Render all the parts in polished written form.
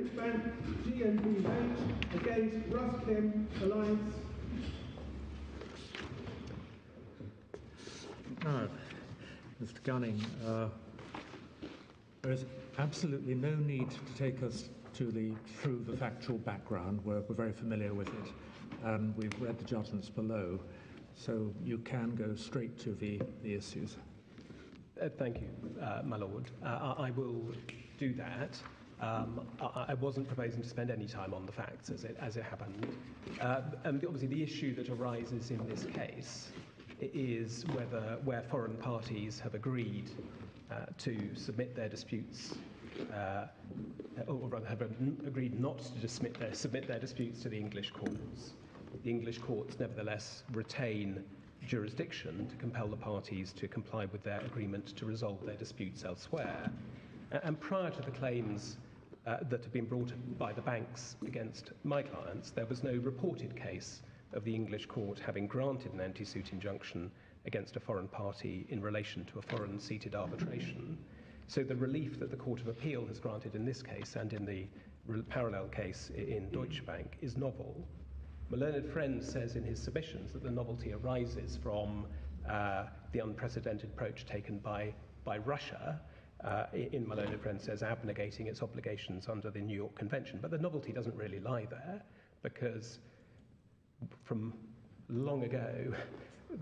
Bank GmbH against RusChemAlliance. Now, Mr. Gunning, there is absolutely no need to take us through the factual background. We're very familiar with it, and we've read the judgments below, so you can go straight to the issues. Thank you, my lord. I will do that. I wasn't proposing to spend any time on the facts as it happened. And obviously the issue that arises in this case is where foreign parties have agreed to submit their disputes, or rather have agreed not to submit their disputes to the English courts. The English courts nevertheless retain jurisdiction to compel the parties to comply with their agreement to resolve their disputes elsewhere. And prior to the claims that have been brought by the banks against my clients, there was no reported case of the English court having granted an anti-suit injunction against a foreign party in relation to a foreign-seated arbitration. So the relief that the Court of Appeal has granted in this case and in the parallel case in Deutsche Bank is novel. My learned friend says in his submissions that the novelty arises from the unprecedented approach taken by Russia, in my learned friend says abnegating its obligations under the New York Convention. But the novelty doesn't really lie there, because from long ago,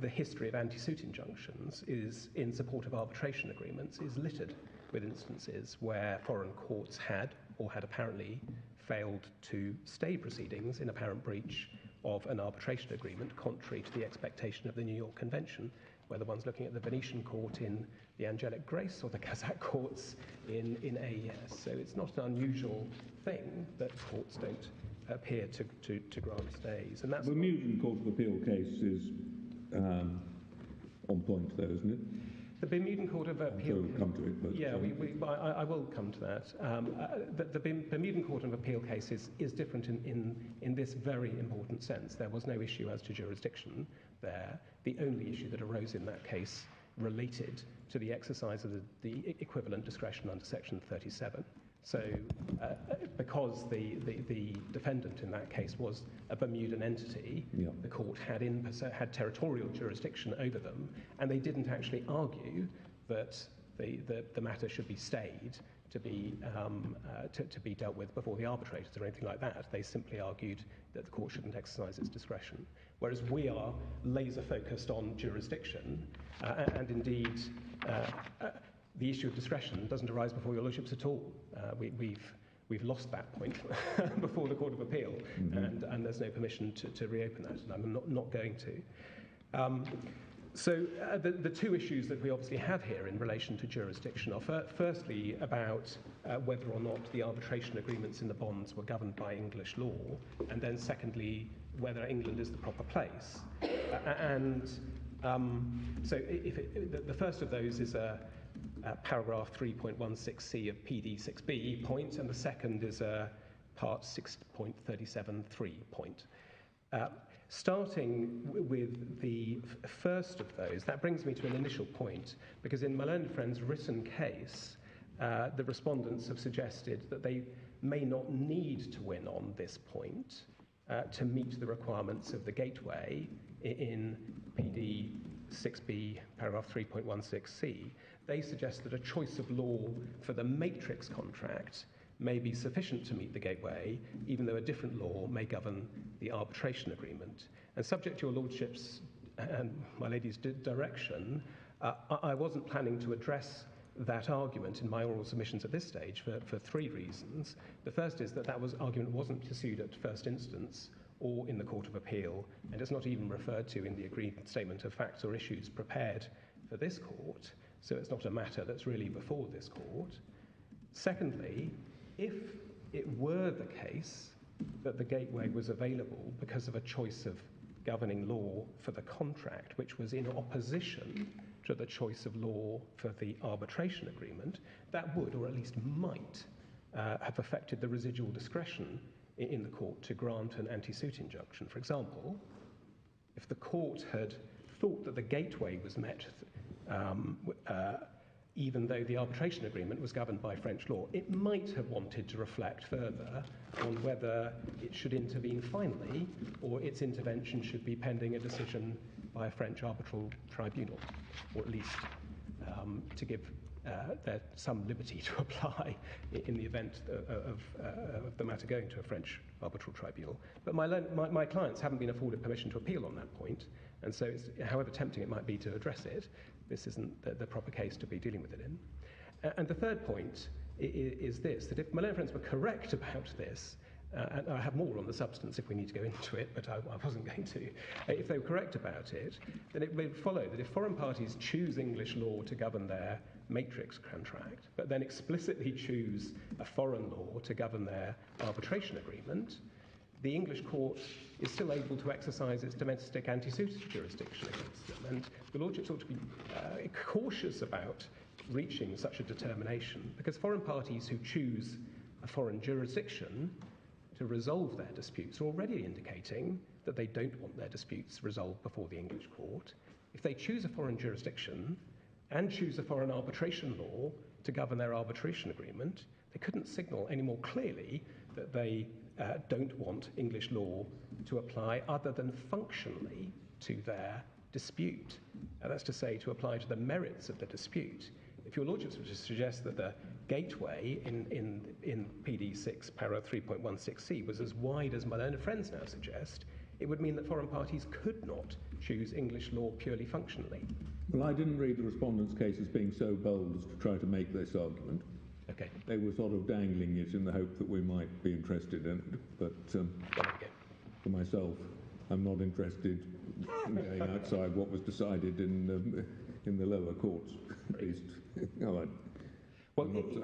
the history of anti-suit injunctions is in support of arbitration agreements is littered with instances where foreign courts had apparently failed to stay proceedings in apparent breach of an arbitration agreement, contrary to the expectation of the New York Convention, whether one's looking at the Venetian court in the Angelic Grace or the Kazakh courts in AES. So it's not an unusual thing that courts don't appear to grant stays. And that's the Bermudan Court of Appeal case is on point there, isn't it? The Bermudan Court of Appeal. We'll come to it, but yeah, I will come to that. The Bermudan Court of Appeal case is different in this very important sense. There was no issue as to jurisdiction there. The only issue that arose in that case related to the exercise of the equivalent discretion under Section 37. So, because the defendant in that case was a Bermudan entity, the court had territorial jurisdiction over them, and they didn't actually argue that the matter should be stayed to be dealt with before the arbitrators or anything like that. They simply argued that the court shouldn't exercise its discretion. Whereas we are laser focused on jurisdiction, and indeed. The issue of discretion doesn't arise before your lordships at all. We've lost that point before the Court of Appeal, and there's no permission to reopen that, and I'm not going to. So the two issues that we obviously have here in relation to jurisdiction are firstly about whether or not the arbitration agreements in the bonds were governed by English law, and then secondly, whether England is the proper place. So the first of those is paragraph 3.16c of PD 6b point, and the second is part 6.37.3 point. Starting with the first of those, that brings me to an initial point, because in my learned friend's written case, the respondents have suggested that they may not need to win on this point to meet the requirements of the gateway in PD 6b, paragraph 3.16c. They suggest that a choice of law for the matrix contract may be sufficient to meet the gateway, even though a different law may govern the arbitration agreement. And subject to your lordships and my lady's direction, I wasn't planning to address that argument in my oral submissions at this stage for three reasons. The first is that argument wasn't pursued at first instance or in the Court of Appeal, and it's not even referred to in the agreed statement of facts or issues prepared for this court, so it's not a matter that's really before this court. Secondly, if it were the case that the gateway was available because of a choice of governing law for the contract, which was in opposition to the choice of law for the arbitration agreement, that would, or at least might, have affected the residual discretion in the court to grant an anti-suit injunction. For example, if the court had thought that the gateway was met even though the arbitration agreement was governed by French law. It might have wanted to reflect further on whether it should intervene finally, or its intervention should be pending a decision by a French arbitral tribunal, or at least to give there some liberty to apply in the event of the matter going to a French arbitral tribunal. But my clients haven't been afforded permission to appeal on that point, and so however tempting it might be to address it, this isn't the proper case to be dealing with it in. And the third point is this, that if Malone Friends were correct about this, and I have more on the substance if we need to go into it, but I wasn't going to. If they were correct about it, then it would follow that if foreign parties choose English law to govern their matrix contract, but then explicitly choose a foreign law to govern their arbitration agreement, the English court is still able to exercise its domestic anti-suit jurisdiction against them. And the Lordships ought to be cautious about reaching such a determination, because foreign parties who choose a foreign jurisdiction to resolve their disputes are already indicating that they don't want their disputes resolved before the English court. If they choose a foreign jurisdiction and choose a foreign arbitration law to govern their arbitration agreement, they couldn't signal any more clearly that they don't want English law to apply other than functionally to their dispute. That's to say, to apply to the merits of the dispute. If your Lordships were to suggest that the gateway in PD 6, para 3.16c was as wide as Malone and Friends now suggest, it would mean that foreign parties could not choose English law purely functionally. Well, I didn't read the respondents' case as being so bold as to try to make this argument. Okay. They were sort of dangling it in the hope that we might be interested in it. But for myself, I'm not interested in going outside what was decided in the lower courts, at least.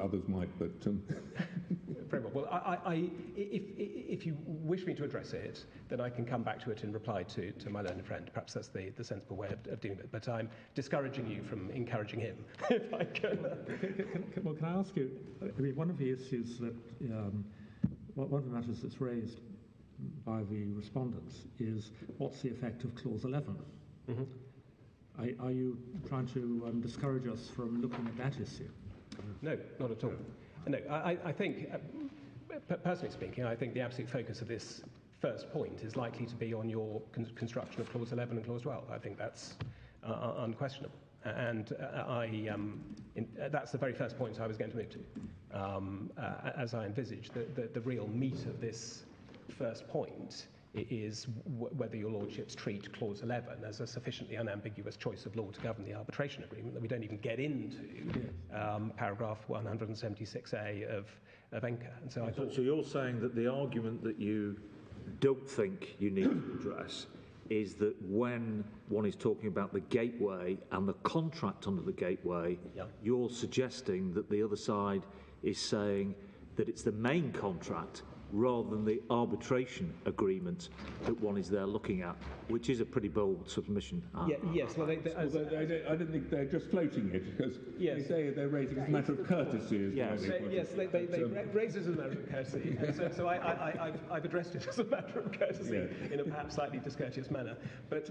Others might, but... Very well. Well, if you wish me to address it, then I can come back to it in reply to my learned friend. Perhaps that's the sensible way of doing it. But I'm discouraging you from encouraging him, if I can. Well, can I ask you, I mean, one of the issues that, one of the matters that's raised by the respondents is what's the effect of Clause 11? Mm-hmm. Are you trying to discourage us from looking at that issue? No, not at all. No, I think, personally speaking, I think the absolute focus of this first point is likely to be on your construction of Clause 11 and Clause 12. I think that's unquestionable. And that's the very first point I was going to move to. As I envisaged, the real meat of this first point is whether your Lordships treat Clause 11 as a sufficiently unambiguous choice of law to govern the arbitration agreement that we don't even get into paragraph 176A of ENCA. And so I thought... So you're saying that the argument that you don't think you need to address is that when one is talking about the gateway and the contract under the gateway, you're suggesting that the other side is saying that it's the main contract rather than the arbitration agreement that one is there looking at, which is a pretty bold submission. Yes, well, I don't think they're just floating it, because they say they're raising it as a matter of courtesy. They raise it as a matter of courtesy. So I've addressed it as a matter of courtesy in a perhaps slightly discourteous manner. But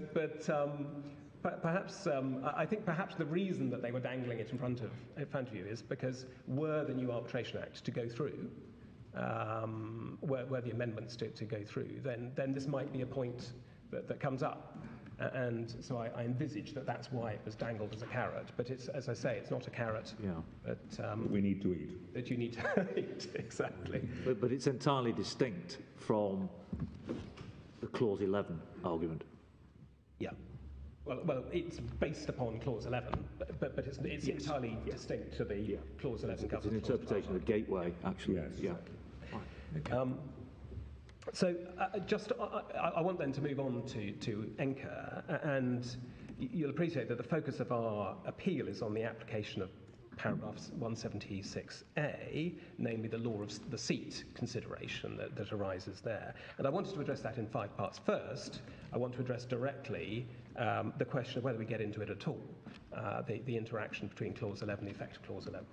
perhaps I think perhaps the reason that they were dangling it in front of you is because were the new Arbitration Act to go through, were the amendments to go through, then this might be a point that comes up. And so I envisage that's why it was dangled as a carrot. But it's, as I say, it's not a carrot. But we need to eat. That you need to eat, exactly. But it's entirely distinct from the Clause 11 argument. Yeah. Well, it's based upon Clause 11, but it's entirely distinct to the Clause 11. It's an interpretation of the gateway, actually. Yes. Okay. So I want then to move on to ENCA, and you'll appreciate that the focus of our appeal is on the application of paragraphs 176A, namely the law of the seat consideration that arises there. And I wanted to address that in 5 parts. First, I want to address directly the question of whether we get into it at all, the interaction between Clause 11 and the effect of Clause 11.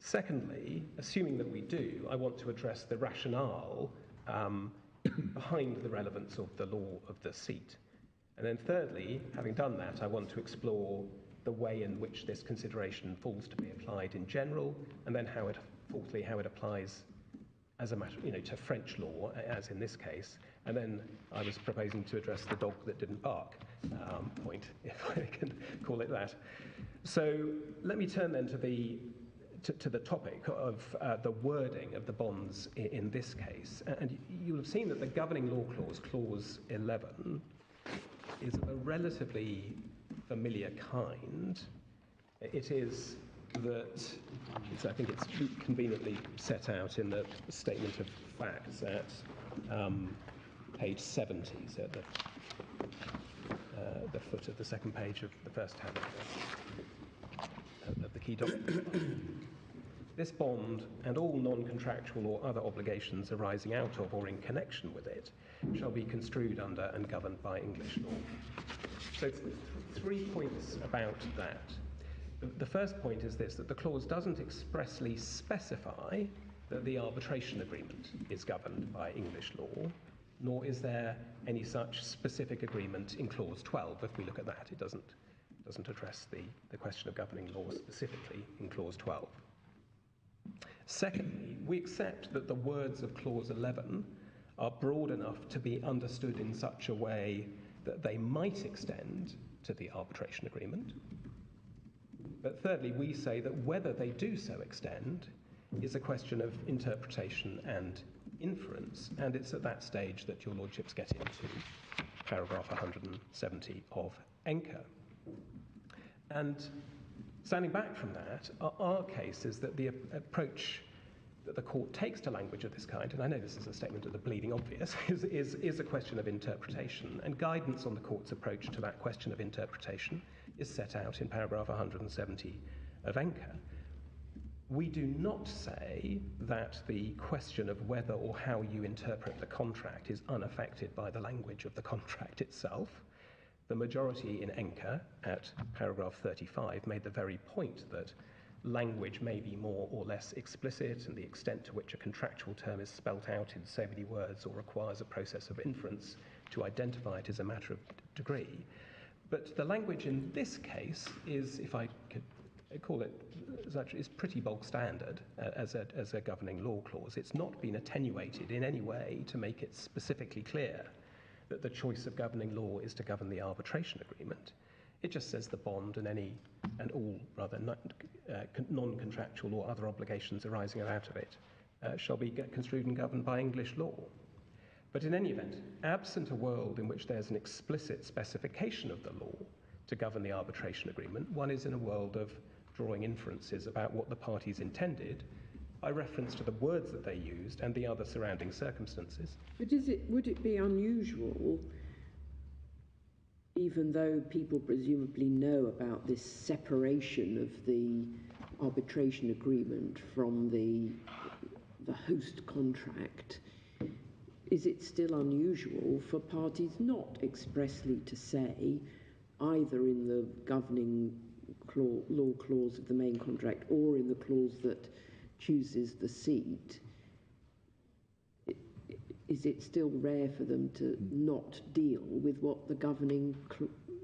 Secondly, assuming that we do, I want to address the rationale behind the relevance of the law of the seat. And then thirdly, having done that, I want to explore the way in which this consideration falls to be applied in general, and then fourthly, how it applies as a matter, to French law, as in this case. And then I was proposing to address the dog that didn't bark point, if I can call it that. So let me turn then to the topic of the wording of the bonds in this case. And you'll have seen that the governing law clause, clause 11, is of a relatively familiar kind. It is that, I think it's conveniently set out in the statement of facts at page 70, so at the foot of the second page of the first tab of the key document. This bond and all non-contractual or other obligations arising out of or in connection with it shall be construed under and governed by English law. So 3 points about that. The first point is this, that the clause doesn't expressly specify that the arbitration agreement is governed by English law, nor is there any such specific agreement in clause 12. If we look at that, it doesn't address the question of governing law specifically in clause 12. Secondly, we accept that the words of clause 11 are broad enough to be understood in such a way that they might extend to the arbitration agreement. But thirdly, we say that whether they do so extend is a question of interpretation and inference, and it's at that stage that your lordships get into paragraph 170 of ENCA. And standing back from that, our case is that the approach that the court takes to language of this kind, and I know this is a statement of the bleeding obvious, is a question of interpretation, and guidance on the court's approach to that question of interpretation is set out in paragraph 170 of ENCA. We do not say that the question of whether or how you interpret the contract is unaffected by the language of the contract itself. The majority in ENCA at paragraph 35 made the very point that language may be more or less explicit, and the extent to which a contractual term is spelt out in so many words or requires a process of inference to identify it is a matter of degree. But the language in this case is, if I could call it such, is pretty bog standard as a governing law clause. It's not been attenuated in any way to make it specifically clear that the choice of governing law is to govern the arbitration agreement. It just says the bond and all non-contractual or other obligations arising out of it shall be construed and governed by English law. But in any event, absent a world in which there's an explicit specification of the law to govern the arbitration agreement, one is in a world of drawing inferences about what the parties intended by reference to the words that they used and the other surrounding circumstances. But would it be unusual, even though people presumably know about this separation of the arbitration agreement from the host contract, is it still unusual for parties not expressly to say, either in the governing law clause of the main contract or in the clause that chooses the seat, is it still rare for them to not deal with what the governing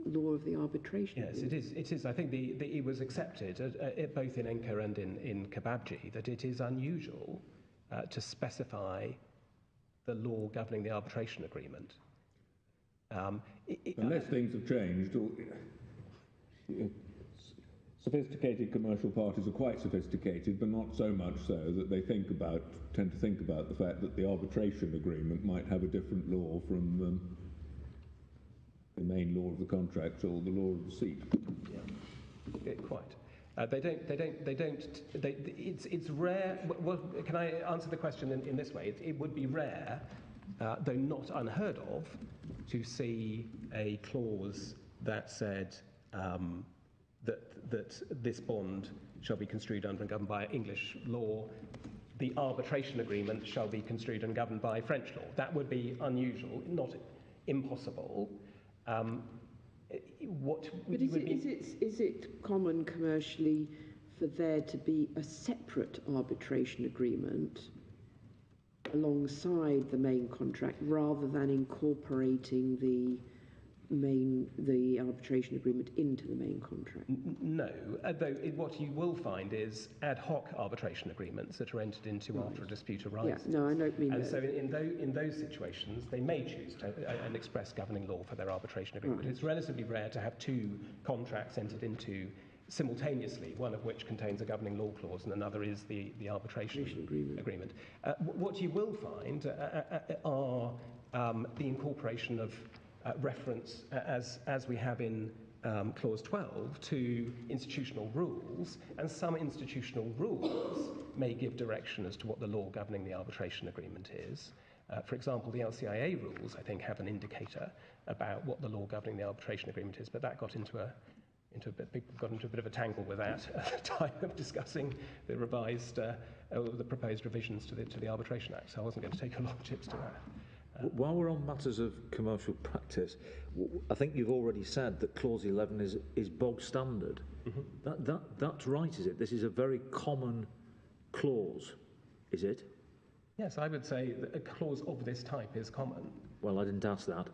law of the arbitration is? Yes, it is. I think it was accepted, both in ENCA and in Kebabji, that it is unusual to specify the law governing the arbitration agreement. Unless things have changed, sophisticated commercial parties are quite sophisticated, but not so much so that they tend to think about the fact that the arbitration agreement might have a different law from the main law of the contract or the law of the seat. Yeah, quite. It's rare. Well, can I answer the question in this way? It would be rare, though not unheard of, to see a clause that said that this bond shall be construed under and governed by English law. The arbitration agreement shall be construed and governed by French law. That would be unusual, not impossible. Is it common commercially for there to be a separate arbitration agreement alongside the main contract rather than incorporating the the arbitration agreement into the main contract? No, though what you will find is ad hoc arbitration agreements that are entered into after a dispute arises. Yeah, no, I don't mean and that. so in those situations, they may choose an express governing law for their arbitration agreement. Right. It's relatively rare to have two contracts entered into simultaneously, one of which contains a governing law clause and another is the arbitration agreement. What you will find are the incorporation of reference, as we have in Clause 12, to institutional rules, and some institutional rules may give direction as to what the law governing the arbitration agreement is. For example, the LCIA rules, I think, have an indicator about what the law governing the arbitration agreement is, but that got into a bit of a tangle with that at the time of discussing the the proposed revisions to the Arbitration Act, so I wasn't going to take a lot of tips to that. While we're on matters of commercial practice, I think you've already said that Clause 11 is bog standard. Mm-hmm. That's right, is it? This is a very common clause, is it? Yes, I would say that a clause of this type is common. Well, I didn't ask that.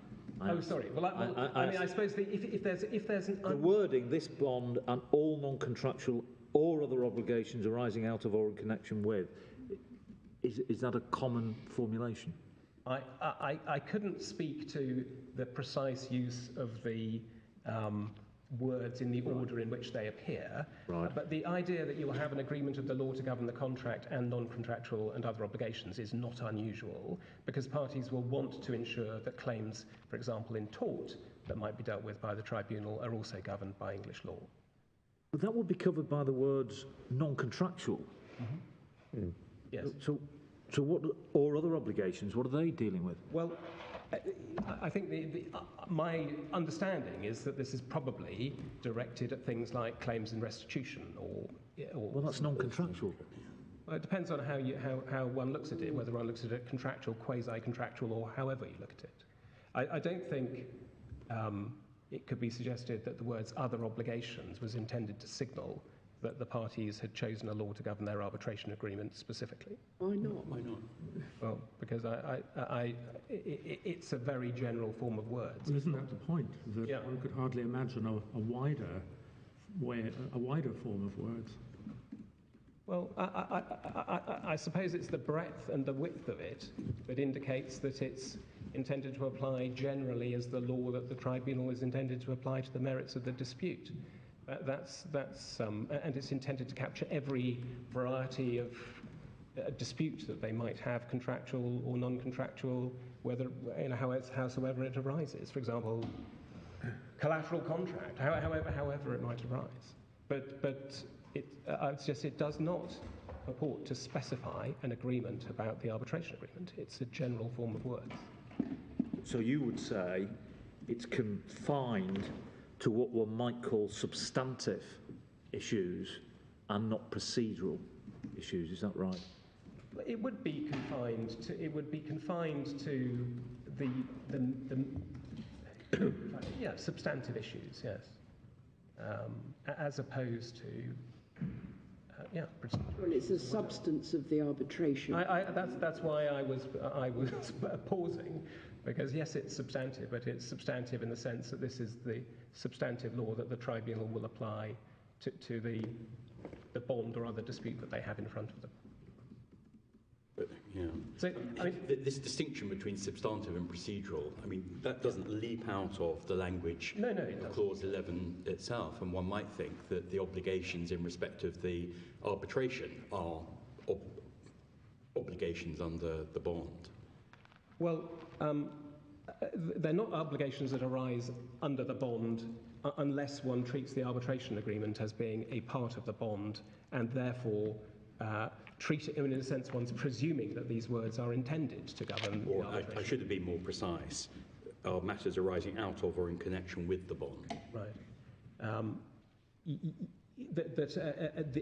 Sorry. Well, I suppose if there's an... The wording, this bond and all non-contractual or other obligations arising out of or in connection with, is that a common formulation? I couldn't speak to the precise use of the words in the order in which they appear, but the idea that you will have an agreement of the law to govern the contract and non-contractual and other obligations is not unusual, because parties will want to ensure that claims, for example, in tort that might be dealt with by the tribunal are also governed by English law. But that would be covered by the words non-contractual. Mm-hmm. Mm. Yes. So what, or other obligations, what are they dealing with? Well, I think my understanding is that this is probably directed at things like claims in restitution or well, that's non-contractual. Well, it depends on how one looks at it, whether one looks at it contractual, quasi-contractual, or however you look at it. I don't think it could be suggested that the words other obligations was intended to signal that the parties had chosen a law to govern their arbitration agreement specifically. Why not? Why not? Well, because it's a very general form of words. Well, isn't that the point? That one could hardly imagine a wider form of words. Well, I suppose it's the breadth and the width of it that indicates that it's intended to apply generally as the law that the tribunal is intended to apply to the merits of the dispute. And it's intended to capture every variety of dispute that they might have, contractual or non-contractual, whether howsoever it arises. For example, collateral contract, however it might arise. But it does not purport to specify an agreement about the arbitration agreement. It's a general form of words. So you would say it's confined to what one might call substantive issues and not procedural issues. Is that right? It would be confined to the substantive issues, yes, as opposed to procedural. Well, it's the substance of the arbitration. That's why I was pausing, because yes, it's substantive, but it's substantive in the sense that this is the substantive law that the tribunal will apply to the bond or other dispute that they have in front of them. But, yeah. So, this distinction between substantive and procedural, that doesn't leap out of the language of Clause 11 itself, and one might think that the obligations in respect of the arbitration are obligations under the bond. Well, they're not obligations that arise under the bond unless one treats the arbitration agreement as being a part of the bond, and therefore treat it, in a sense, one's presuming that these words are intended to govern the arbitration. I should have been more precise. Are matters arising out of or in connection with the bond. Right.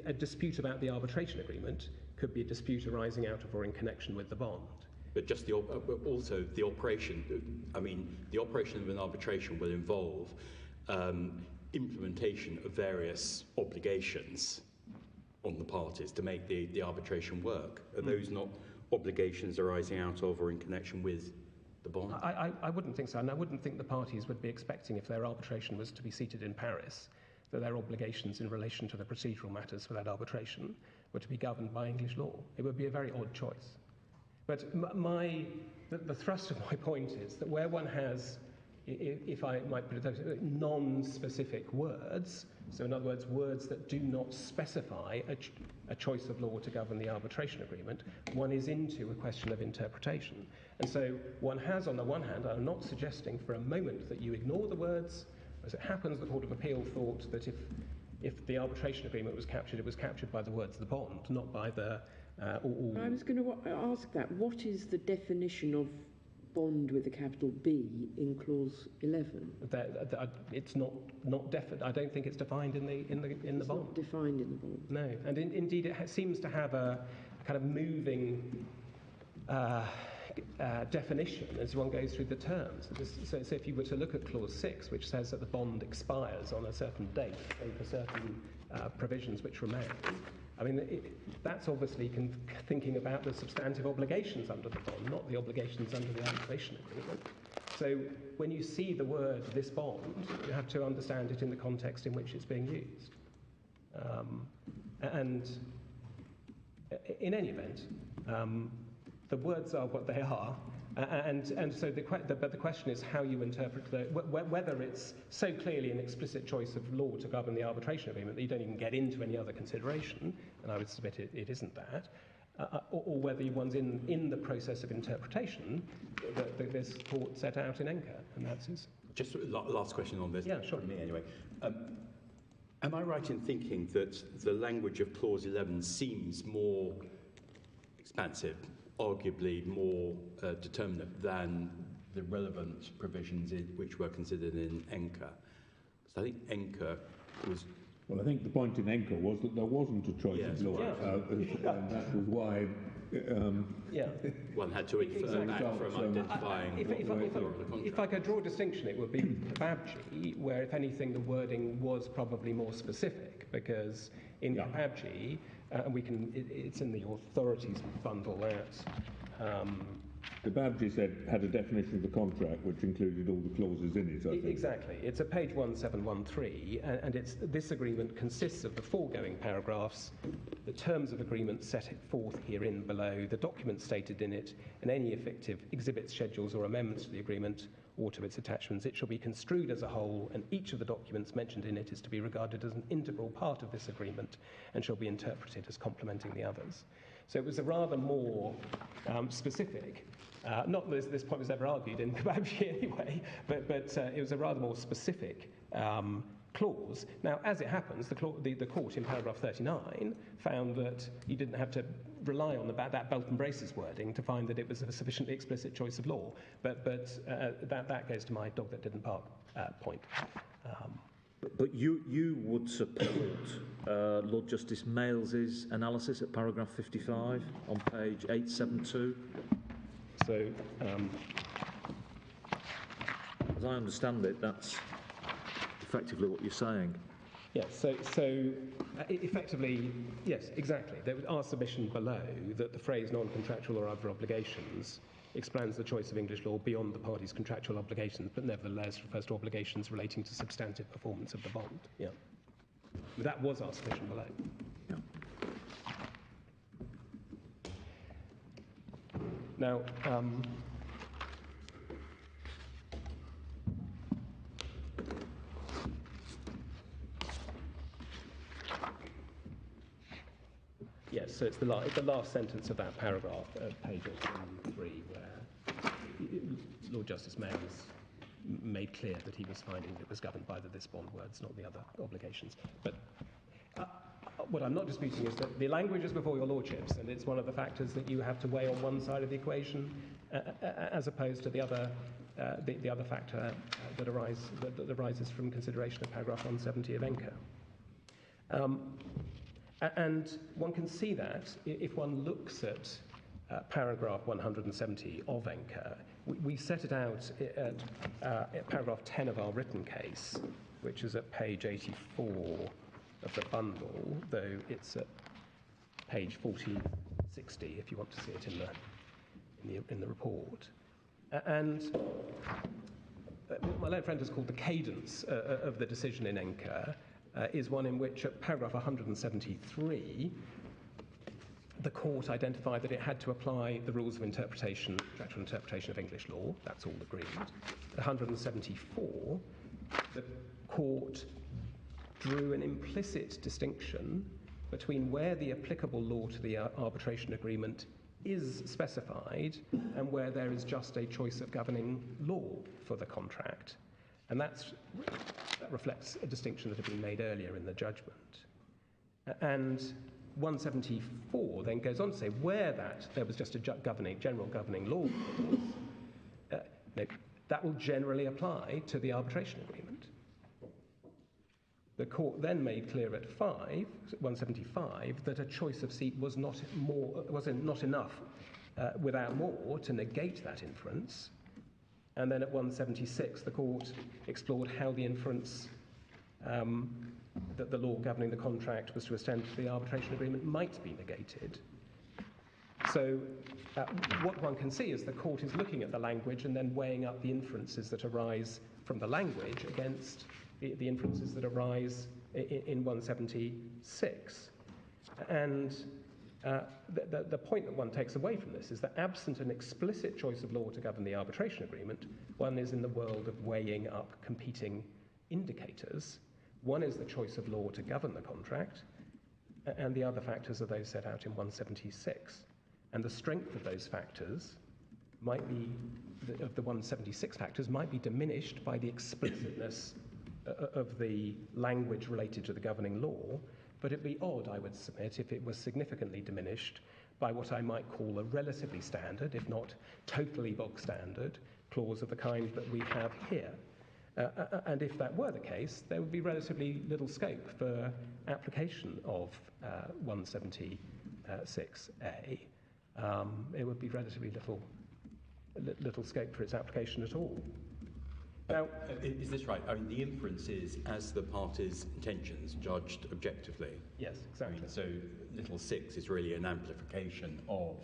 A dispute about the arbitration agreement could be a dispute arising out of or in connection with the bond. But just also the operation. The operation of an arbitration will involve implementation of various obligations on the parties to make the arbitration work. Are those not obligations arising out of or in connection with the bond? I wouldn't think so, and I wouldn't think the parties would be expecting, if their arbitration was to be seated in Paris, that their obligations in relation to the procedural matters for that arbitration were to be governed by English law. It would be a very odd choice. But the thrust of my point is that where one has, if I might put it, non-specific words, so in other words, words that do not specify a choice of law to govern the arbitration agreement, one is into a question of interpretation. And so one has, on the one hand, I'm not suggesting for a moment that you ignore the words. As it happens, the Court of Appeal thought that if the arbitration agreement was captured, it was captured by the words of the bond, not by the... I was going to ask that. What is the definition of bond with a capital B in clause 11? It's not definite. I don't think it's defined in the bond. It's not defined in the bond. No, and indeed it seems to have a kind of moving definition as one goes through the terms. So if you were to look at clause 6, which says that the bond expires on a certain date and for certain provisions which remain, I mean, that's obviously thinking about the substantive obligations under the bond, not the obligations under the arbitration agreement. So when you see the word "this bond," you have to understand it in the context in which it's being used. And in any event, the words are what they are, and so but the question is how you interpret whether it's so clearly an explicit choice of law to govern the arbitration agreement that you don't even get into any other consideration, and I would submit it isn't that, or whether one's in the process of interpretation that this court set out in Enker, and that's his. Just last question on this. Yeah, sure. From me anyway. Am I right in thinking that the language of clause 11 seems more expansive, arguably more determinate than the relevant provisions which were considered in Enker? Because I think Enker was... Well, I think the point in Enker was that there wasn't a choice of law, and that was why... one had to infer back from identifying what the contract. If I could draw a distinction, it would be Kababji, where, if anything, the wording was probably more specific, because in Kababji, and it's in the authorities bundle that. Kababji had a definition of the contract which included all the clauses in it, I think. Exactly. It's a page 1713, and this agreement consists of the foregoing paragraphs, the terms of agreement set forth herein below, the documents stated in it, and any effective exhibits, schedules, or amendments to the agreement or to its attachments. It shall be construed as a whole, and each of the documents mentioned in it is to be regarded as an integral part of this agreement and shall be interpreted as complementing the others. So it was a rather more specific, not that this point was ever argued in Kababji anyway, but it was a rather more specific clause. Now, as it happens, the court in paragraph 39 found that you didn't have to rely on that belt and braces wording to find that it was a sufficiently explicit choice of law. But that goes to my dog that didn't bark point. But you would support Lord Justice Males's analysis at paragraph 55 on page 872? So, as I understand it, that's effectively what you're saying. Yes, so effectively, yes, exactly. There was our submission below that the phrase non-contractual or other obligations explains the choice of English law beyond the parties' contractual obligations, but nevertheless refers to obligations relating to substantive performance of the bond. Yeah. That was our submission below. Yeah. Now, yes, so it's the last sentence of that paragraph, page 3, where Lord Justice Mayles made clear that he was finding that it was governed by this bond words, not the other obligations. But what I'm not disputing is that the language is before your lordships, and it's one of the factors that you have to weigh on one side of the equation, as opposed to the other factor that arises from consideration of paragraph 170 of Enker. And one can see that if one looks at paragraph 170 of Enker. We set it out at paragraph 10 of our written case, which is at page 84 of the bundle, though it's at page 4060 if you want to see it in the report. And what my learned friend has called the cadence of the decision in ENCA is one in which at paragraph 173, the court identified that it had to apply the rules of interpretation, contractual interpretation of English law. That's all agreed. At 174, the court drew an implicit distinction between where the applicable law to the arbitration agreement is specified and where there is just a choice of governing law for the contract. And that reflects a distinction that had been made earlier in the judgment. And 174 then goes on to say where there was just a general governing law clause, that will generally apply to the arbitration agreement. The court then made clear at 175, that a choice of seat was not enough without more to negate that inference. And then at 176, the court explored how the inference that the law governing the contract was to extend to the arbitration agreement might be negated. So what one can see is the court is looking at the language and then weighing up the inferences that arise from the language against the inferences that arise in 176. And the point that one takes away from this is that absent an explicit choice of law to govern the arbitration agreement, one is in the world of weighing up competing indicators. One is the choice of law to govern the contract, and the other factors are those set out in 176. And the strength of those factors might be, of the 176 factors, might be diminished by the explicitness of the language related to the governing law, but it'd be odd, I would submit, if it was significantly diminished by what I might call a relatively standard, if not totally bog standard, clause of the kind that we have here. And if that were the case, there would be relatively little scope for application of 176A. It would be relatively little scope for its application at all. Now, is this right? I mean, the inference is as the parties' intentions judged objectively. Yes, exactly. I mean, so little 6 is really an amplification of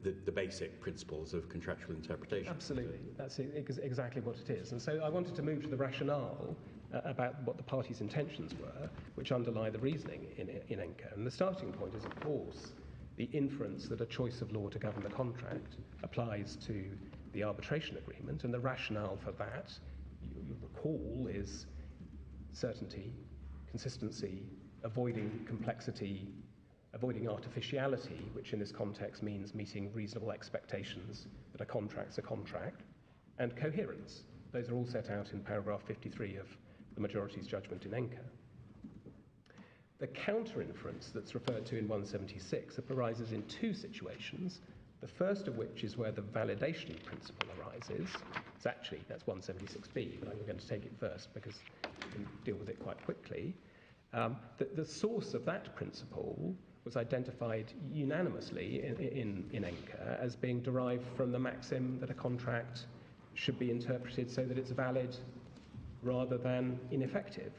the basic principles of contractual interpretation. Absolutely. That's exactly what it is. And so I wanted to move to the rationale about what the parties' intentions were, which underlie the reasoning in ENCA. And the starting point is, of course, the inference that a choice of law to govern the contract applies to the arbitration agreement, and the rationale for that, you recall, is certainty, consistency, avoiding complexity, avoiding artificiality, which in this context means meeting reasonable expectations that a contract's a contract, and coherence. Those are all set out in paragraph 53 of the majority's judgment in ENCA. The counter-inference that's referred to in 176 arises in two situations, the first of which is where the validation principle arises. That's 176B, but I'm going to take it first because we can deal with it quite quickly. The source of that principle was identified unanimously in ENCA as being derived from the maxim that a contract should be interpreted so that it's valid rather than ineffective.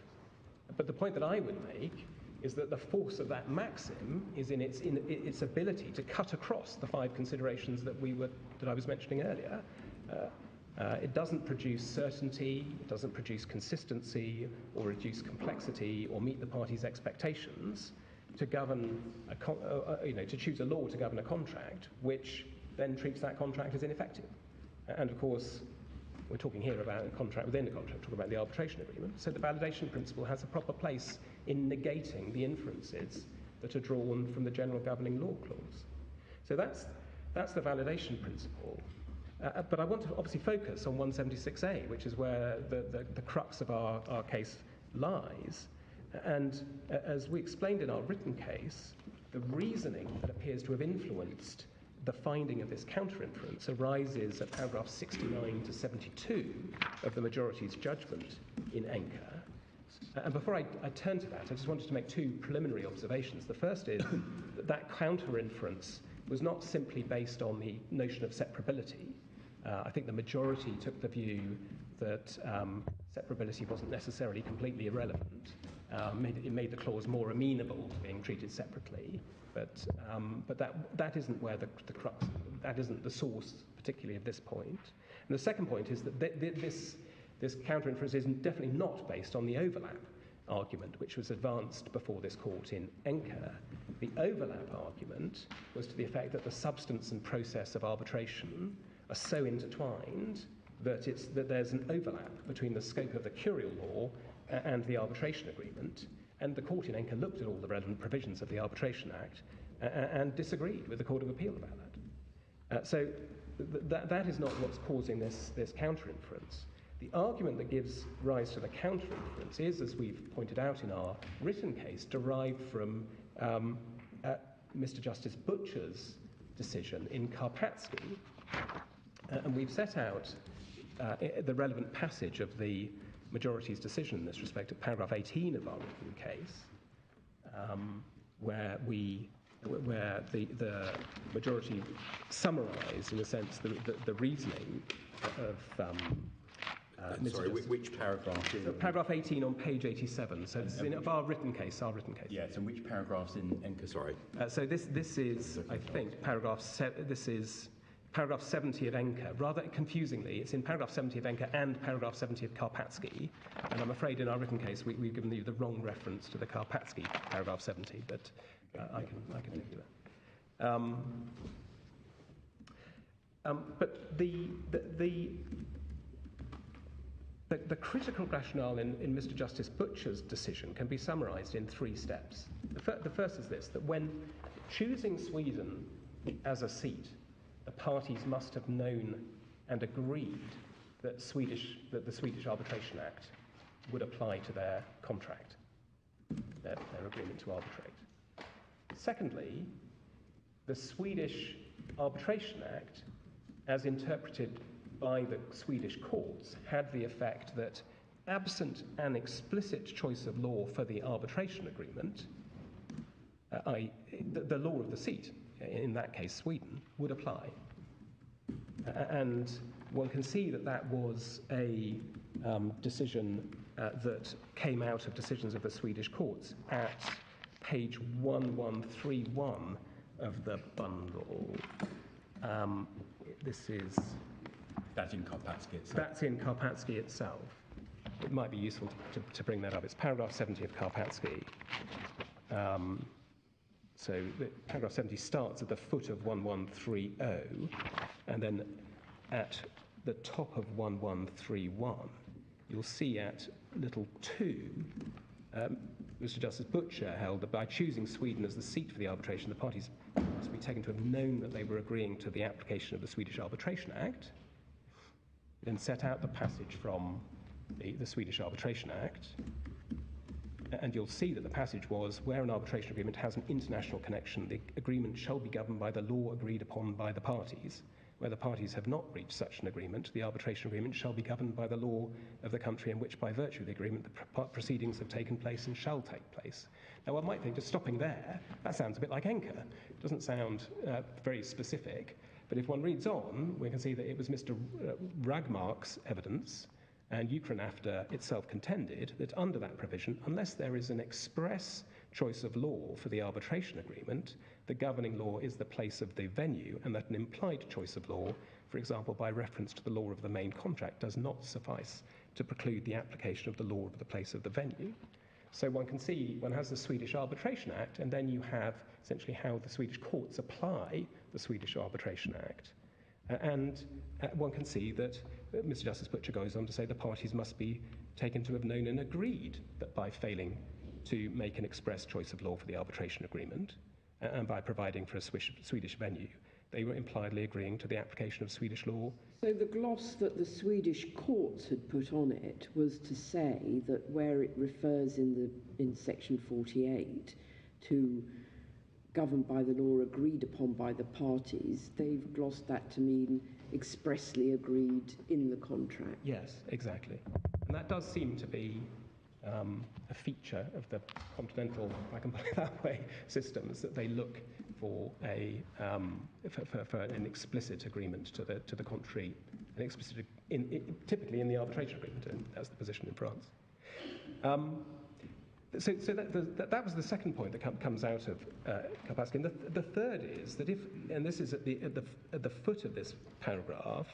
But the point that I would make is that the force of that maxim is in its ability to cut across the 5 considerations that I was mentioning earlier. It doesn't produce certainty, it doesn't produce consistency, or reduce complexity, or meet the parties' expectations to govern to choose a law to govern a contract, which then treats that contract as ineffective. And of course, we're talking here about a contract within a contract, we're talking about the arbitration agreement. So the validation principle has a proper place in negating the inferences that are drawn from the general governing law clause. So that's the validation principle. But I want to obviously focus on 176A, which is where the crux of our case lies. And as we explained in our written case, the reasoning that appears to have influenced the finding of this counter-inference arises at paragraph 69 to 72 of the majority's judgment in ENCA. And before I turn to that, I just wanted to make 2 preliminary observations. The first is that counter-inference was not simply based on the notion of separability. I think the majority took the view that separability wasn't necessarily completely irrelevant. It made the clause more amenable to being treated separately, but that isn't where the crux that isn't the source, particularly of this point. And the second point is that this counter-inference is definitely not based on the overlap argument, which was advanced before this court in Enker. The overlap argument was to the effect that the substance and process of arbitration are so intertwined that there's an overlap between the scope of the curial law and the arbitration agreement. And the court in Enker looked at all the relevant provisions of the Arbitration Act and disagreed with the Court of Appeal about that. So that is not what's causing this counter-inference. The argument that gives rise to the counter-inference is, as we've pointed out in our written case, derived from Mr. Justice Butcher's decision in Karpatsky. And we've set out the relevant passage of the majority's decision in this respect at paragraph 18 of our written case, where the majority summarised, in a sense, the reasoning of sorry, which paragraph? Paragraph 18 on page 87. So this is of our written case. Yes, and which paragraphs in Enker? Sorry. So this is, I think, paragraph 70 of Enker. Rather confusingly, it's in paragraph 70 of Enker and paragraph 70 of Karpatsky. And I'm afraid in our written case we've given you the wrong reference to the Karpatsky paragraph 70, but I can take it. But the critical rationale in Mr. Justice Butcher's decision can be summarised in 3 steps. The first is this: that when choosing Sweden as a seat, the parties must have known and agreed that the Swedish Arbitration Act would apply to their contract, their agreement to arbitrate. Secondly, the Swedish Arbitration Act, as interpreted by the Swedish courts, had the effect that, absent an explicit choice of law for the arbitration agreement, the law of the seat, in that case Sweden, would apply. And one can see that was a decision that came out of decisions of the Swedish courts at page 1131 of the bundle. That's in Karpatsky itself. That's in Karpatsky itself. It might be useful to bring that up. It's paragraph 70 of Karpatsky. So paragraph 70 starts at the foot of 1130, and then at the top of 1131, you'll see at little 2, Mr. Justice Butcher held that by choosing Sweden as the seat for the arbitration, the parties must be taken to have known that they were agreeing to the application of the Swedish Arbitration Act, then set out the passage from the Swedish Arbitration Act. And you'll see that the passage was, where an arbitration agreement has an international connection, the agreement shall be governed by the law agreed upon by the parties. Where the parties have not reached such an agreement, the arbitration agreement shall be governed by the law of the country in which, by virtue of the agreement, the proceedings have taken place and shall take place. Now, one might think, just stopping there, that sounds a bit like Enker. It doesn't sound very specific, but if one reads on, we can see that it was Mr. Ragmark's evidence, and UKRANAFTA itself contended that under that provision, unless there is an express choice of law for the arbitration agreement, the governing law is the place of the venue, and that an implied choice of law, for example, by reference to the law of the main contract, does not suffice to preclude the application of the law of the place of the venue. So one can see, one has the Swedish Arbitration Act, and then you have essentially how the Swedish courts apply the Swedish Arbitration Act. And one can see that Mr. Justice Butcher goes on to say the parties must be taken to have known and agreed that by failing to make an express choice of law for the arbitration agreement, and by providing for a Swedish venue, they were impliedly agreeing to the application of Swedish law. So the gloss that the Swedish courts had put on it was to say that where it refers in section 48 to governed by the law agreed upon by the parties, they've glossed that to mean expressly agreed in the contract. Yes, exactly. And that does seem to be a feature of the continental, if I can put it that way, systems, that they look for for an explicit agreement to the contrary, an explicit typically in the arbitration agreement, and that's the position in France. that was the second point that comes out of Karpathy. And the third is that and this is at the foot of this paragraph,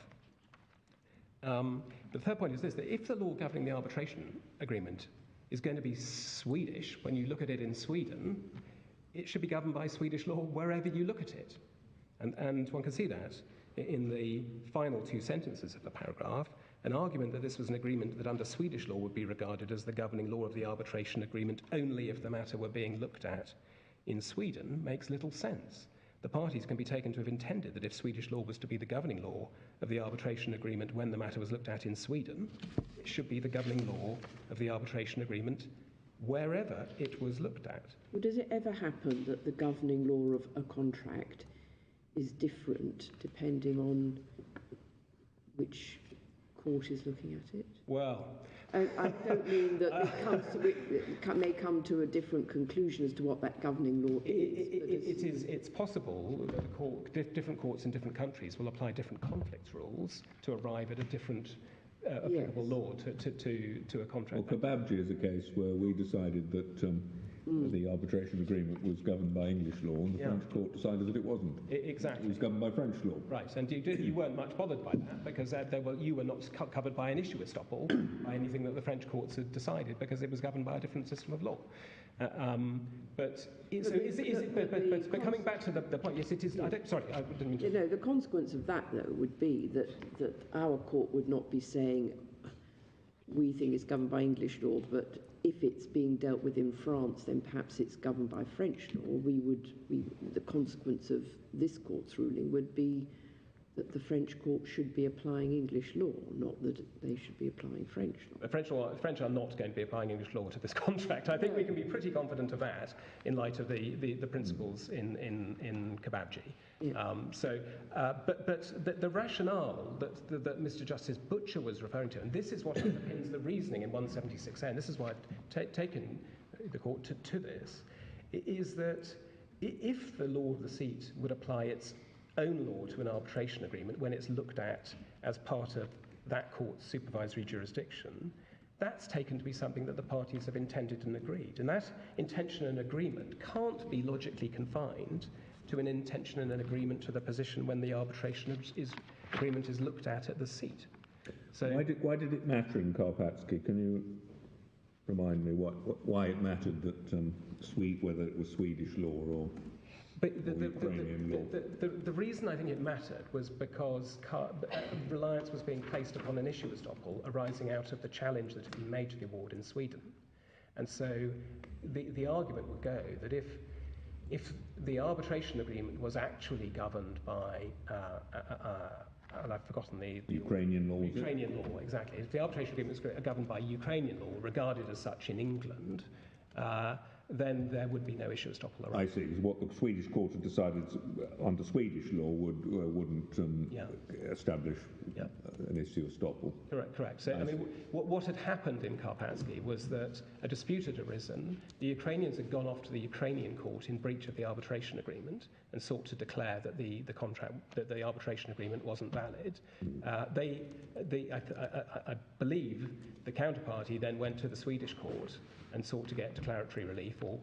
the third point is this, that if the law governing the arbitration agreement is going to be Swedish, when you look at it in Sweden, it should be governed by Swedish law wherever you look at it. And one can see that in the final two sentences of the paragraph. An argument that this was an agreement that under Swedish law would be regarded as the governing law of the arbitration agreement only if the matter were being looked at in Sweden makes little sense. The parties can be taken to have intended that if Swedish law was to be the governing law of the arbitration agreement when the matter was looked at in Sweden, it should be the governing law of the arbitration agreement wherever it was looked at. Well, does it ever happen that the governing law of a contract is different depending on which court is looking at it? Well, I don't mean that it may come to a different conclusion as to what that governing law is. It's possible that different courts in different countries will apply different conflict rules to arrive at a different applicable law to a contract. Well, Kababji is a case where we decided that the arbitration agreement was governed by English law, and the French court decided that it wasn't. Exactly. It was governed by French law. Right, and you weren't much bothered by that because you were not covered by an issue estoppel by anything that the French courts had decided because it was governed by a different system of law. But coming back to the point, yes, it is. I didn't mean to. The consequence of that, though, would be that our court would not be saying we think it's governed by English law, but if it's being dealt with in France, then perhaps it's governed by French law. The consequence of this court's ruling would be that the French court should be applying English law, not that they should be applying French law. The French are not going to be applying English law to this contract. I think we can be pretty confident of that in light of the principles in Kababji. Yeah. But the rationale that Mr. Justice Butcher was referring to, and this is what underpins the reasoning in 176A, and this is why I've taken the court to this, is that if the law of the seat would apply its own law to an arbitration agreement when it's looked at as part of that court's supervisory jurisdiction, that's taken to be something that the parties have intended and agreed. And that intention and agreement can't be logically confined to an intention and an agreement to the position when the arbitration agreement is looked at the seat. So why did it matter in Karpathy? Can you remind me why it mattered that whether it was Swedish law or... But the reason I think it mattered was because reliance was being placed upon an issue estoppel arising out of the challenge that had been made to the award in Sweden. And so the argument would go that if the arbitration agreement was actually governed by, and I've forgotten the Ukrainian law. Ukrainian law, exactly. If the arbitration agreement was governed by Ukrainian law, regarded as such in England, then there would be no issue estoppel arising. I see. Because what the Swedish court had decided under Swedish law wouldn't establish an issue estoppel. Correct. So, I mean, what had happened in Karpathy was that a dispute had arisen. The Ukrainians had gone off to the Ukrainian court in breach of the arbitration agreement and sought to declare that the arbitration agreement wasn't valid. I believe the counterparty then went to the Swedish court and sought to get declaratory relief, or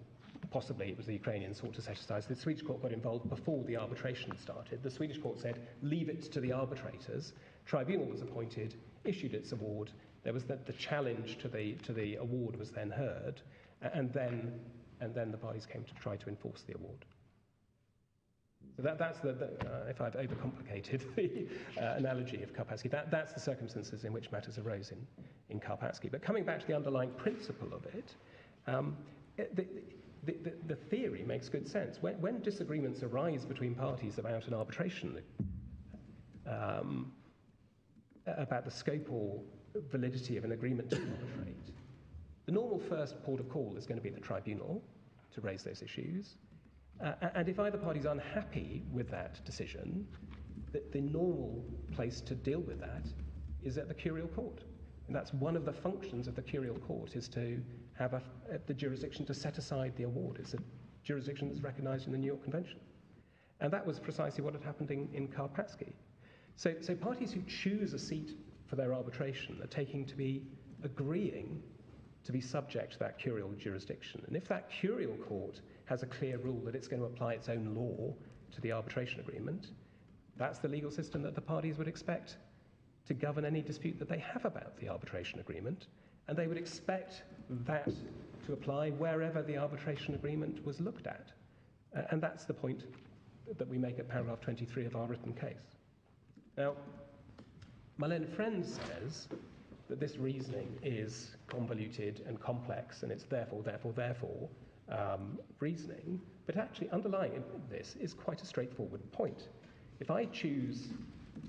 possibly it was the Ukrainians sought to set aside. So the Swedish court got involved before the arbitration started. The Swedish court said, leave it to the arbitrators. Tribunal was appointed, issued its award. There was the challenge to the award was then heard, and then the parties came to try to enforce the award. So that's if I've overcomplicated the analogy of Karpathy, that's the circumstances in which matters arose in Karpathy. But coming back to the underlying principle of it, the theory makes good sense. When disagreements arise between parties about an arbitration, about the scope or validity of an agreement to arbitrate, the normal first port of call is going to be the tribunal to raise those issues. And if either party is unhappy with that decision, the normal place to deal with that is at the curial court. And that's one of the functions of the curial court, is to have the jurisdiction to set aside the award. It's a jurisdiction that's recognised in the New York Convention. And that was precisely what had happened in Karpathy. So parties who choose a seat for their arbitration are taking to be agreeing to be subject to that curial jurisdiction. And if that curial court has a clear rule that it's going to apply its own law to the arbitration agreement, that's the legal system that the parties would expect to govern any dispute that they have about the arbitration agreement, and they would expect that to apply wherever the arbitration agreement was looked at. And that's the point that we make at paragraph 23 of our written case. Now, my learned friend says that this reasoning is convoluted and complex, and it's therefore reasoning, but actually underlying this is quite a straightforward point. If I choose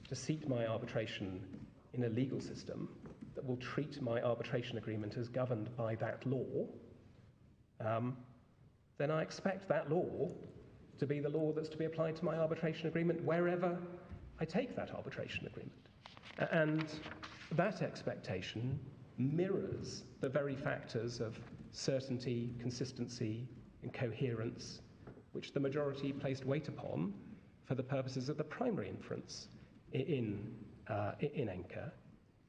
to seek my arbitration in a legal system that will treat my arbitration agreement as governed by that law, then I expect that law to be the law that's to be applied to my arbitration agreement wherever I take that arbitration agreement. And that expectation mirrors the very factors of certainty, consistency, and coherence which the majority placed weight upon for the purposes of the primary inference in ENCA.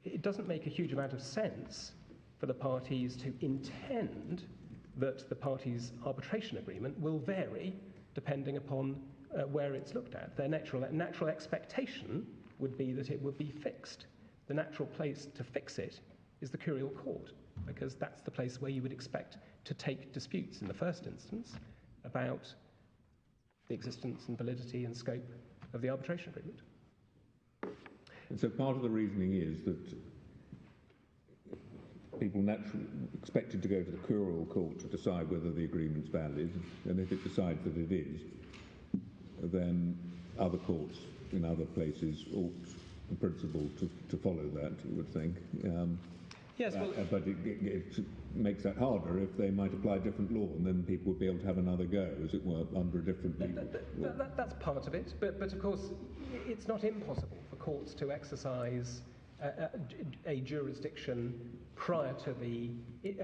It doesn't make a huge amount of sense for the parties to intend that the parties' arbitration agreement will vary depending upon where it's looked at. Their natural expectation would be that it would be fixed. The natural place to fix it is the curial court, because that's the place where you would expect to take disputes in the first instance about the existence and validity and scope of the arbitration agreement. And so part of the reasoning is that people naturally expected to go to the curial court to decide whether the agreement's valid, and if it decides that it is, then other courts in other places ought, in principle, to follow that, you would think. Yes, well, but it makes that harder if they might apply different law, and then people would be able to have another go, as it were, under a different legal law. That's part of it, but of course it's not impossible for courts to exercise a jurisdiction prior to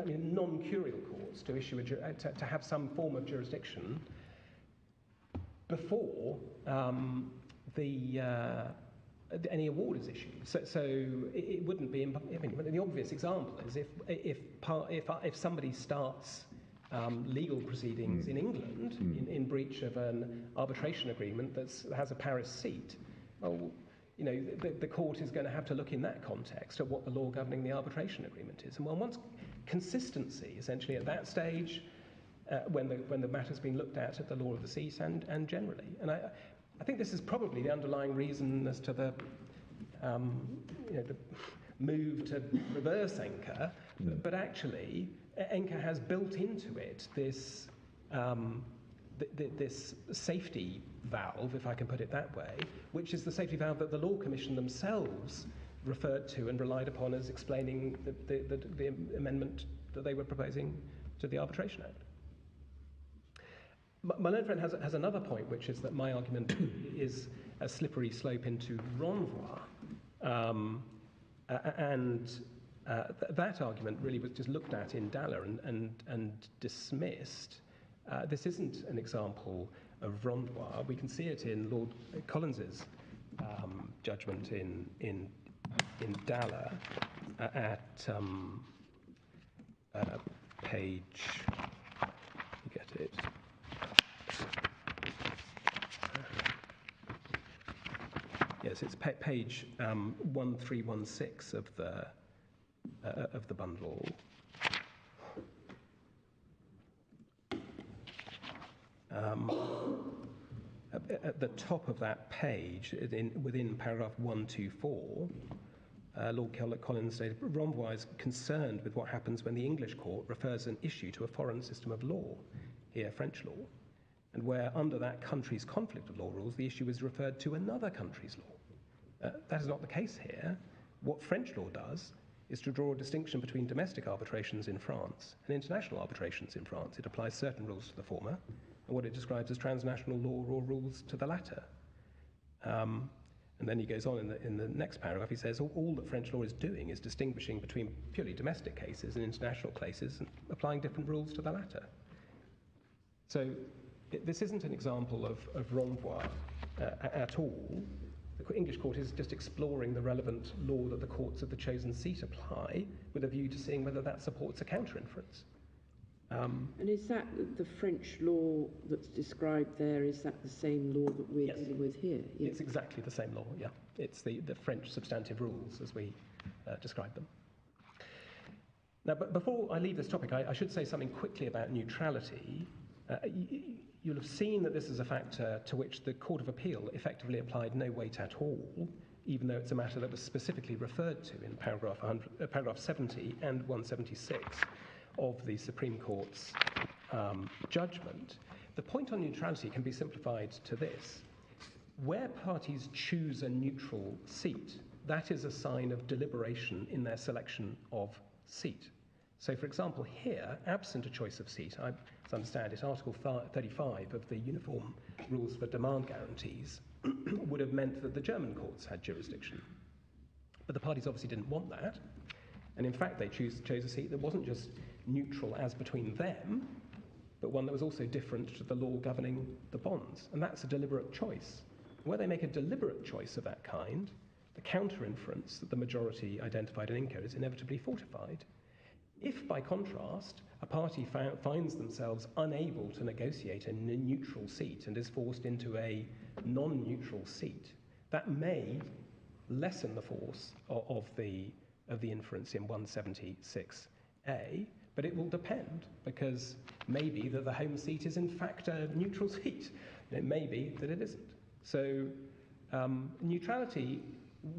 non-curial courts to issue to have some form of jurisdiction before any award is issued. So it wouldn't be. The obvious example is if somebody starts legal proceedings in England in breach of an arbitration agreement that has a Paris seat. Well, the court is going to have to look in that context at what the law governing the arbitration agreement is. And one wants consistency, essentially, at that stage, when the matter's been looked at the law of the seat and generally. And I think this is probably the underlying reason as to the move to reverse ENCA, but actually ENCA has built into it this safety valve, if I can put it that way, which is the safety valve that the Law Commission themselves referred to and relied upon as explaining the amendment that they were proposing to the Arbitration Act. My learned friend has another point, which is that my argument is a slippery slope into renvoi, that argument really was just looked at in Dalla and dismissed. This isn't an example of renvoi. We can see it in Lord Collins's judgment in Dalla at page. You get it. Yes, it's page 1316 of the bundle. At the top of that page, within paragraph 124, Lord Collins stated, renvoi is concerned with what happens when the English court refers an issue to a foreign system of law, here French law, and where under that country's conflict of law rules, the issue is referred to another country's law. That is not the case here. What French law does is to draw a distinction between domestic arbitrations in France and international arbitrations in France. It applies certain rules to the former, and what it describes as transnational law or rules to the latter. And then he goes on in the next paragraph, he says, all that French law is doing is distinguishing between purely domestic cases and international cases and applying different rules to the latter. So this isn't an example of renvoi at all. the English court is just exploring the relevant law that the courts of the chosen seat apply with a view to seeing whether that supports a counter-inference. And is that the French law that's described there, is that the same law that we're dealing with here? Yes. It's exactly the same law, yeah. It's the French substantive rules as we describe them. Now, but before I leave this topic, I should say something quickly about neutrality. You'll have seen that this is a factor to which the Court of Appeal effectively applied no weight at all, even though it's a matter that was specifically referred to in paragraph 70 and 176 of the Supreme Court's judgment. The point on neutrality can be simplified to this. Where parties choose a neutral seat, that is a sign of deliberation in their selection of seat. So, for example, here, absent a choice of seat, I understand it, Article 35 of the Uniform Rules for Demand Guarantees would have meant that the German courts had jurisdiction. But the parties obviously didn't want that. And in fact, they chose a seat that wasn't just neutral as between them, but one that was also different to the law governing the bonds. And that's a deliberate choice. Where they make a deliberate choice of that kind, the counter-inference that the majority identified in INCO is inevitably fortified. If, by contrast, a party finds themselves unable to negotiate a neutral seat and is forced into a non-neutral seat, that may lessen the force of the inference in 176A, but it will depend, because maybe that the home seat is in fact a neutral seat. It may be that it isn't. So neutrality,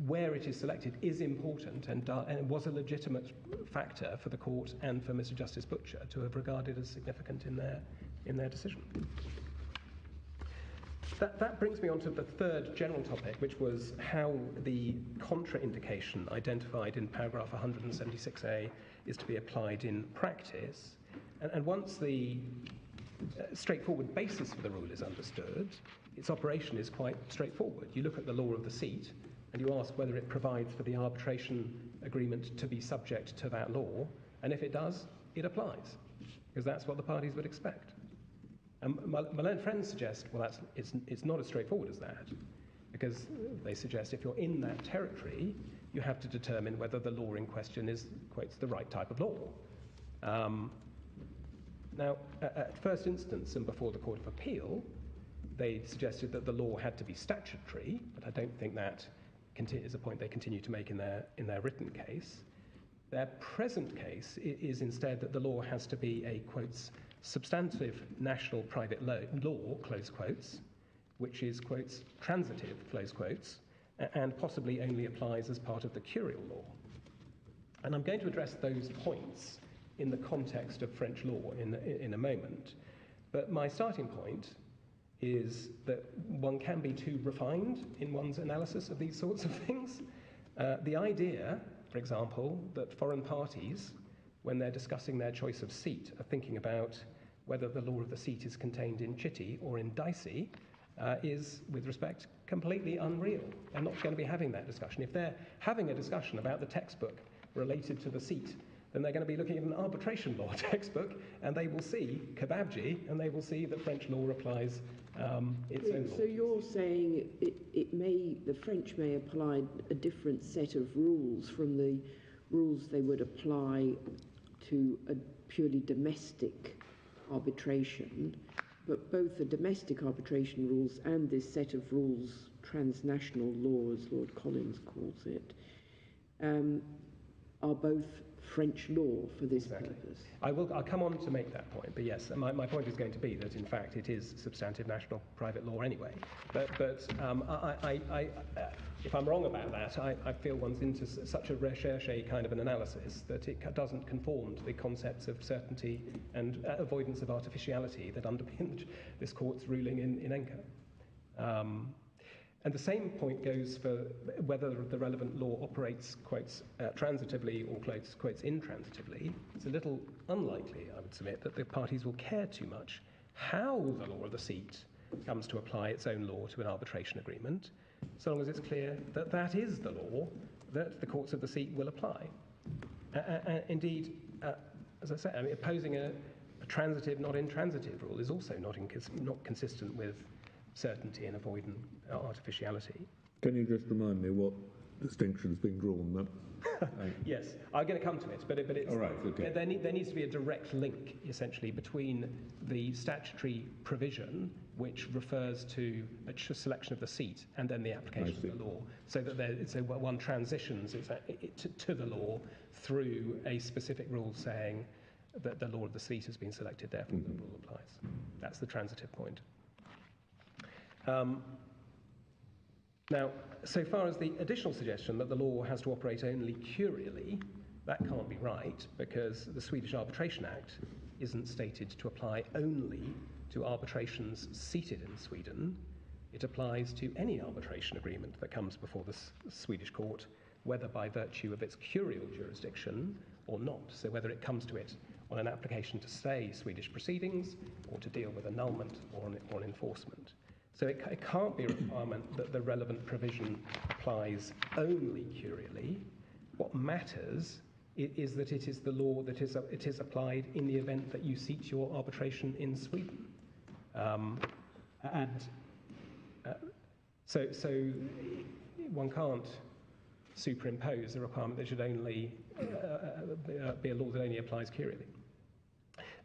where it is selected, is important and was a legitimate factor for the court and for Mr. Justice Butcher to have regarded as significant in their decision. That brings me on to the third general topic, which was how the contraindication identified in paragraph 176A is to be applied in practice. And once the straightforward basis for the rule is understood, its operation is quite straightforward. You look at the law of the seat and you ask whether it provides for the arbitration agreement to be subject to that law, and if it does, it applies, because that's what the parties would expect. And my learned friends suggest, well, it's not as straightforward as that, because they suggest if you're in that territory, you have to determine whether the law in question is, quotes, the right type of law. Now, at first instance and before the Court of Appeal, they suggested that the law had to be statutory, but I don't think that is a point they continue to make in their written case. Their present case is instead that the law has to be a, quotes, substantive national private law, close quotes, which is, quotes, transitive, close quotes, and possibly only applies as part of the curial law. And I'm going to address those points in the context of French law in a moment. But my starting point is that one can be too refined in one's analysis of these sorts of things. The idea, for example, that foreign parties, when they're discussing their choice of seat, are thinking about whether the law of the seat is contained in Chitty or in Dicey, is, with respect, completely unreal. They're not going to be having that discussion. If they're having a discussion about the textbook related to the seat, then they're going to be looking at an arbitration law textbook, and they will see Kebabji, and they will see that French law applies its own law. So you're saying the French may apply a different set of rules from the rules they would apply to a purely domestic arbitration, but both the domestic arbitration rules and this set of rules, transnational law, as Lord Collins calls it, are both French law for this purpose. I'll come on to make that point, but yes, my point is going to be that in fact it is substantive national private law anyway. But if I'm wrong about that, I feel one's into such a recherche kind of an analysis that it doesn't conform to the concepts of certainty and avoidance of artificiality that underpin this court's ruling in Enco. And the same point goes for whether the relevant law operates, quotes, transitively or, quotes, intransitively. It's a little unlikely, I would submit, that the parties will care too much how the law of the seat comes to apply its own law to an arbitration agreement, so long as it's clear that that is the law that the courts of the seat will apply. Indeed, as I say, opposing a transitive, not intransitive rule is also not consistent with certainty and avoiding artificiality. Can you just remind me what distinction's been drawn there? Yes, I'm going to come to it, but it's, all right, okay. there needs to be a direct link, essentially, between the statutory provision, which refers to a selection of the seat, and then the application of the law, so that one transitions to the law through a specific rule saying that the law of the seat has been selected, therefore the rule applies. That's the transitive point. Now, so far as the additional suggestion that the law has to operate only curially, that can't be right, because the Swedish Arbitration Act isn't stated to apply only to arbitrations seated in Sweden. It applies to any arbitration agreement that comes before the Swedish court, whether by virtue of its curial jurisdiction or not. So whether it comes to it on an application to stay Swedish proceedings or to deal with annulment or enforcement. So it can't be a requirement that the relevant provision applies only curially. What matters is that it is the law that it is applied in the event that you seek your arbitration in Sweden. So one can't superimpose a requirement that should only be a law that only applies curially.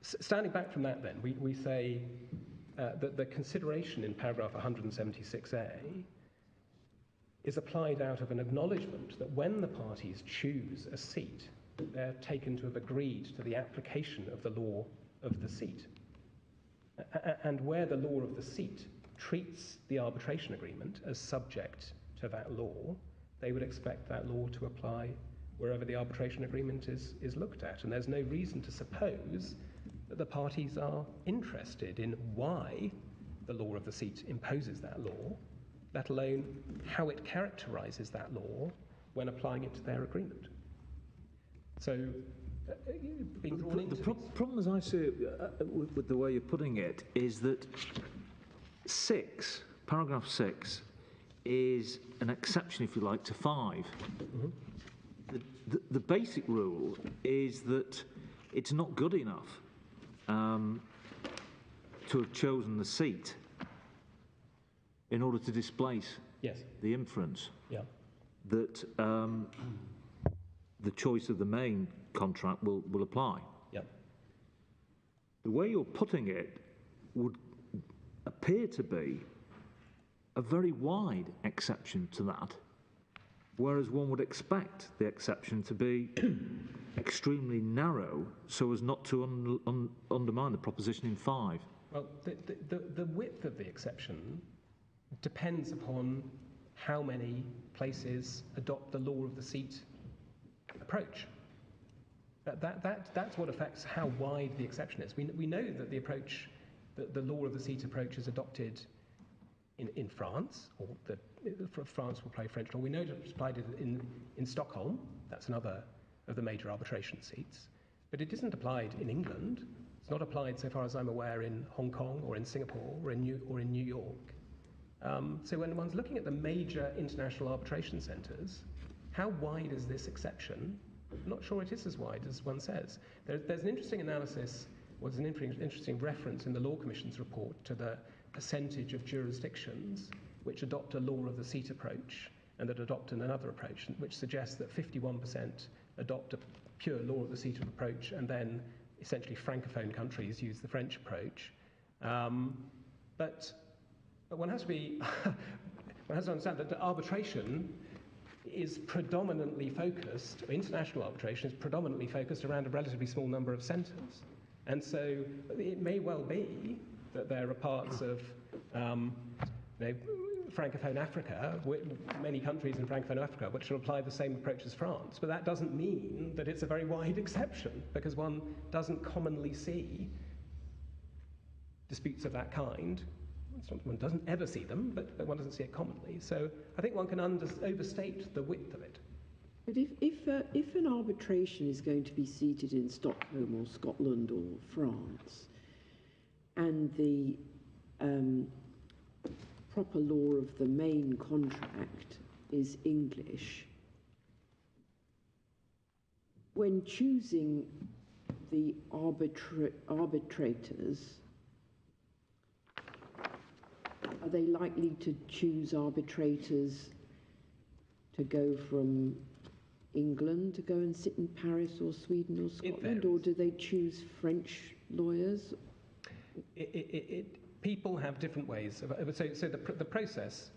Standing back from that then, we say that the consideration in paragraph 176A is applied out of an acknowledgement that when the parties choose a seat, they're taken to have agreed to the application of the law of the seat. And where the law of the seat treats the arbitration agreement as subject to that law, they would expect that law to apply wherever the arbitration agreement is looked at. And there's no reason to suppose that the parties are interested in why the law of the seat imposes that law, let alone how it characterises that law when applying it to their agreement. So, being drawn into the problem, as I see it, with the way you're putting it, is that paragraph 6, is an exception, if you like, to 5. Mm-hmm. The basic rule is that it's not good enough to have chosen the seat in order to displace the inference that the choice of the main contract will apply. Yep. The way you're putting it would appear to be a very wide exception to that, whereas one would expect the exception to be extremely narrow so as not to undermine the proposition in 5. Well, the width of the exception depends upon how many places adopt the law of the seat approach. That's what affects how wide the exception is. We know that the law of the seat approach is adopted in France, or France will play French law. We know it's applied in Stockholm. That's another of the major arbitration seats. But it isn't applied in England. It's not applied, so far as I'm aware, in Hong Kong or in Singapore or in New York. So when one's looking at the major international arbitration centres, how wide is this exception? I'm not sure it is as wide as one says. There's an interesting analysis, there's an interesting reference in the Law Commission's report to the percentage of jurisdictions which adopt a law of the seat approach and that adopt another approach, which suggests that 51% adopt a pure law of the seat approach, and then essentially francophone countries use the French approach. But one has to understand that the arbitration is predominantly focused, international arbitration is predominantly focused around a relatively small number of centres. And so it may well be that there are parts of Francophone Africa, many countries in Francophone Africa, which will apply the same approach as France. But that doesn't mean that it's a very wide exception, because one doesn't commonly see disputes of that kind. One doesn't ever see them, but one doesn't see it commonly. So I think one can overstate the width of it. But if an arbitration is going to be seated in Stockholm or Scotland or France, and the proper law of the main contract is English, when choosing the arbitrators, are they likely to choose arbitrators to go from England to go and sit in Paris or Sweden or Scotland, or do they choose French lawyers? People have different ways. So the process,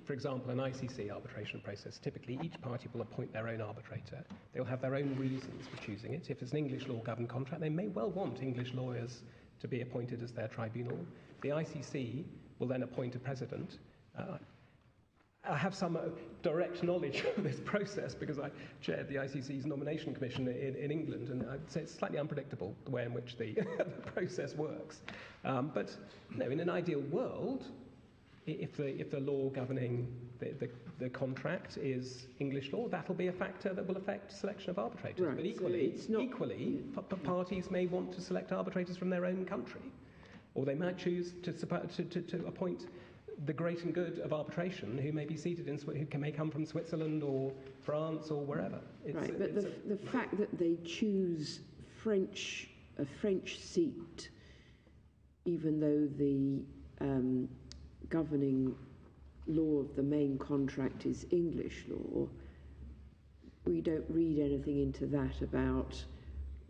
for example, an ICC arbitration process, typically each party will appoint their own arbitrator. They'll have their own reasons for choosing it. If it's an English law governed contract, they may well want English lawyers to be appointed as their tribunal. The ICC will then appoint a president. I have some direct knowledge of this process because I chaired the ICC's nomination commission in England, and I'd say it's slightly unpredictable the way in which the process works. But in an ideal world, if the law governing the contract is English law, that'll be a factor that will affect selection of arbitrators. Right, but equally, parties may want to select arbitrators from their own country, or they might choose to appoint the great and good of arbitration who may be seated who may come from Switzerland or France or wherever. But the fact that they choose a French seat, even though the governing law of the main contract is English law, we don't read anything into that about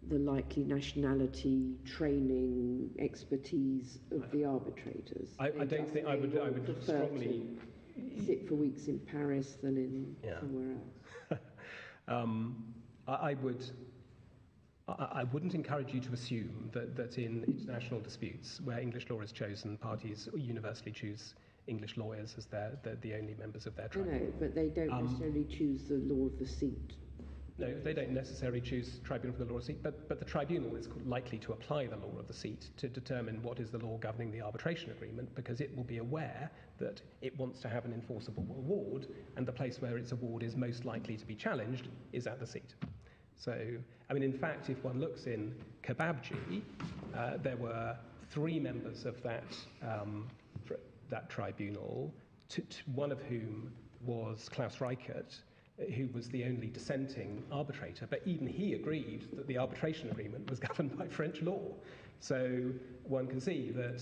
the likely nationality, training, expertise of the arbitrators. I don't think I would strongly sit for weeks in Paris than in somewhere else. I wouldn't encourage you to assume that in international disputes where English law is chosen, parties universally choose English lawyers as the only members of their tribunal. No, but they don't necessarily choose the law of the seat. No, they don't necessarily choose tribunal for the law of the seat, but the tribunal is likely to apply the law of the seat to determine what is the law governing the arbitration agreement, because it will be aware that it wants to have an enforceable award, and the place where its award is most likely to be challenged is at the seat. So, in fact, if one looks in Kebabji, there were 3 members of that tribunal, one of whom was Klaus Reichert, who was the only dissenting arbitrator, but even he agreed that the arbitration agreement was governed by French law. So one can see that,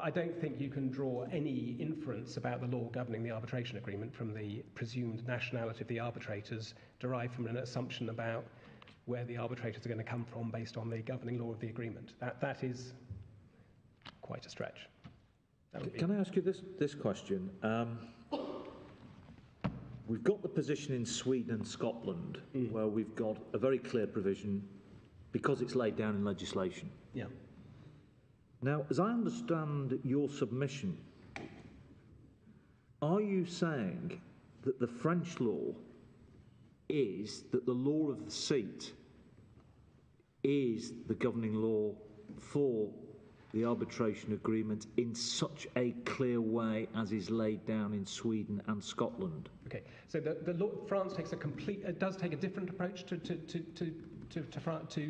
I don't think you can draw any inference about the law governing the arbitration agreement from the presumed nationality of the arbitrators derived from an assumption about where the arbitrators are going to come from based on the governing law of the agreement. That is quite a stretch. Can I ask you this question? We've got the position in Sweden and Scotland where we've got a very clear provision because it's laid down in legislation. Yeah. Now, as I understand your submission, are you saying that the French law is that the law of the seat is the governing law for the arbitration agreement in such a clear way as is laid down in Sweden and Scotland? Okay, so the law, France does take a different approach to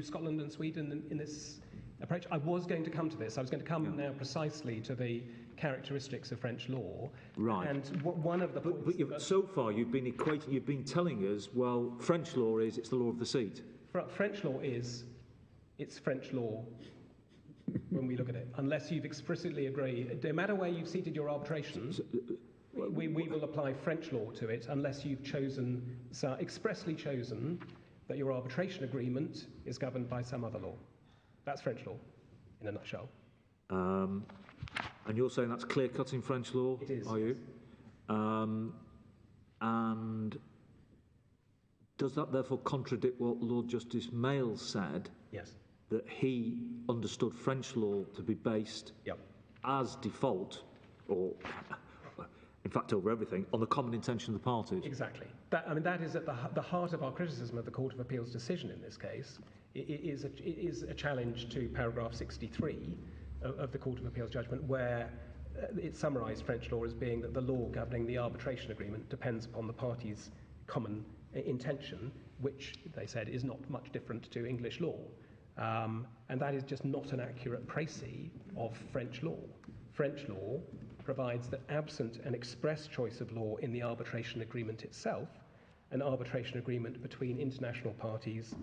Scotland and Sweden in this approach. I was going to come to this. I was going to come now precisely to the characteristics of French law. Right. And one of the points... But so far you've been telling us, well, French law it's the law of the seat. French law it's French law when we look at it, unless you've explicitly agreed. No matter where you've seated your arbitration, we will apply French law to it unless you've expressly chosen that your arbitration agreement is governed by some other law. That's French law, in a nutshell. And you're saying that's clear-cut in French law? It is. Are you? And does that therefore contradict what Lord Justice Mail said? Yes. That he understood French law to be based as default, or in fact over everything, on the common intention of the parties? Exactly. That is at the heart of our criticism of the Court of Appeal's decision in this case. It is a challenge to paragraph 63 of the Court of Appeal's judgment, where it summarised French law as being that the law governing the arbitration agreement depends upon the parties' common intention, which they said is not much different to English law. And that is just not an accurate précis of French law. French law provides that absent an express choice of law in the arbitration agreement itself, an arbitration agreement between international parties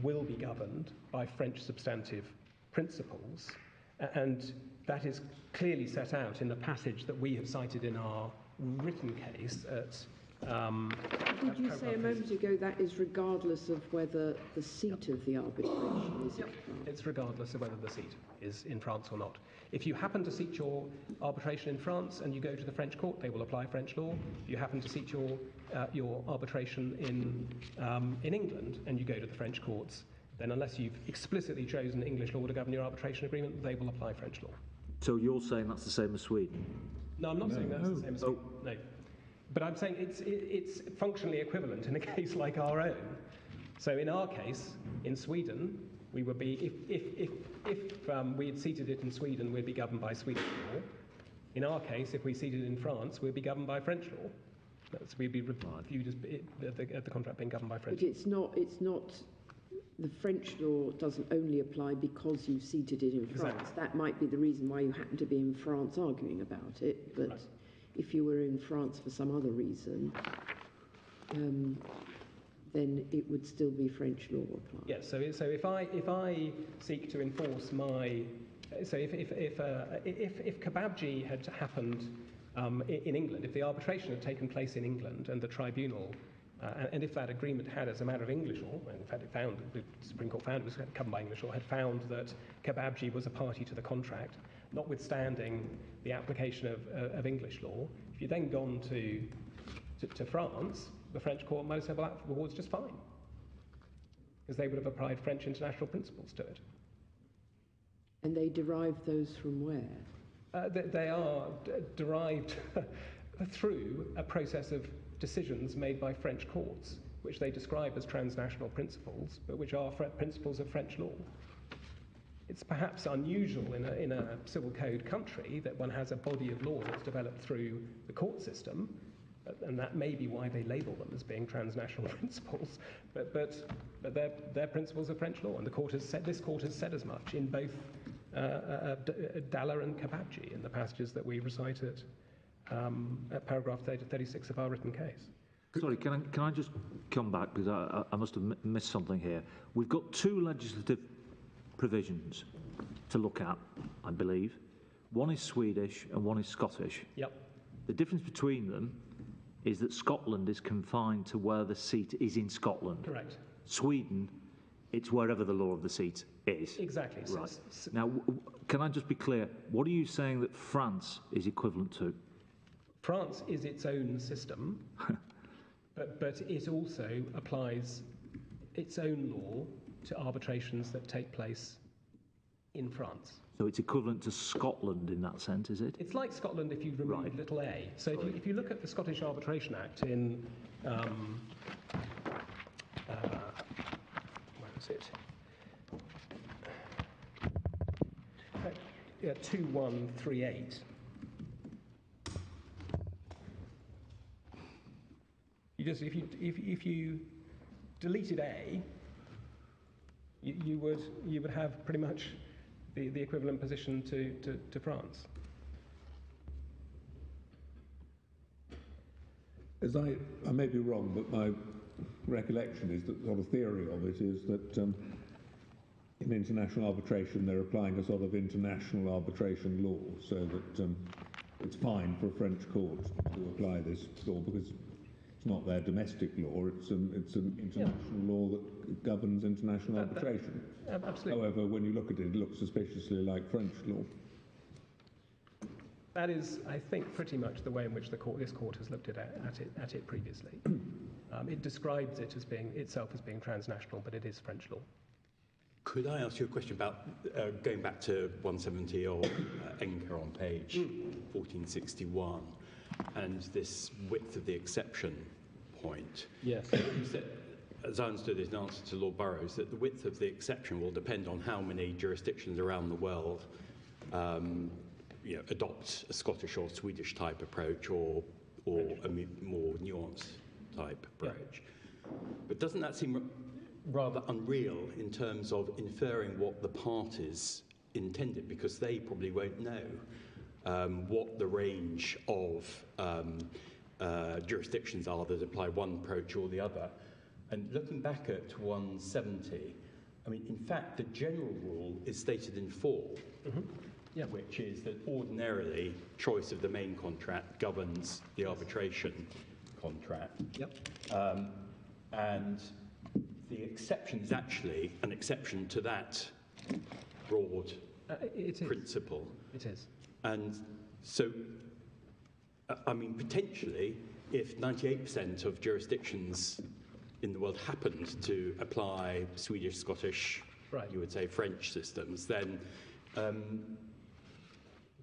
will be governed by French substantive principles, and that is clearly set out in the passage that we have cited in our written case at... Did you say a moment ago that is regardless of whether the seat of the arbitration is in France? It's regardless of whether the seat is in France or not. If you happen to seat your arbitration in France and you go to the French court, they will apply French law. If you happen to seat your arbitration in England and you go to the French courts, then unless you've explicitly chosen English law to govern your arbitration agreement, they will apply French law. So you're saying that's the same as Sweden? No, I'm not saying that's the same as Sweden. No. But I'm saying it's functionally equivalent in a case like our own. So in our case, in Sweden, we would be, if we had seated it in Sweden, we'd be governed by Swedish law. In our case, if we seated it in France, we'd be governed by French law. We'd be viewed as the contract being governed by French law. But it's not, the French law doesn't only apply because you seated it in France. Exactly. That might be the reason why you happen to be in France arguing about it, but... Right. If you were in France for some other reason, then it would still be French law applied. Yes. So if I seek to enforce my, so if Kebabji had happened in England, if the arbitration had taken place in England and the tribunal, and if that agreement had, as a matter of English law, and in fact it found, the Supreme Court found it was covered by English law, had found that Kebabji was a party to the contract, notwithstanding the application of English law, if you'd then gone to France, the French court might have said, well, that award's just fine, because they would have applied French international principles to it. And they derived those from where? They are derived through a process of decisions made by French courts, which they describe as transnational principles, but which are principles of French law. It's perhaps unusual in a civil code country that one has a body of law that's developed through the court system, and that may be why they label them as being transnational principles. But they're principles of French law, and this court has said as much in both Dalla and Kebabji in the passages that we recite at paragraph 36 of our written case. Sorry, can I just come back, because I must have missed something here. We've got two legislative provisions to look at, I believe. One is Swedish and one is Scottish. Yep. The difference between them is that Scotland is confined to where the seat is in Scotland. Correct. Sweden, it's wherever the law of the seat is. Exactly. Right. Now, can I just be clear? What are you saying that France is equivalent to? France is its own system, but it also applies its own law to arbitrations that take place in France. So it's equivalent to Scotland in that sense, is it? It's like Scotland if you remove little a. So if you look at the Scottish Arbitration Act in, where is it? 2138. You just if you deleted a, you would have pretty much the equivalent position to France. As I may be wrong, but my recollection is that the sort of theory of it is that in international arbitration they're applying a sort of international arbitration law, so that it's fine for a French court to apply this law because it's not their domestic law, it's an international law that governs international arbitration. Absolutely. However, when you look at it, it looks suspiciously like French law. That is, I think, pretty much the way in which this court has looked at it previously. It describes it as being itself as being transnational, but it is French law. Could I ask you a question about going back to 170 or Enker on page 1461 and this width of the exception point? Yes. You said, as I understood it in answer to Lord Burrows, that the width of the exception will depend on how many jurisdictions around the world adopt a Scottish or Swedish type approach or a more nuanced type approach. Yeah. But doesn't that seem rather unreal in terms of inferring what the parties intended, because they probably won't know what the range of jurisdictions are that apply one approach or the other. And looking back at 170, I mean, in fact, the general rule is stated in 4. Mm-hmm. which is that ordinarily choice of the main contract governs the arbitration contract. And the exception is actually an exception to that broad principle. It is. And so, I mean, potentially, if 98% of jurisdictions in the world happened to apply Swedish, Scottish, you would say French systems, then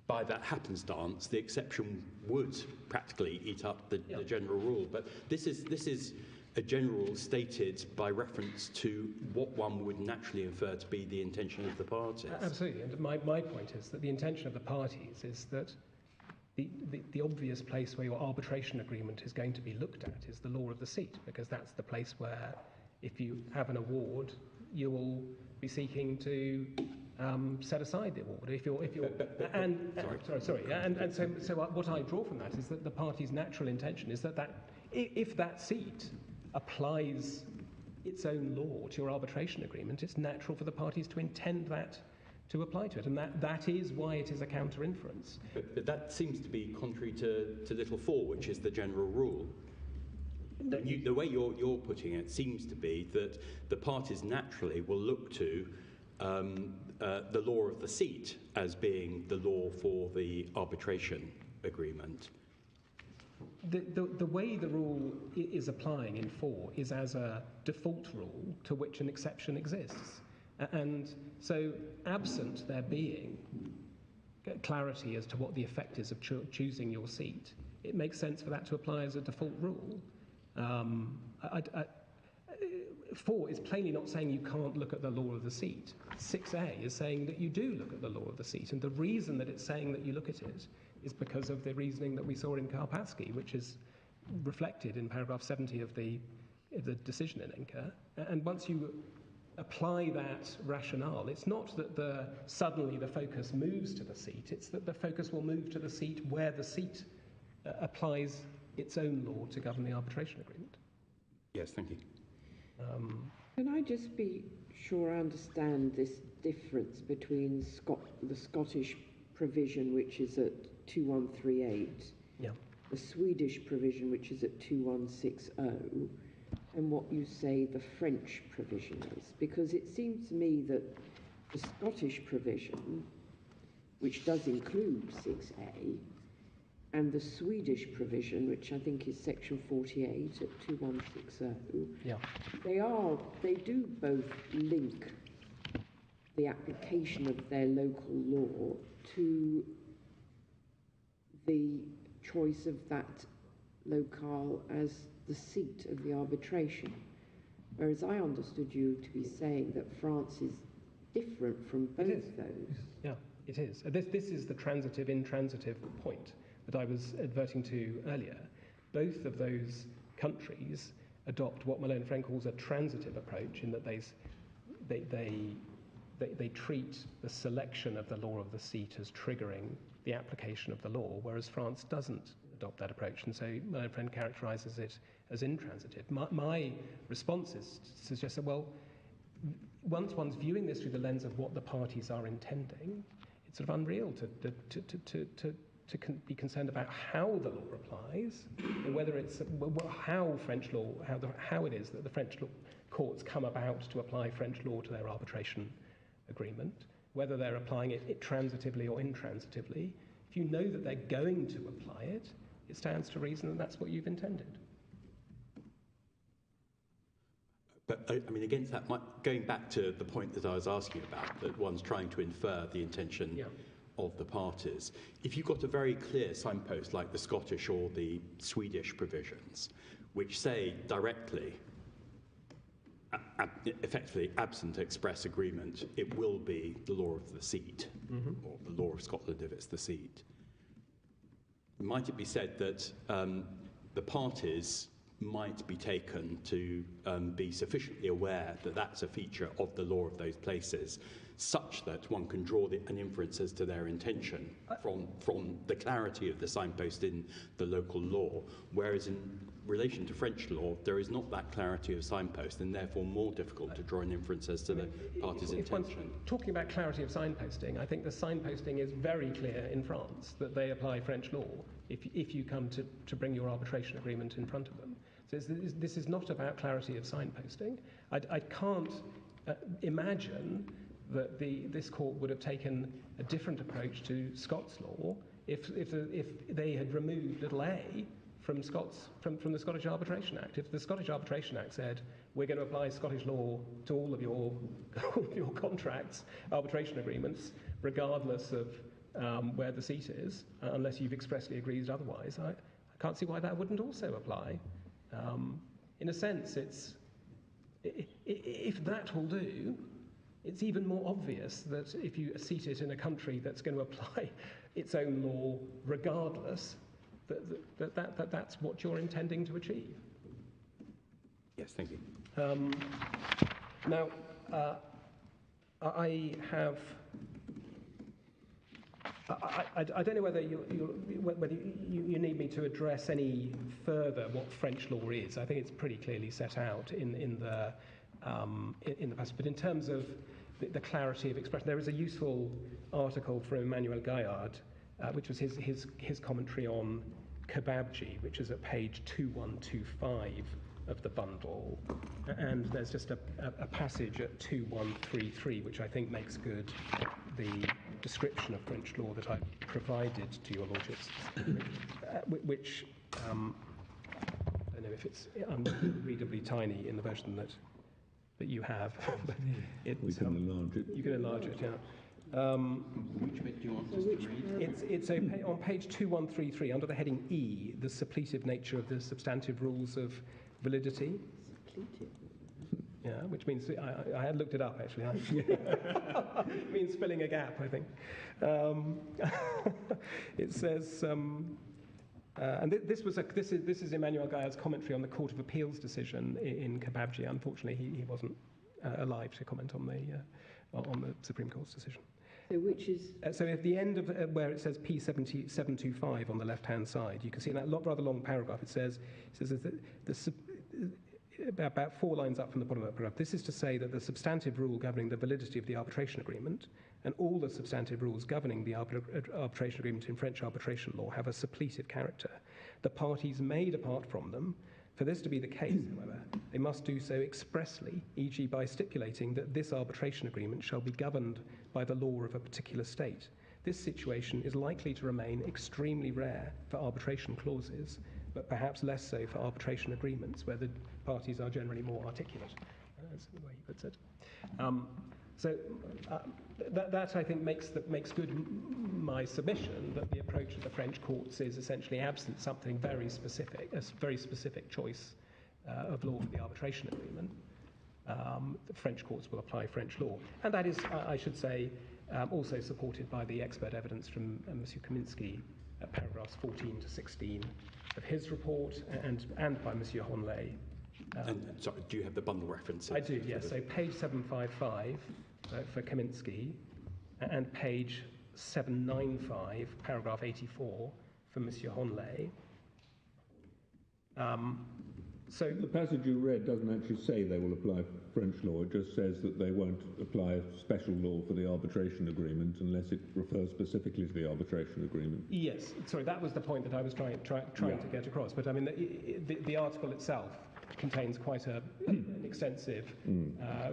by that happenstance, the exception would practically eat up the general rule. But this is a general rule stated by reference to what one would naturally infer to be the intention of the parties. Absolutely. And my point is that the intention of the parties is that the obvious place where your arbitration agreement is going to be looked at is the law of the seat, because that's the place where, if you have an award, you will be seeking to set aside the award. So what I draw from that is that the party's natural intention is that if that seat applies its own law to your arbitration agreement, it's natural for the parties to intend that to apply to it, and that is why it is a counter-inference. But that seems to be contrary to Little 4, which is the general rule. The way you're putting it seems to be that the parties naturally will look to the law of the seat as being the law for the arbitration agreement. The way the rule is applying in 4 is as a default rule to which an exception exists. And so, absent there being clarity as to what the effect is of choosing your seat, it makes sense for that to apply as a default rule. 4 is plainly not saying you can't look at the law of the seat. 6A is saying that you do look at the law of the seat, and the reason that it's saying that you look at it is because of the reasoning that we saw in Karpathy, which is reflected in paragraph 70 of the decision in Inca. And once you apply that rationale, it's not that suddenly the focus moves to the seat, it's that the focus will move to the seat where the seat applies its own law to govern the arbitration agreement. Yes, thank you. Can I just be sure I understand this difference between the Scottish provision, which is at 2138, the Swedish provision, which is at 2160, and what you say the French provision is? Because it seems to me that the Scottish provision, which does include 6A, and the Swedish provision, which I think is section 48 at 2160, they do both link the application of their local law to the choice of that locale as the seat of the arbitration. Whereas I understood you to be saying that France is different from both those. Yeah, it is. This is the transitive-intransitive point that I was adverting to earlier. Both of those countries adopt what Malone Friend calls a transitive approach, in that they treat the selection of the law of the seat as triggering the application of the law, whereas France doesn't adopt that approach, and so Malone Friend characterises it as intransitive. My response is to suggest that, well, once one's viewing this through the lens of what the parties are intending, it's sort of unreal to be concerned about how the law applies, and whether it's how French law, how it is that the French law courts come about to apply French law to their arbitration agreement, whether they're applying it transitively or intransitively. If you know that they're going to apply it, it stands to reason that that's what you've intended. But, I mean, against that, going back to the point that I was asking about, that one's trying to infer the intention of the parties, if you've got a very clear signpost like the Scottish or the Swedish provisions, which say directly, effectively absent express agreement, it will be the law of the seat, or the law of Scotland if it's the seat. Might it be said that the parties might be taken to be sufficiently aware that that's a feature of the law of those places, such that one can draw an inference as to their intention from the clarity of the signpost in the local law, whereas in relation to French law, there is not that clarity of signpost, and therefore more difficult to draw an inference as to the party's intention. Talking about clarity of signposting, I think the signposting is very clear in France that they apply French law if you come to bring your arbitration agreement in front of them. So this is not about clarity of signposting. I can't imagine that this court would have taken a different approach to Scots law if they had removed little a from the Scottish Arbitration Act. If the Scottish Arbitration Act said, we're going to apply Scottish law to all of your contracts, arbitration agreements, regardless of where the seat is, unless you've expressly agreed otherwise, I can't see why that wouldn't also apply. In a sense, if that will do, it's even more obvious that if you seat it in a country that's going to apply its own law regardless, that's what you're intending to achieve. Yes, thank you. Now, I don't know whether you need me to address any further what French law is. I think it's pretty clearly set out in the passage. But in terms of the clarity of expression, there is a useful article from Emmanuel Gaillard, which was his commentary on Kebabji, which is at page 2125 of the bundle, and there's just a passage at 2133 which I think makes good the description of French law that I provided to your lordships, which I don't know if it's unreadably tiny in the version that you have. We can enlarge it. You can enlarge it, yeah. Which bit do you want us to read? It's on page 2133, under the heading E, the suppletive nature of the substantive rules of validity. Suppletive. Yeah, which means, I had looked it up actually. It means filling a gap, I think. It says, and this is Emmanuel Gaillard's commentary on the Court of Appeals decision in Kebabji. Unfortunately, he wasn't alive to comment on the Supreme Court's decision. So which is... so at the end of where it says P725 on the left-hand side, you can see in that rather long paragraph, it says that about 4 lines up from the bottom of that paragraph, this is to say that the substantive rule governing the validity of the arbitration agreement and all the substantive rules governing the arbitration agreement in French arbitration law have a suppletive character. The parties may depart from them. For this to be the case, however, they must do so expressly, e.g. by stipulating that this arbitration agreement shall be governed by the law of a particular state. This situation is likely to remain extremely rare for arbitration clauses, but perhaps less so for arbitration agreements, where the parties are generally more articulate. That's the way he puts it. That I think makes good my submission that the approach of the French courts is essentially absent something very specific, a very specific choice of law for the arbitration agreement. The French courts will apply French law, and that is, I should say, also supported by the expert evidence from Monsieur Kaminsky at paragraphs 14 to 16 of his report, and by Monsieur Honley. Sorry, do you have the bundle references? I do, yes. So page 755 for Kaminsky, and page 795, paragraph 84 for Monsieur Honley. So the passage you read doesn't actually say they will apply French law. It just says that they won't apply a special law for the arbitration agreement unless it refers specifically to the arbitration agreement. Yes, sorry, that was the point that I was trying to get across. But I mean, the article itself contains quite an extensive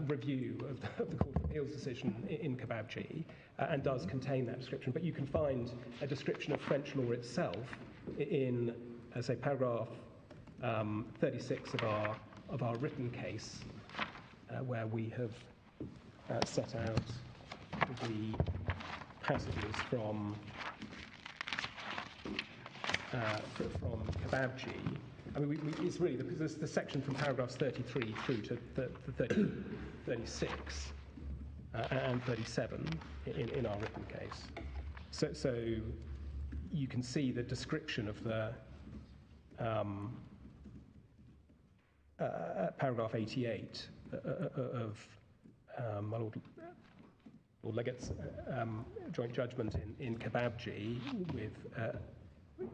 review of the Court of Appeals decision in Kebabji, and does contain that description. But you can find a description of French law itself in, say, paragraph 36 of our written case, where we have set out the passages from Kebabji. I mean, it's really the section from paragraphs 33 through to 36 and 37 in our written case. So you can see the description of paragraph 88 of my Lord Legate's joint judgment in Kebabji,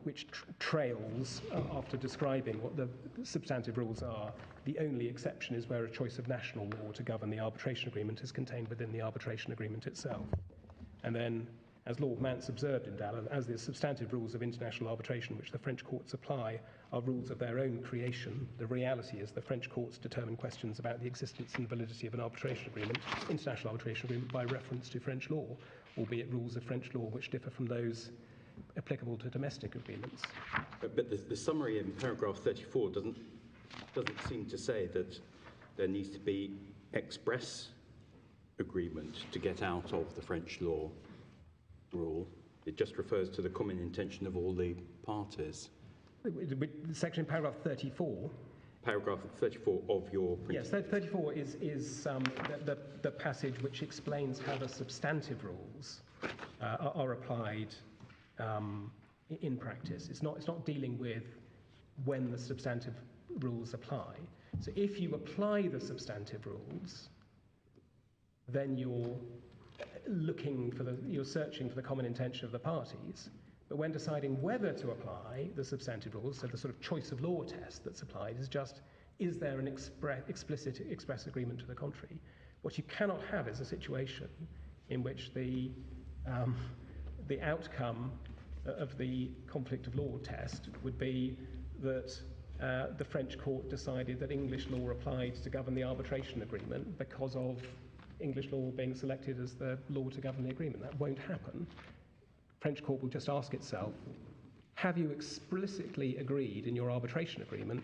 which trails after describing what the substantive rules are. The only exception is where a choice of national law to govern the arbitration agreement is contained within the arbitration agreement itself. And then, as Lord Mance observed in Dallin, as the substantive rules of international arbitration which the French courts apply are rules of their own creation, the reality is the French courts determine questions about the existence and validity of an arbitration agreement, international arbitration agreement, by reference to French law, albeit rules of French law which differ from those applicable to domestic agreements. But the summary in paragraph 34 doesn't seem to say that there needs to be express agreement to get out of the French law rule. It just refers to the common intention of all the parties. Section paragraph 34. Paragraph 34 of your principle. Yes, 34 is the passage which explains how the substantive rules are applied in practice. It's not dealing with when the substantive rules apply. So if you apply the substantive rules, then you're searching for the common intention of the parties. But when deciding whether to apply the substantive rules, so the sort of choice of law test that's applied is there an explicit express agreement to the contrary? What you cannot have is a situation in which the outcome of the conflict of law test would be that the French court decided that English law applied to govern the arbitration agreement because of English law being selected as the law to govern the agreement. That won't happen. French court will just ask itself, have you explicitly agreed in your arbitration agreement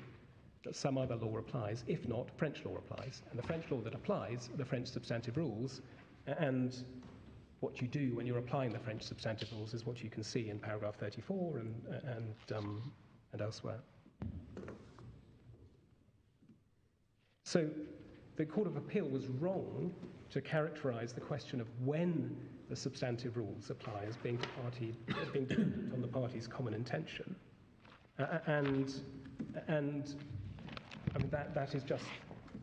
that some other law applies? If not, French law applies. And the French law that applies are the French substantive rules. And what you do when you're applying the French substantive rules is what you can see in paragraph 34 and elsewhere. So the Court of Appeal was wrong to characterise the question of when the substantive rules apply as being dependent on the party's common intention. And I mean, that is just,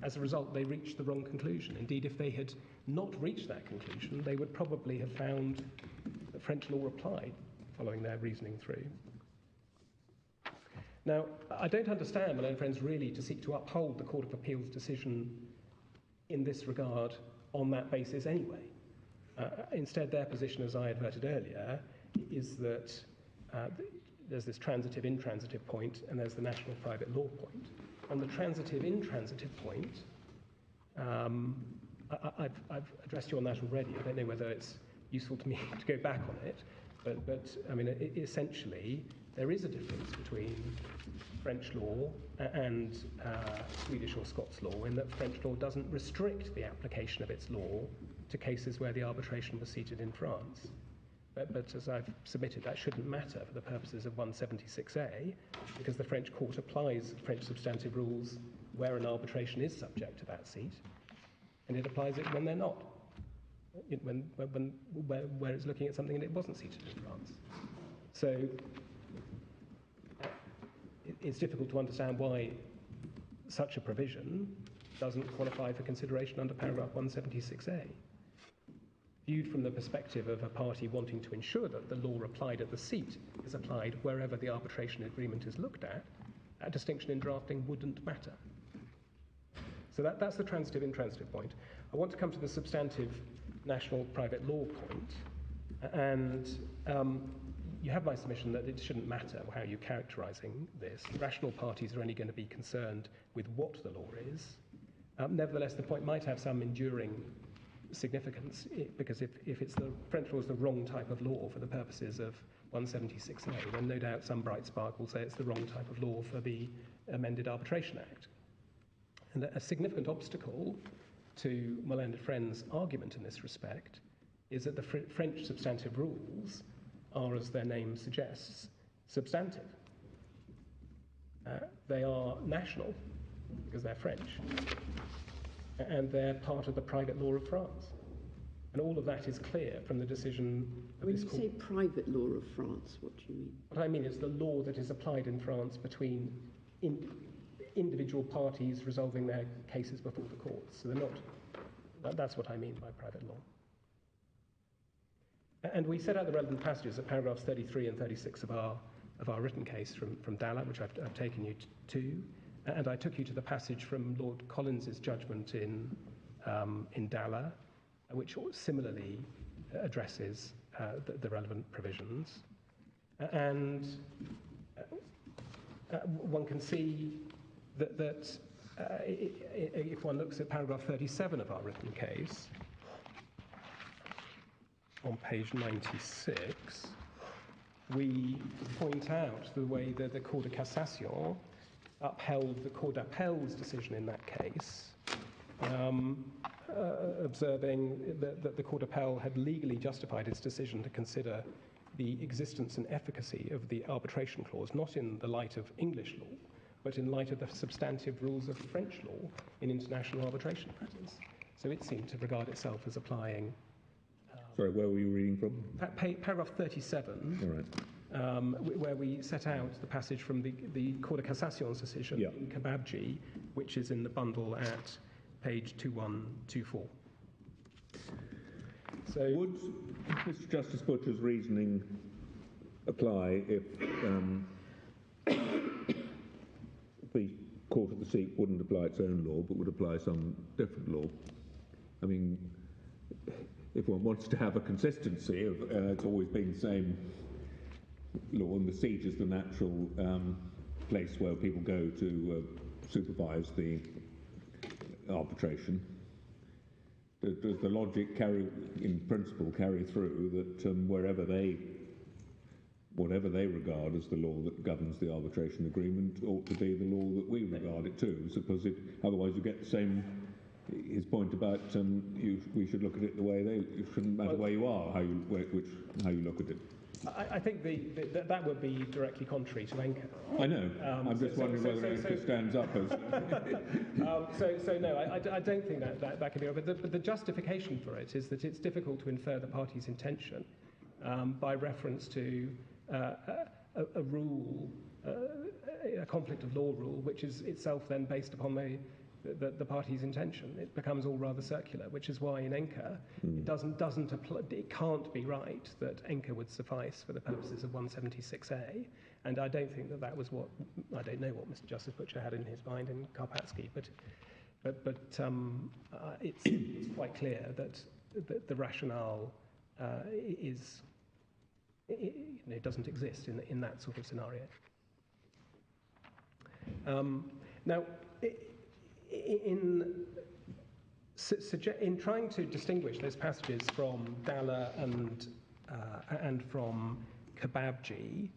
as a result, they reached the wrong conclusion. Indeed, if they had not reached that conclusion, they would probably have found that French law applied, following their reasoning through. Now, I don't understand, my own friends, really to seek to uphold the Court of Appeal's decision in this regard on that basis anyway. Instead, their position, as I adverted earlier, is that there's this transitive-intransitive point, and there's the national private law point. On the transitive-intransitive point, I've addressed you on that already. I don't know whether it's useful to me to go back on it, but I mean, essentially, there is a difference between French law and Swedish or Scots law in that French law doesn't restrict the application of its law to cases where the arbitration was seated in France. But as I've submitted, that shouldn't matter for the purposes of 176A, because the French court applies French substantive rules where an arbitration is subject to that seat, and it applies it when they're not, where it's looking at something and it wasn't seated in France. So it's difficult to understand why such a provision doesn't qualify for consideration under paragraph 176A. Viewed from the perspective of a party wanting to ensure that the law applied at the seat is applied wherever the arbitration agreement is looked at, that distinction in drafting wouldn't matter. So that's the transitive-intransitive point. I want to come to the substantive national private law point, and you have my submission that it shouldn't matter how you're characterising this. Rational parties are only going to be concerned with what the law is. Nevertheless, the point might have some enduring significance, because if it's the French law is the wrong type of law for the purposes of 176A, then no doubt some bright spark will say it's the wrong type of law for the amended Arbitration Act. And a significant obstacle to my learned friend's argument in this respect is that the French substantive rules are, as their name suggests, substantive. They are national, because they're French, and they're part of the private law of France. And all of that is clear from the decision of this court. When you say private law of France, what do you mean? What I mean is the law that is applied in France individual parties resolving their cases before the courts. So they're not, that's what I mean by private law. And we set out the relevant passages at paragraphs 33 and 36 of our written case from Dalla, which I've taken you to, and I took you to the passage from Lord Collins's judgment in Dalla, which similarly addresses the relevant provisions. And one can see that if one looks at paragraph 37 of our written case, on page 96, we point out the way that the Cour de Cassation upheld the Cour d'Appel's decision in that case, observing that the Cour d'Appel had legally justified its decision to consider the existence and efficacy of the arbitration clause, not in the light of English law, but in light of the substantive rules of French law in international arbitration matters. So it seemed to regard itself as applying... Sorry, where were you reading from? Paragraph 37, All right. where we set out the passage from the Cour de Cassation's decision in Kebabji, which is in the bundle at page 2124. So, would Mr. Justice Butcher's reasoning apply if the Court of the Seat wouldn't apply its own law, but would apply some different law? I mean, if one wants to have a consistency of it's always been the same law, and the seat is the natural place where people go to supervise the arbitration. Does the logic in principle carry through that whatever they regard as the law that governs the arbitration agreement ought to be the law that we regard it too? Suppose otherwise you get the same. His point about we should look at it the way it shouldn't matter where you are, how you look at it. I think that would be directly contrary to ENCA. I know. I'm just wondering whether ENCA stands up as... So no, I don't think that can be right. But the justification for it is that it's difficult to infer the party's intention by reference to a rule, a conflict of law rule, which is itself then based upon the party's intention. It becomes all rather circular, which is why in ENCA it can't be right that ENCA would suffice for the purposes of 176A. And I don't think that was what, I don't know what Mr. Justice Butcher had in his mind in Karpatsky, but it's quite clear that the rationale it doesn't exist in that sort of scenario. Now, in trying to distinguish those passages from Dalla and from Kebabji,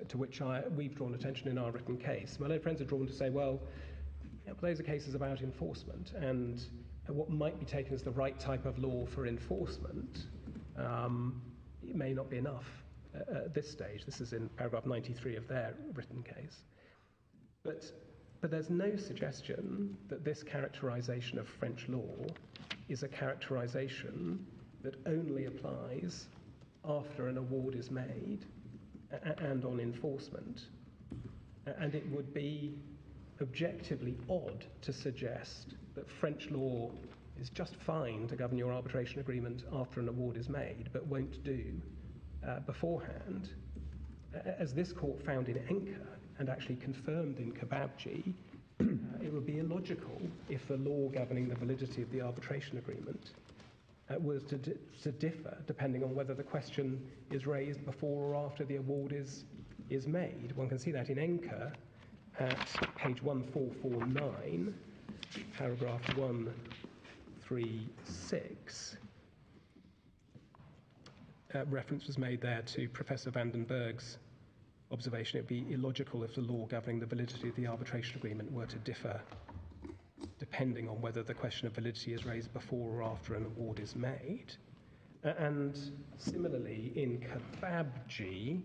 to which we've drawn attention in our written case, my learned friends are drawn to say, well, those are cases about enforcement, and what might be taken as the right type of law for enforcement it may not be enough at this stage. This is in paragraph 93 of their written case. But there's no suggestion that this characterization of French law is a characterization that only applies after an award is made and on enforcement. And it would be objectively odd to suggest that French law is just fine to govern your arbitration agreement after an award is made, but won't do beforehand. As this court found in ENCA, and actually confirmed in Kebabji, it would be illogical if the law governing the validity of the arbitration agreement was to differ depending on whether the question is raised before or after the award is made. One can see that in ENCA at page 1449, paragraph 136. Reference was made there to Professor Vandenberg's observation. It would be illogical if the law governing the validity of the arbitration agreement were to differ depending on whether the question of validity is raised before or after an award is made. And similarly, in Kebabji,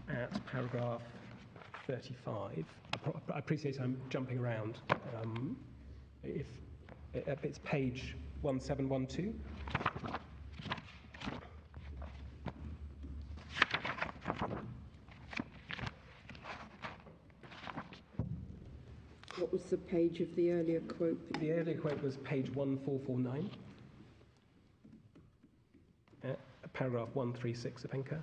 at paragraph 35, I appreciate I'm jumping around. It's page 1712. What was the page of the earlier quote? The earlier quote was page 1449, paragraph 136 of ENCA,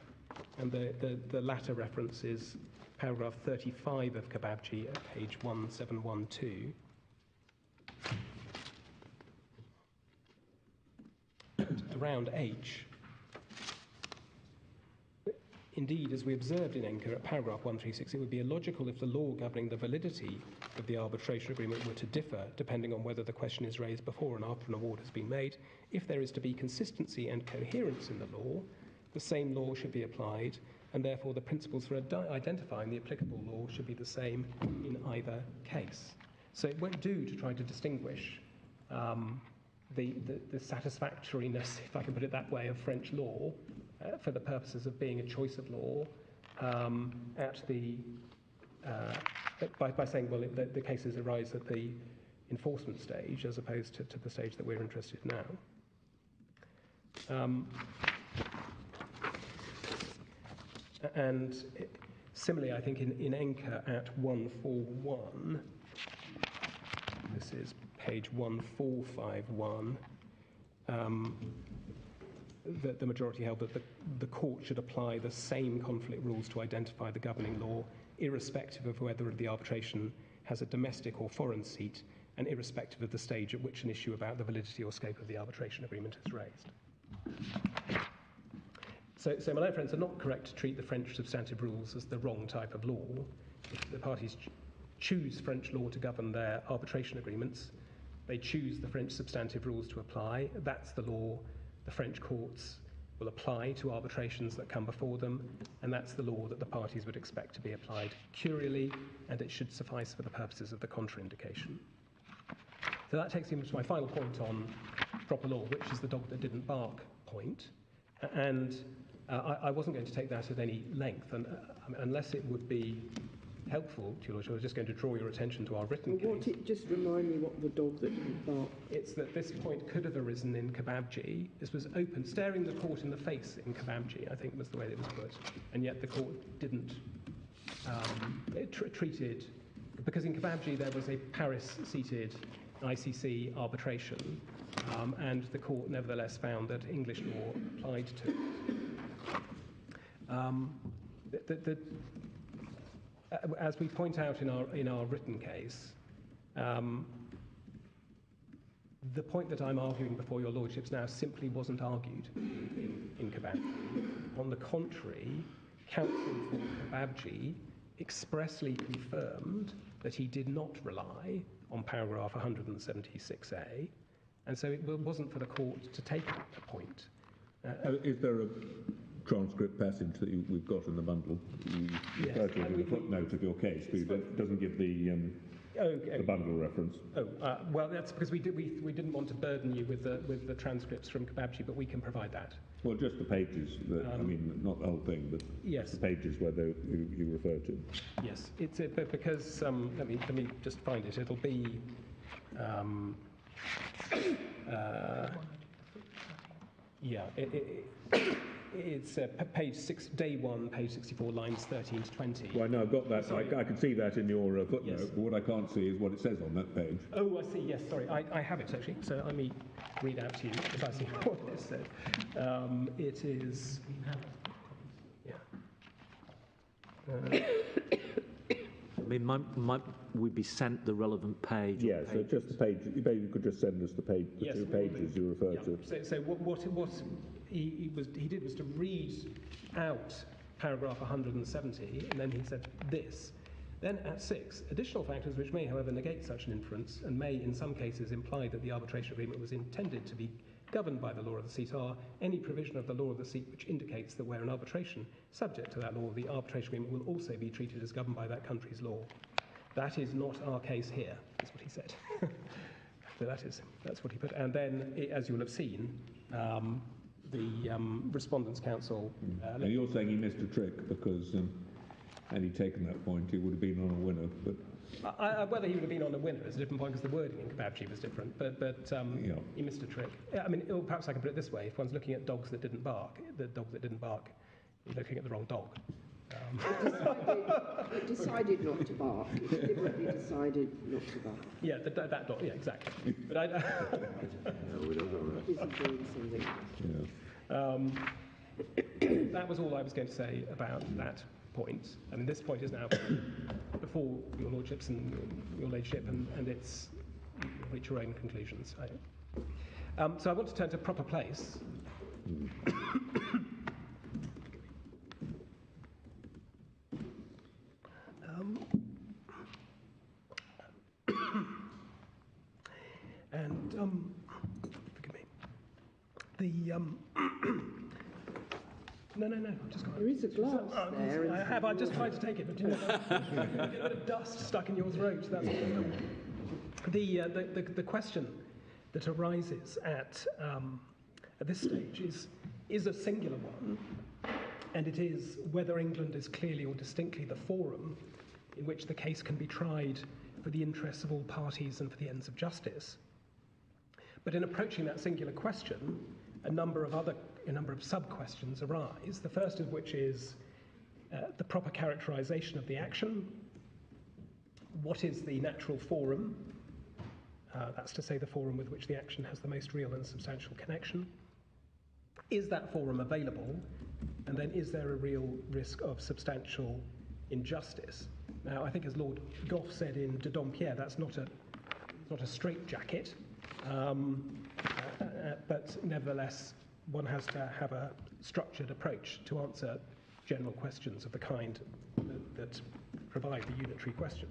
and the latter reference is paragraph 35 of Kebabji at page 1712. Around H, indeed, as we observed in ENCA at paragraph 136, it would be illogical if the law governing the validity of the arbitration agreement were to differ depending on whether the question is raised before and after an award has been made. If there is to be consistency and coherence in the law, the same law should be applied, and therefore the principles for identifying the applicable law should be the same in either case. So it won't do to try to distinguish the satisfactoriness, if I can put it that way, of French law for the purposes of being a choice of law by saying, well, the cases arise at the enforcement stage as opposed to the stage that we're interested in now. And similarly, I think in ENCA at 141, this is page 1451, the majority held that the court should apply the same conflict rules to identify the governing law, irrespective of whether the arbitration has a domestic or foreign seat, and irrespective of the stage at which an issue about the validity or scope of the arbitration agreement is raised. So my learned friends are not correct to treat the French substantive rules as the wrong type of law. If the parties choose French law to govern their arbitration agreements, they choose the French substantive rules to apply. That's the law the French courts will apply to arbitrations that come before them, and that's the law that the parties would expect to be applied curially, and it should suffice for the purposes of the contraindication. So that takes me to my final point on proper law, which is the dog that didn't bark point. And I wasn't going to take that at any length, and unless it would be helpful to you, I was just going to draw your attention to our written case. Just remind me what the dog that didn't bark. It's that this point could have arisen in Kebabji. This was open, staring the court in the face in Kebabji, I think was the way it was put, and yet the court didn't treated, because in Kebabji there was a Paris-seated ICC arbitration, and the court nevertheless found that English law applied to it. As we point out in our written case, the point that I'm arguing before your lordships now simply wasn't argued in Kebabji. On the contrary, counsel for Kebabji expressly confirmed that he did not rely on paragraph 176A, and so it wasn't for the court to take the point. Is there a transcript passage that we've got in the bundle? You refer to it in the footnote of your case, but it doesn't give the bundle reference. Well, that's because we didn't want to burden you with the transcripts from Kebabji, but we can provide that. Well, just the pages. I mean, not the whole thing, but yes, the pages where you refer to. Yes, it's but because let me just find it. It'll be. It's page 6, day 1, page 64, lines 13 to 20. Well, no, I've got that. I can see that in your footnote, yes. But what I can't see is what it says on that page. Oh, I see, yes, sorry. I have it, actually. So let me read out to you precisely what it said. It is... I mean, we'd be sent the relevant page. Yeah, so just the page. Maybe you could just send us the page, the two pages you refer to. So what he did was to read out paragraph 170, and then he said this. Then at 6, additional factors which may, however, negate such an inference and may, in some cases, imply that the arbitration agreement was intended to be governed by the law of the seat are any provision of the law of the seat which indicates that where an arbitration subject to that law, the arbitration agreement will also be treated as governed by that country's law. That is not our case here, is what he said. So that's what he put. And then, as you will have seen, the Respondent's Council... and you're saying he missed a trick because had he taken that point, he would have been on a winner, but... whether he would have been on a winner is a different point because the wording in Kebabji was different, but he missed a trick. I mean, perhaps I can put it this way. If one's looking at dogs that didn't bark, the dog that didn't bark, you're looking at the wrong dog. It decided not to bark. It deliberately decided not to bark. Yeah, that dog. Yeah, exactly. But I. No, we don't go there. Busy doing something. That was all I was going to say about that point. I mean, this point is now before your lordships and your ladyship, and it's reach your own conclusions. So I want to turn to proper place. Forgive me. No, I've just got. There is a glass there. I have. I just tried to take it, but you know, a bit of dust stuck in your throat. That's the question that arises at this stage is a singular one, and it is whether England is clearly or distinctly the forum in which the case can be tried for the interests of all parties and for the ends of justice. But in approaching that singular question, a number of sub-questions arise, the first of which is the proper characterisation of the action. What is the natural forum? That's to say the forum with which the action has the most real and substantial connection. Is that forum available? And then is there a real risk of substantial injustice? Now, I think as Lord Gough said in de Dampierre, that's not a straitjacket, but nevertheless, one has to have a structured approach to answer general questions of the kind that provide the unitary question.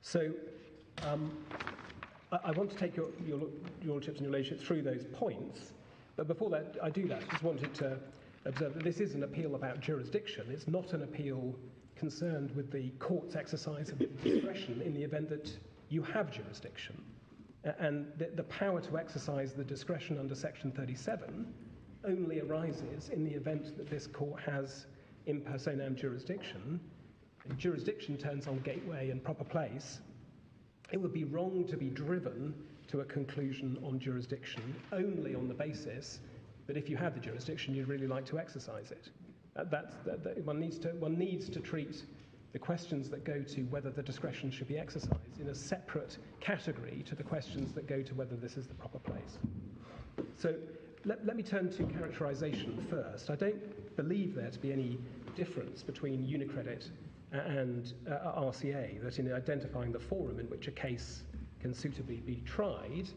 So I want to take your lordships and your ladyship through those points, but before that, I just wanted to observe that this is an appeal about jurisdiction. It's not an appeal concerned with the court's exercise of discretion in the event that you have jurisdiction. And the power to exercise the discretion under Section 37 only arises in the event that this court has in personam jurisdiction. And jurisdiction turns on gateway and proper place. It would be wrong to be driven to a conclusion on jurisdiction only on the basis that if you have the jurisdiction, you'd really like to exercise it. One needs to treat the questions that go to whether the discretion should be exercised in a separate category to the questions that go to whether this is the proper place. So let me turn to characterisation first. I don't believe there to be any difference between UniCredit and RCA, that in identifying the forum in which a case can suitably be tried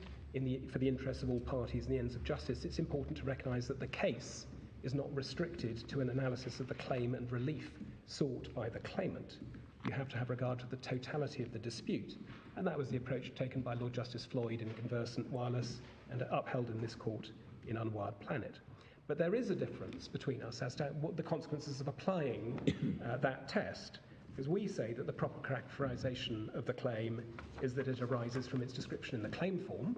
for the interests of all parties and the ends of justice, it's important to recognise that the case is not restricted to an analysis of the claim and relief sought by the claimant. You have to have regard to the totality of the dispute, and that was the approach taken by Lord Justice Floyd in Conversant Wireless and upheld in this court in Unwired Planet. But there is a difference between us as to what the consequences of applying that test, because we say that the proper characterisation of the claim is that it arises from its description in the claim form.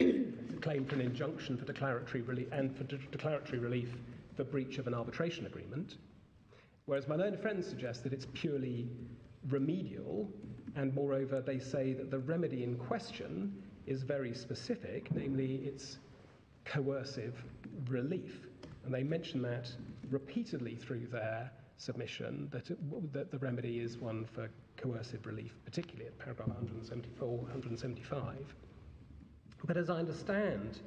It's a claim for an injunction for declaratory relief and for declaratory relief for breach of an arbitration agreement, whereas my learned friends suggest that it's purely remedial, and moreover they say that the remedy in question is very specific, namely it's coercive relief. And they mention that repeatedly through their submission, that the remedy is one for coercive relief, particularly at paragraph 174, 175. But as I understand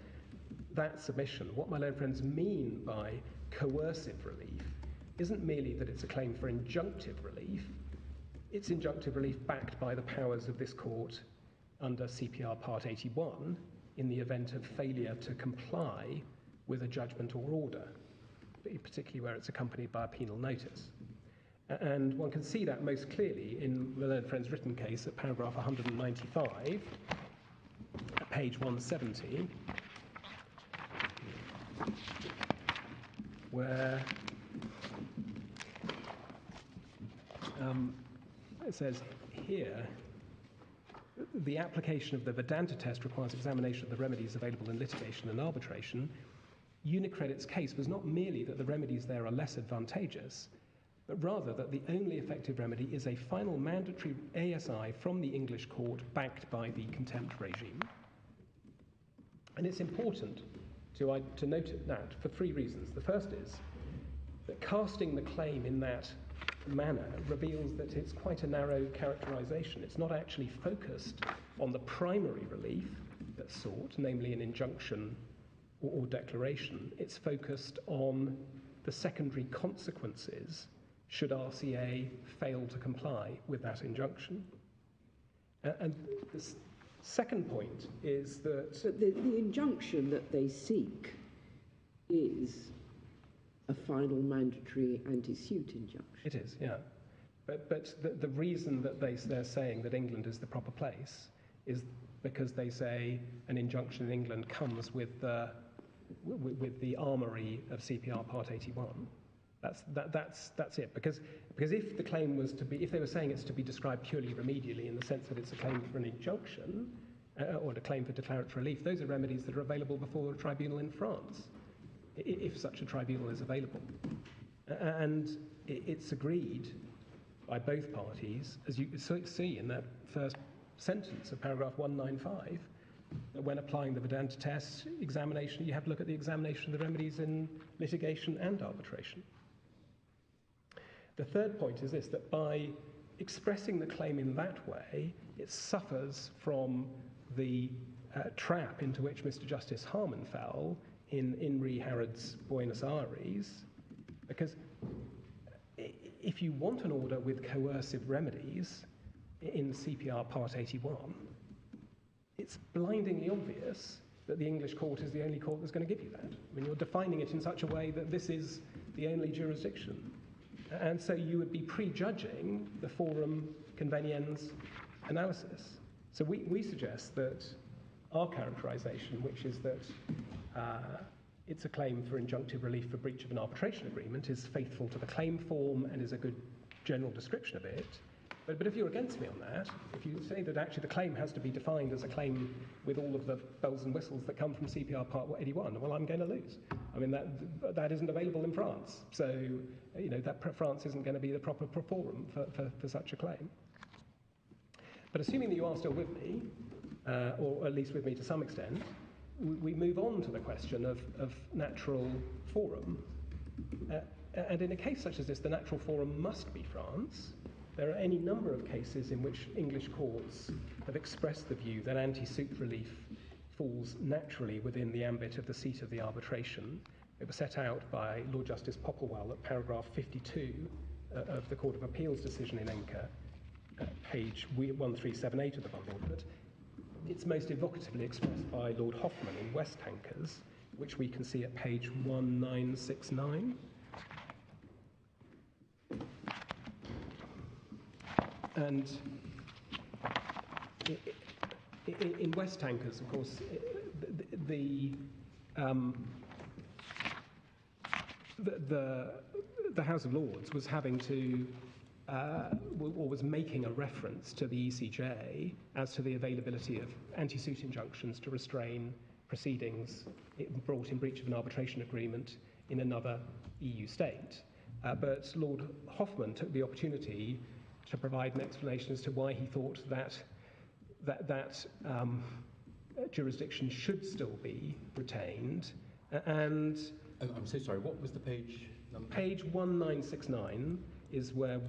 that submission, what my learned friends mean by coercive relief isn't merely that it's a claim for injunctive relief, it's injunctive relief backed by the powers of this court under CPR Part 81 in the event of failure to comply with a judgment or order, particularly where it's accompanied by a penal notice. And one can see that most clearly in the learned friend's written case at paragraph 195, at page 170, where it says here, the application of the Vedanta test requires examination of the remedies available in litigation and arbitration. UniCredit's case was not merely that the remedies there are less advantageous, but rather that the only effective remedy is a final mandatory ASI from the English court backed by the contempt regime. And it's important to note that for three reasons. The first is that casting the claim in that manner reveals that it's quite a narrow characterisation. It's not actually focused on the primary relief that's sought, namely an injunction or declaration. It's focused on the secondary consequences should RCA fail to comply with that injunction. And the second point is that... But the injunction that they seek is a final mandatory anti-suit injunction. It is, yeah. But the reason that they're saying that England is the proper place is because they say an injunction in England comes with the armoury of CPR Part 81. That's it. Because if the claim was to be, if they were saying it's to be described purely remedially in the sense that it's a claim for an injunction or a claim for declaratory relief, those are remedies that are available before a tribunal in France, if such a tribunal is available. And it's agreed by both parties, as you see in that first sentence of paragraph 195, that when applying the Vedanta test examination, you have to look at the examination of the remedies in litigation and arbitration. The third point is this, that by expressing the claim in that way, it suffers from the trap into which Mr. Justice Harman fell in Re Harrod's Buenos Aires, because if you want an order with coercive remedies in CPR Part 81, it's blindingly obvious that the English court is the only court that's going to give you that. I mean, you're defining it in such a way that this is the only jurisdiction. And so you would be prejudging the forum conveniens analysis. So we suggest that our characterisation, which is that it's a claim for injunctive relief for breach of an arbitration agreement, is faithful to the claim form and is a good general description of it. But if you're against me on that, if you say that actually the claim has to be defined as a claim with all of the bells and whistles that come from CPR Part 81, well, I'm going to lose. I mean, that isn't available in France. So, you know, France isn't going to be the proper forum for such a claim. But assuming that you are still with me, or at least with me to some extent, we move on to the question of natural forum. And in a case such as this, the natural forum must be France. There are any number of cases in which English courts have expressed the view that anti-suit relief falls naturally within the ambit of the seat of the arbitration. It was set out by Lord Justice Popplewell at paragraph 52 of the Court of Appeal's decision in Enker, page 1378 of the bundle, but it's most evocatively expressed by Lord Hoffman in West Tankers, which we can see at page 1969. And in West Tankers, of course, the House of Lords was having to, or was making a reference to the ECJ as to the availability of anti-suit injunctions to restrain proceedings brought in breach of an arbitration agreement in another EU state. But Lord Hoffman took the opportunity to provide an explanation as to why he thought that jurisdiction should still be retained. And I'm so sorry, what was the page number? Page 1969 is where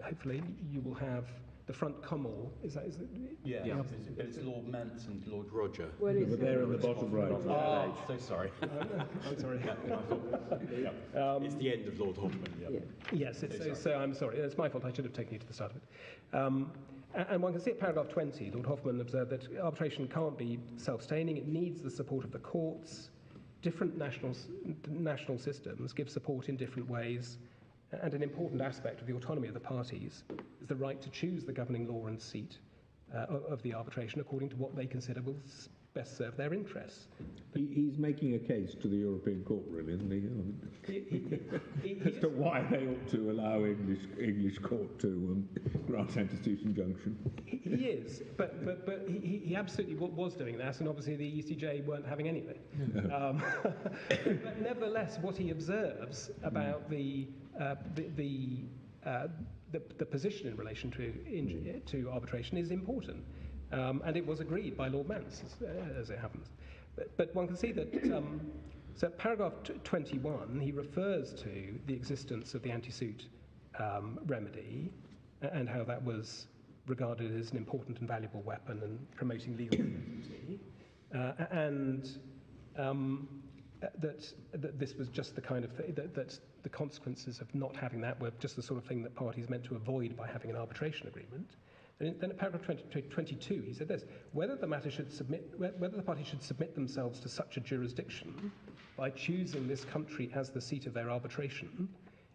hopefully you will have the front common. Is it? Yeah. It's Lord Mance and Lord Roger. Well, Over there in the bottom right. Oh, so sorry. I'm sorry. It's the end of Lord Hoffman. Yeah. Yes, so I'm sorry. It's my fault. I should have taken you to the start of it. And one can see at paragraph 20, Lord Hoffman observed that arbitration can't be self-staining. It needs the support of the courts. Different national systems give support in different ways. And an important aspect of the autonomy of the parties is the right to choose the governing law and seat of the arbitration according to what they consider will best serve their interests. He's making a case to the European Court, really, isn't he? As to why they ought to allow English court to grant anti-suit injunction. He is, but he absolutely was doing that, and obviously the ECJ weren't having any of it. But nevertheless, what he observes about the position in relation to arbitration is important, and it was agreed by Lord Mance, as it happens. But one can see that So paragraph 21, he refers to the existence of the anti-suit remedy and how that was regarded as an important and valuable weapon in promoting legal certainty, that this was just the kind of thing, that the consequences of not having that were just the sort of thing that parties meant to avoid by having an arbitration agreement. And then at paragraph 22, he said this: whether the party should submit themselves to such a jurisdiction by choosing this country as the seat of their arbitration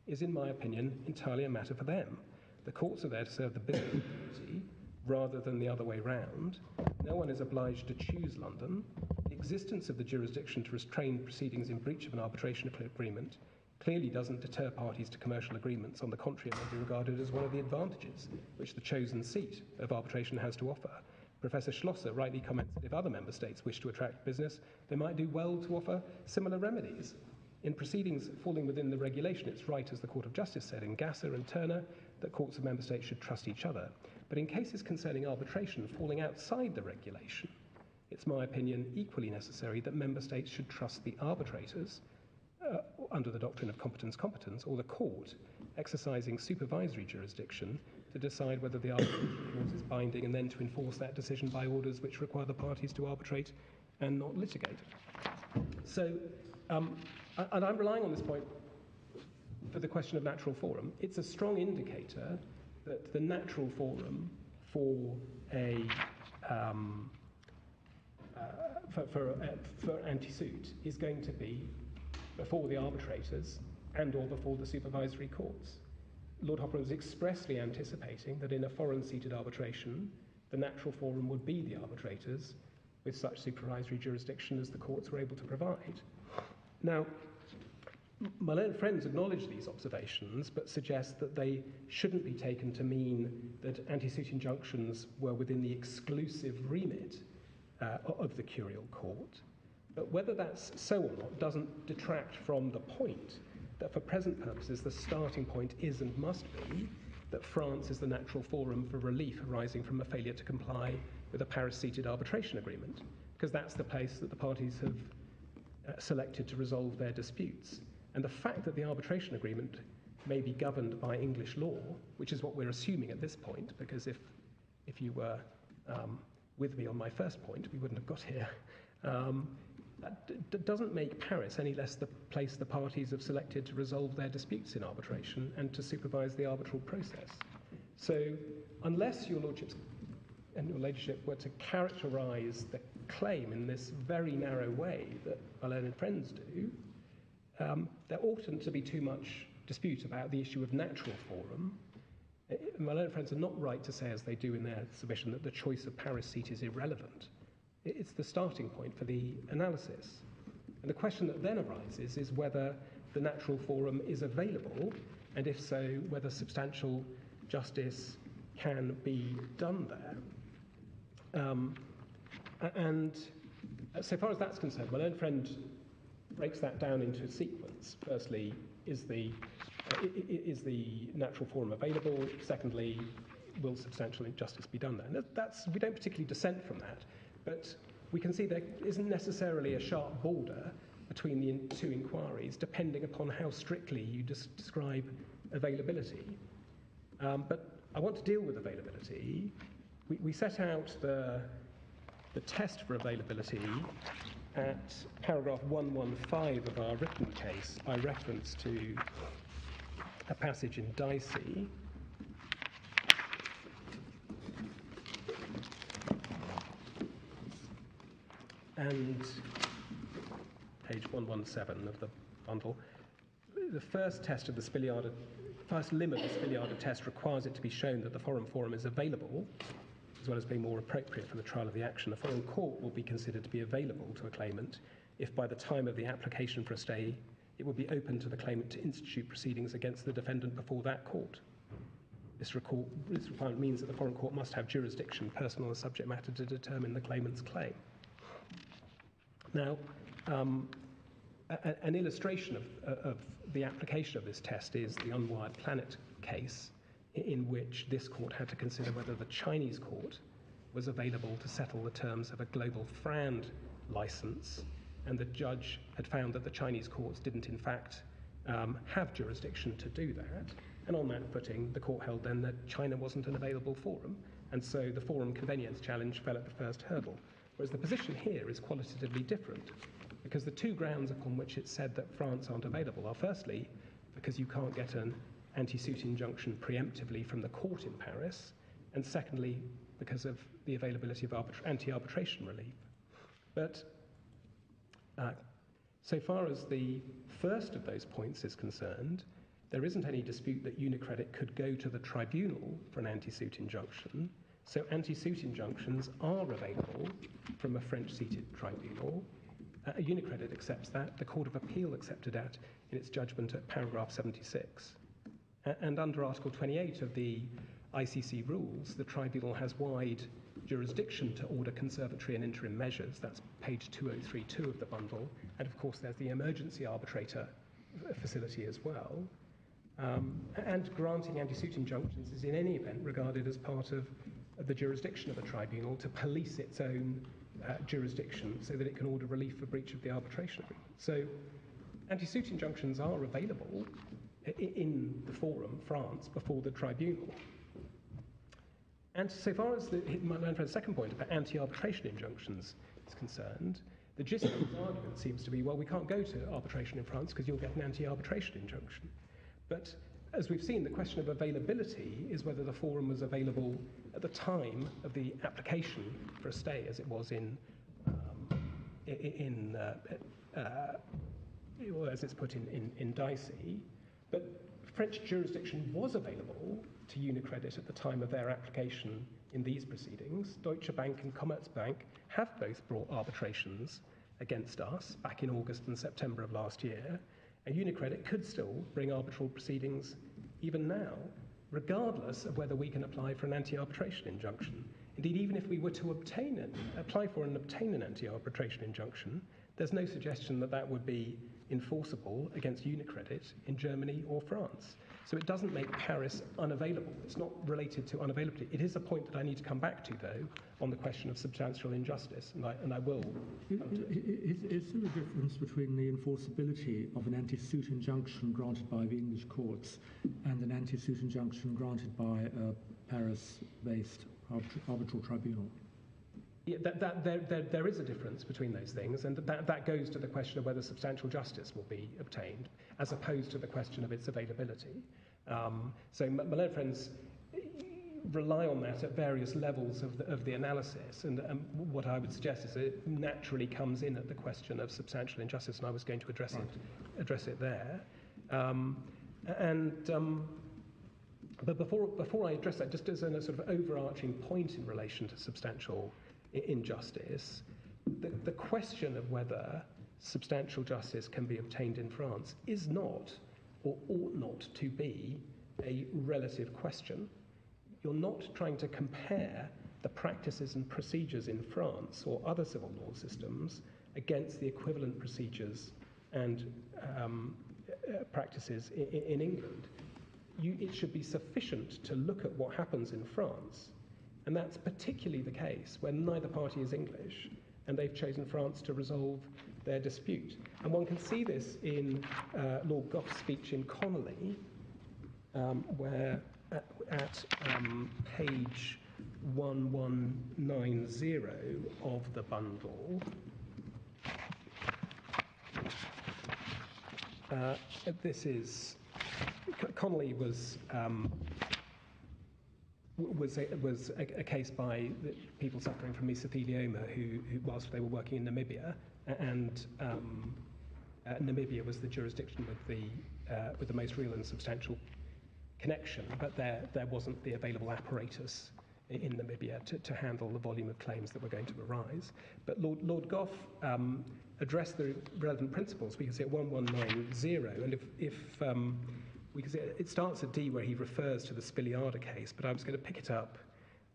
is, in my opinion, entirely a matter for them. The courts are there to serve the business community rather than the other way round. No one is obliged to choose London. The existence of the jurisdiction to restrain proceedings in breach of an arbitration agreement clearly doesn't deter parties to commercial agreements. On the contrary, it may be regarded as one of the advantages which the chosen seat of arbitration has to offer. Professor Schlosser rightly comments that if other member states wish to attract business, they might do well to offer similar remedies. In proceedings falling within the regulation, it's right, as the Court of Justice said in Gasser and Turner, that courts of member states should trust each other. But in cases concerning arbitration falling outside the regulation, it's my opinion equally necessary that member states should trust the arbitrators under the doctrine of competence, or the court exercising supervisory jurisdiction to decide whether the arbitration clause is binding and then to enforce that decision by orders which require the parties to arbitrate and not litigate. So, and I'm relying on this point for the question of natural forum. It's a strong indicator that the natural forum for anti-suit is going to be before the arbitrators and or before the supervisory courts. Lord Hopper was expressly anticipating that in a foreign-seated arbitration, the natural forum would be the arbitrators with such supervisory jurisdiction as the courts were able to provide. Now, my learned friends acknowledge these observations, but suggest that they shouldn't be taken to mean that anti-suit injunctions were within the exclusive remit of the curial court. But whether that's so or not doesn't detract from the point that for present purposes the starting point is and must be that France is the natural forum for relief arising from a failure to comply with a Paris-seated arbitration agreement, because that's the place that the parties have selected to resolve their disputes. And the fact that the arbitration agreement may be governed by English law, which is what we're assuming at this point, because if you were with me on my first point, we wouldn't have got here. That doesn't make Paris any less the place the parties have selected to resolve their disputes in arbitration and to supervise the arbitral process. So unless your lordships and your ladyship were to characterise the claim in this very narrow way that my learned friends do, there oughtn't to be too much dispute about the issue of natural forum. My learned friends are not right to say, as they do in their submission, that the choice of Paris seat is irrelevant. It's the starting point for the analysis. And the question that then arises is whether the natural forum is available, and if so, whether substantial justice can be done there. And so far as that's concerned, my learned friend breaks that down into a sequence. Firstly, is the natural forum available? Secondly, will substantial justice be done there? And we don't particularly dissent from that, but we can see there isn't necessarily a sharp border between the two inquiries, depending upon how strictly you describe availability. But I want to deal with availability. We set out the test for availability at paragraph 115 of our written case by reference to a passage in Dicey. And page 117 of the bundle. The first limb of the Spiliada test requires it to be shown that the foreign forum is available, as well as being more appropriate for the trial of the action. A foreign court will be considered to be available to a claimant if by the time of the application for a stay, it will be open to the claimant to institute proceedings against the defendant before that court. This requirement means that the foreign court must have jurisdiction, personal or subject matter, to determine the claimant's claim. Now, an illustration of the application of this test is the Unwired Planet case, in which this court had to consider whether the Chinese court was available to settle the terms of a global FRAND license and the judge had found that the Chinese courts didn't in fact have jurisdiction to do that. And on that footing, the court held then that China wasn't an available forum, and so the forum convenience challenge fell at the first hurdle. Whereas the position here is qualitatively different, because the two grounds upon which it's said that France aren't available are firstly, because you can't get an anti-suit injunction preemptively from the court in Paris, and secondly, because of the availability of anti-arbitration relief. But so far as the first of those points is concerned, there isn't any dispute that UniCredit could go to the tribunal for an anti-suit injunction. So anti-suit injunctions are available from a French-seated tribunal. UniCredit accepts that. The Court of Appeal accepted that in its judgment at paragraph 76. And under Article 28 of the ICC rules, the tribunal has wide jurisdiction to order conservatory and interim measures. That's page 2032 of the bundle. And of course, there's the emergency arbitrator facility as well. And granting anti-suit injunctions is in any event regarded as part of the jurisdiction of the tribunal to police its own jurisdiction so that it can order relief for breach of the arbitration agreement. So anti-suit injunctions are available in the forum, France, before the tribunal. And so far as my second point about anti-arbitration injunctions is concerned, the gist of his argument seems to be, well, we can't go to arbitration in France because you'll get an anti-arbitration injunction. But as we've seen, the question of availability is whether the forum was available at the time of the application for a stay, as it was as it's put in Dicey. But French jurisdiction was available to UniCredit at the time of their application in these proceedings. Deutsche Bank and Commerzbank have both brought arbitrations against us back in August and September of last year. And UniCredit could still bring arbitral proceedings even now, regardless of whether we can apply for an anti-arbitration injunction. Indeed, even if we were to apply for and obtain an anti-arbitration injunction, there's no suggestion that that would be enforceable against UniCredit in Germany or France. So it doesn't make Paris unavailable. It's not related to unavailability. It is a point that I need to come back to, though, on the question of substantial injustice, and I will. Is there a difference between the enforceability of an anti-suit injunction granted by the English courts and an anti-suit injunction granted by a Paris-based arbitral tribunal? Yeah, there is a difference between those things, and that goes to the question of whether substantial justice will be obtained, as opposed to the question of its availability. So my learned friends rely on that at various levels of the analysis, and what I would suggest is it naturally comes in at the question of substantial injustice, and I was going to address it there. But before I address that, just as a sort of overarching point in relation to substantial injustice, the question of whether substantial justice can be obtained in France is not, or ought not to be, a relative question. You're not trying to compare the practices and procedures in France or other civil law systems against the equivalent procedures and practices in England. It should be sufficient to look at what happens in France. And that's particularly the case when neither party is English and they've chosen France to resolve their dispute. And one can see this in Lord Gough's speech in Connolly, where at page 1190 of the bundle, this is, Connolly was a case by people suffering from mesothelioma who whilst they were working in Namibia, and Namibia was the jurisdiction with the most real and substantial connection, but there wasn't the available apparatus in Namibia to handle the volume of claims that were going to arise. But Lord Gough addressed the relevant principles. We can see at 1190, and if we can see it starts at D where he refers to the Spiliada case, but I was going to pick it up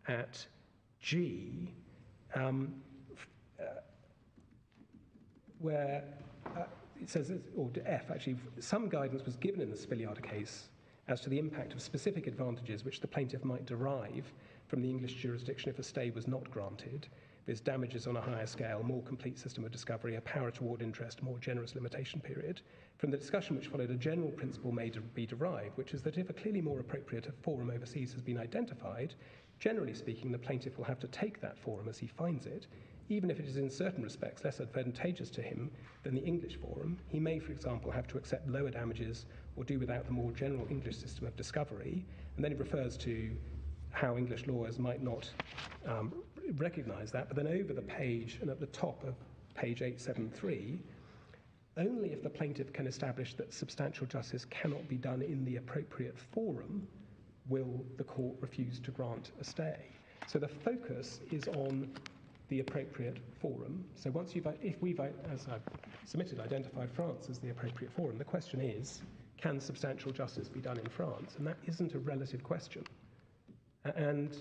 at G, where it says, or F actually, some guidance was given in the Spiliada case as to the impact of specific advantages which the plaintiff might derive from the English jurisdiction if a stay was not granted. Viz. Damages on a higher scale, more complete system of discovery, a power to award interest, more generous limitation period. From the discussion which followed, a general principle may be derived, which is that if a clearly more appropriate forum overseas has been identified, generally speaking, the plaintiff will have to take that forum as he finds it, even if it is in certain respects less advantageous to him than the English forum. He may, for example, have to accept lower damages or do without the more general English system of discovery. And then it refers to how English lawyers might not recognise that. But then over the page and at the top of page 873, only if the plaintiff can establish that substantial justice cannot be done in the appropriate forum will the court refuse to grant a stay. So the focus is on the appropriate forum. So if we've, as I've submitted, identified France as the appropriate forum, the question is, can substantial justice be done in France? And that isn't a relative question. And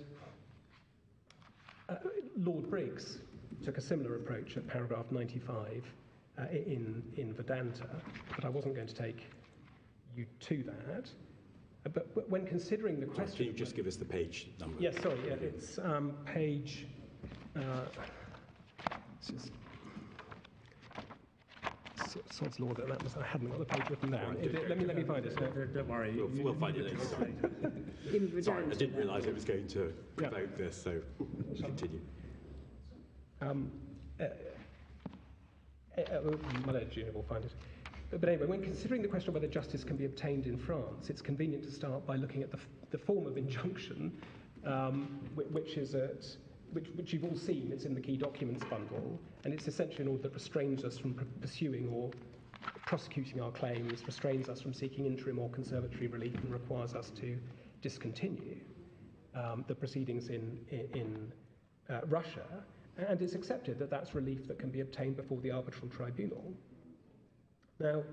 Lord Briggs took a similar approach at paragraph 95 in Vedanta, but I wasn't going to take you to that. But when considering the question... Can you just give us the page number? Yes, sorry, it's page... it's just... Sod's law that was, I hadn't got the page written down. Let me find it. Don't worry. We'll find it later. Sorry, I didn't realise it was going to provoke this, so continue. My lady Junior will find it. But anyway, when considering the question of whether justice can be obtained in France, it's convenient to start by looking at the form of injunction, which you've all seen. It's in the key documents bundle, and it's essentially an order that restrains us from pursuing or prosecuting our claims, restrains us from seeking interim or conservatory relief, and requires us to discontinue the proceedings in Russia. And it's accepted that that's relief that can be obtained before the arbitral tribunal. Now,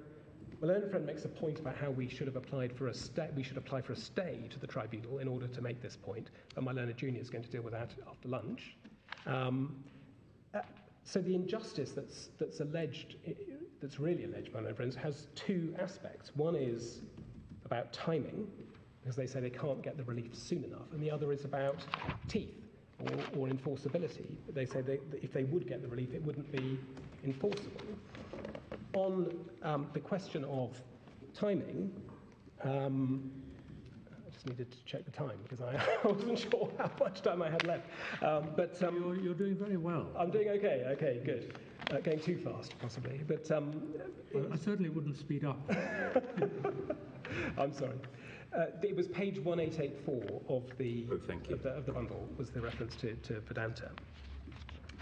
my learned friend makes a point about how we should have applied for a stay. We should apply for a stay to the tribunal in order to make this point. But my learned junior is going to deal with that after lunch. So the injustice that's alleged, that's really alleged by my learned friends, has two aspects. One is about timing, because they say they can't get the relief soon enough, and the other is about teeth or enforceability. They say that if they would get the relief, it wouldn't be enforceable. On the question of timing, I just needed to check the time because I wasn't sure how much time I had left. But you're doing very well. I'm doing okay. Okay, good. Going too fast, possibly. But well, I certainly wouldn't speed up. I'm sorry. It was page 1884 of the of the bundle was the reference to Vedanta.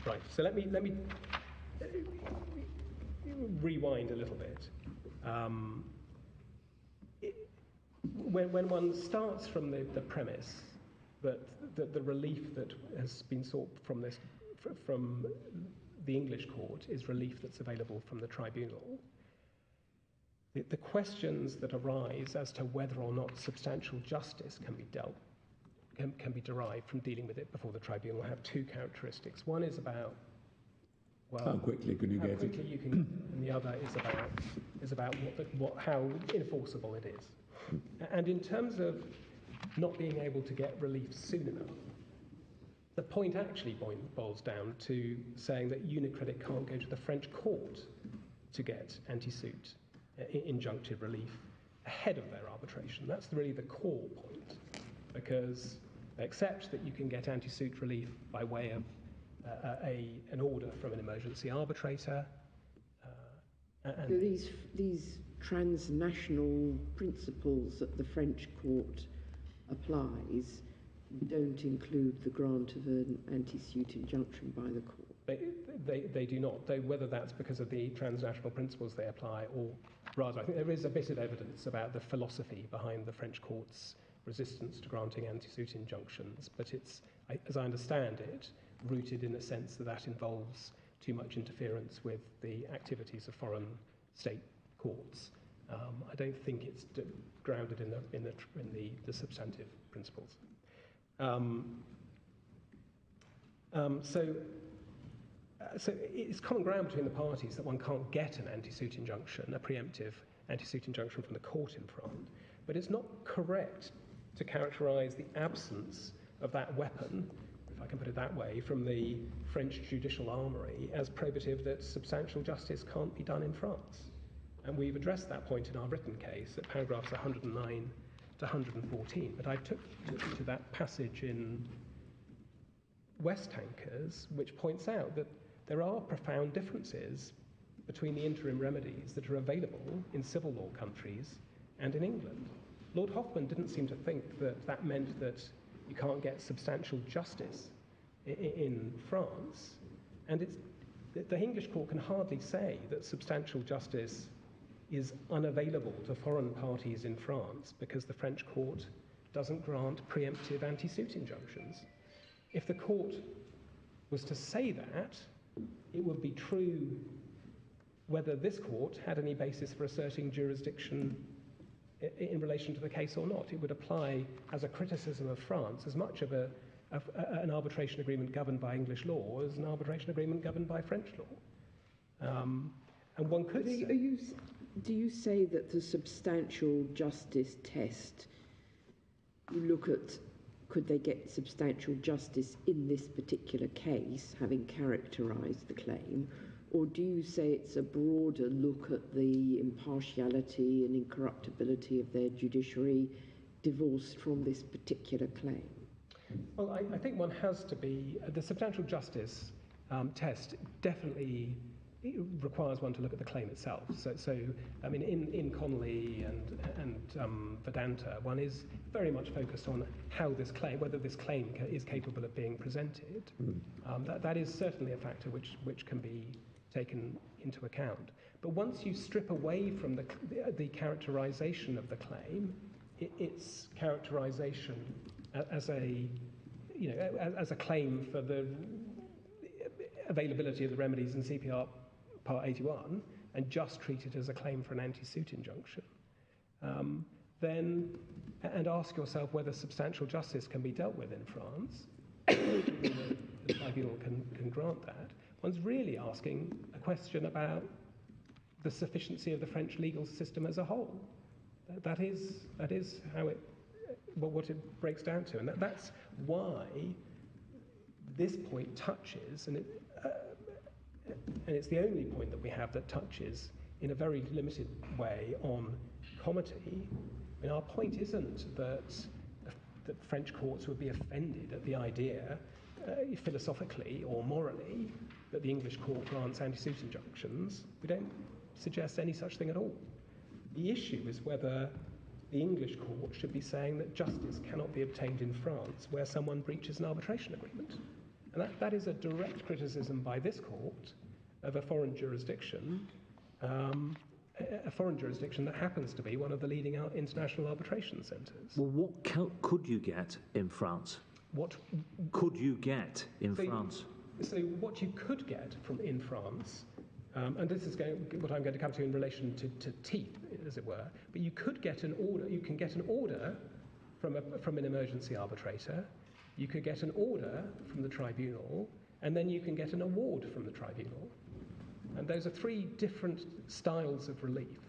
Right. So let me rewind a little bit. When one starts from the premise that the relief that has been sought from the English court is relief that's available from the tribunal, the questions that arise as to whether or not substantial justice can be derived from dealing with it before the tribunal have two characteristics. One is about how quickly can you get it? How quickly you can, and the other is about how enforceable it is. And in terms of not being able to get relief soon enough, the point actually boils down to saying that UniCredit can't go to the French court to get anti-suit injunctive relief ahead of their arbitration. That's really the core point, because they accept that you can get anti-suit relief by way of an order from an emergency arbitrator. So these transnational principles that the French court applies don't include the grant of an anti-suit injunction by the court? They do not. Whether that's because of the transnational principles they apply, or rather, I think there is a bit of evidence about the philosophy behind the French court's resistance to granting anti-suit injunctions, but it's, as I understand it, rooted in the sense that involves too much interference with the activities of foreign state courts. I don't think it's grounded in the substantive principles. So it's common ground between the parties that one can't get an anti-suit injunction, a preemptive anti-suit injunction from the court in France, but it's not correct to characterise the absence of that weapon if I can put it that way, from the French judicial armoury as probative that substantial justice can't be done in France. And we've addressed that point in our written case at paragraphs 109 to 114. But I took you to that passage in West Tankers, which points out that there are profound differences between the interim remedies that are available in civil law countries and in England. Lord Hoffman didn't seem to think that that meant that you can't get substantial justice in France, and the English court can hardly say that substantial justice is unavailable to foreign parties in France because the French court doesn't grant preemptive anti-suit injunctions. If the court was to say that, it would be true whether this court had any basis for asserting jurisdiction in relation to the case or not. It would apply as a criticism of France as much of an arbitration agreement governed by English law as an arbitration agreement governed by French law. And one could say... Do you say that the substantial justice test, you look at, could they get substantial justice in this particular case, having characterised the claim, or do you say it's a broader look at the impartiality and incorruptibility of their judiciary divorced from this particular claim? Well, I think one has to be... The substantial justice test definitely requires one to look at the claim itself. So I mean, in Connolly and Vedanta, one is very much focused on how this claim, whether this claim is capable of being presented. That is certainly a factor which can be taken into account. But once you strip away from the characterization of the claim, its characterization as a claim for the availability of the remedies in CPR Part 81, and just treat it as a claim for an anti-suit injunction, then, and ask yourself whether substantial justice can be dealt with in France, the tribunal can grant that, one's really asking a question about the sufficiency of the French legal system as a whole. That is how what it breaks down to, and that's why this point touches, and it's the only point that we have that touches in a very limited way on comity. I mean, our point isn't that French courts would be offended at the idea, philosophically or morally, that the English court grants anti-suit injunctions. We don't suggest any such thing at all. The issue is whether the English court should be saying that justice cannot be obtained in France where someone breaches an arbitration agreement. And that is a direct criticism by this court of a foreign jurisdiction that happens to be one of the leading international arbitration centres. Well, what could you get in France? What could you get in France? So what you could get in France, and this is what I'm going to come to in relation to teeth, as it were, but you could get an order. You can get an order from an emergency arbitrator. You could get an order from the tribunal, and then you can get an award from the tribunal. And those are three different styles of relief.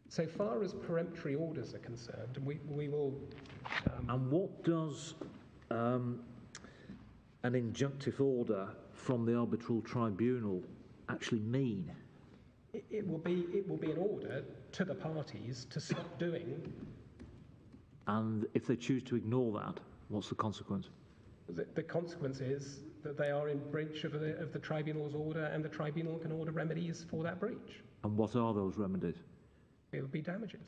So far as peremptory orders are concerned, and we will... And what does an injunctive order from the arbitral tribunal actually mean? It will be an order to the parties to stop doing. And if they choose to ignore that, what's the consequence? The consequence is that they are in breach of the tribunal's order, and the tribunal can order remedies for that breach. And what are those remedies? It would be damages.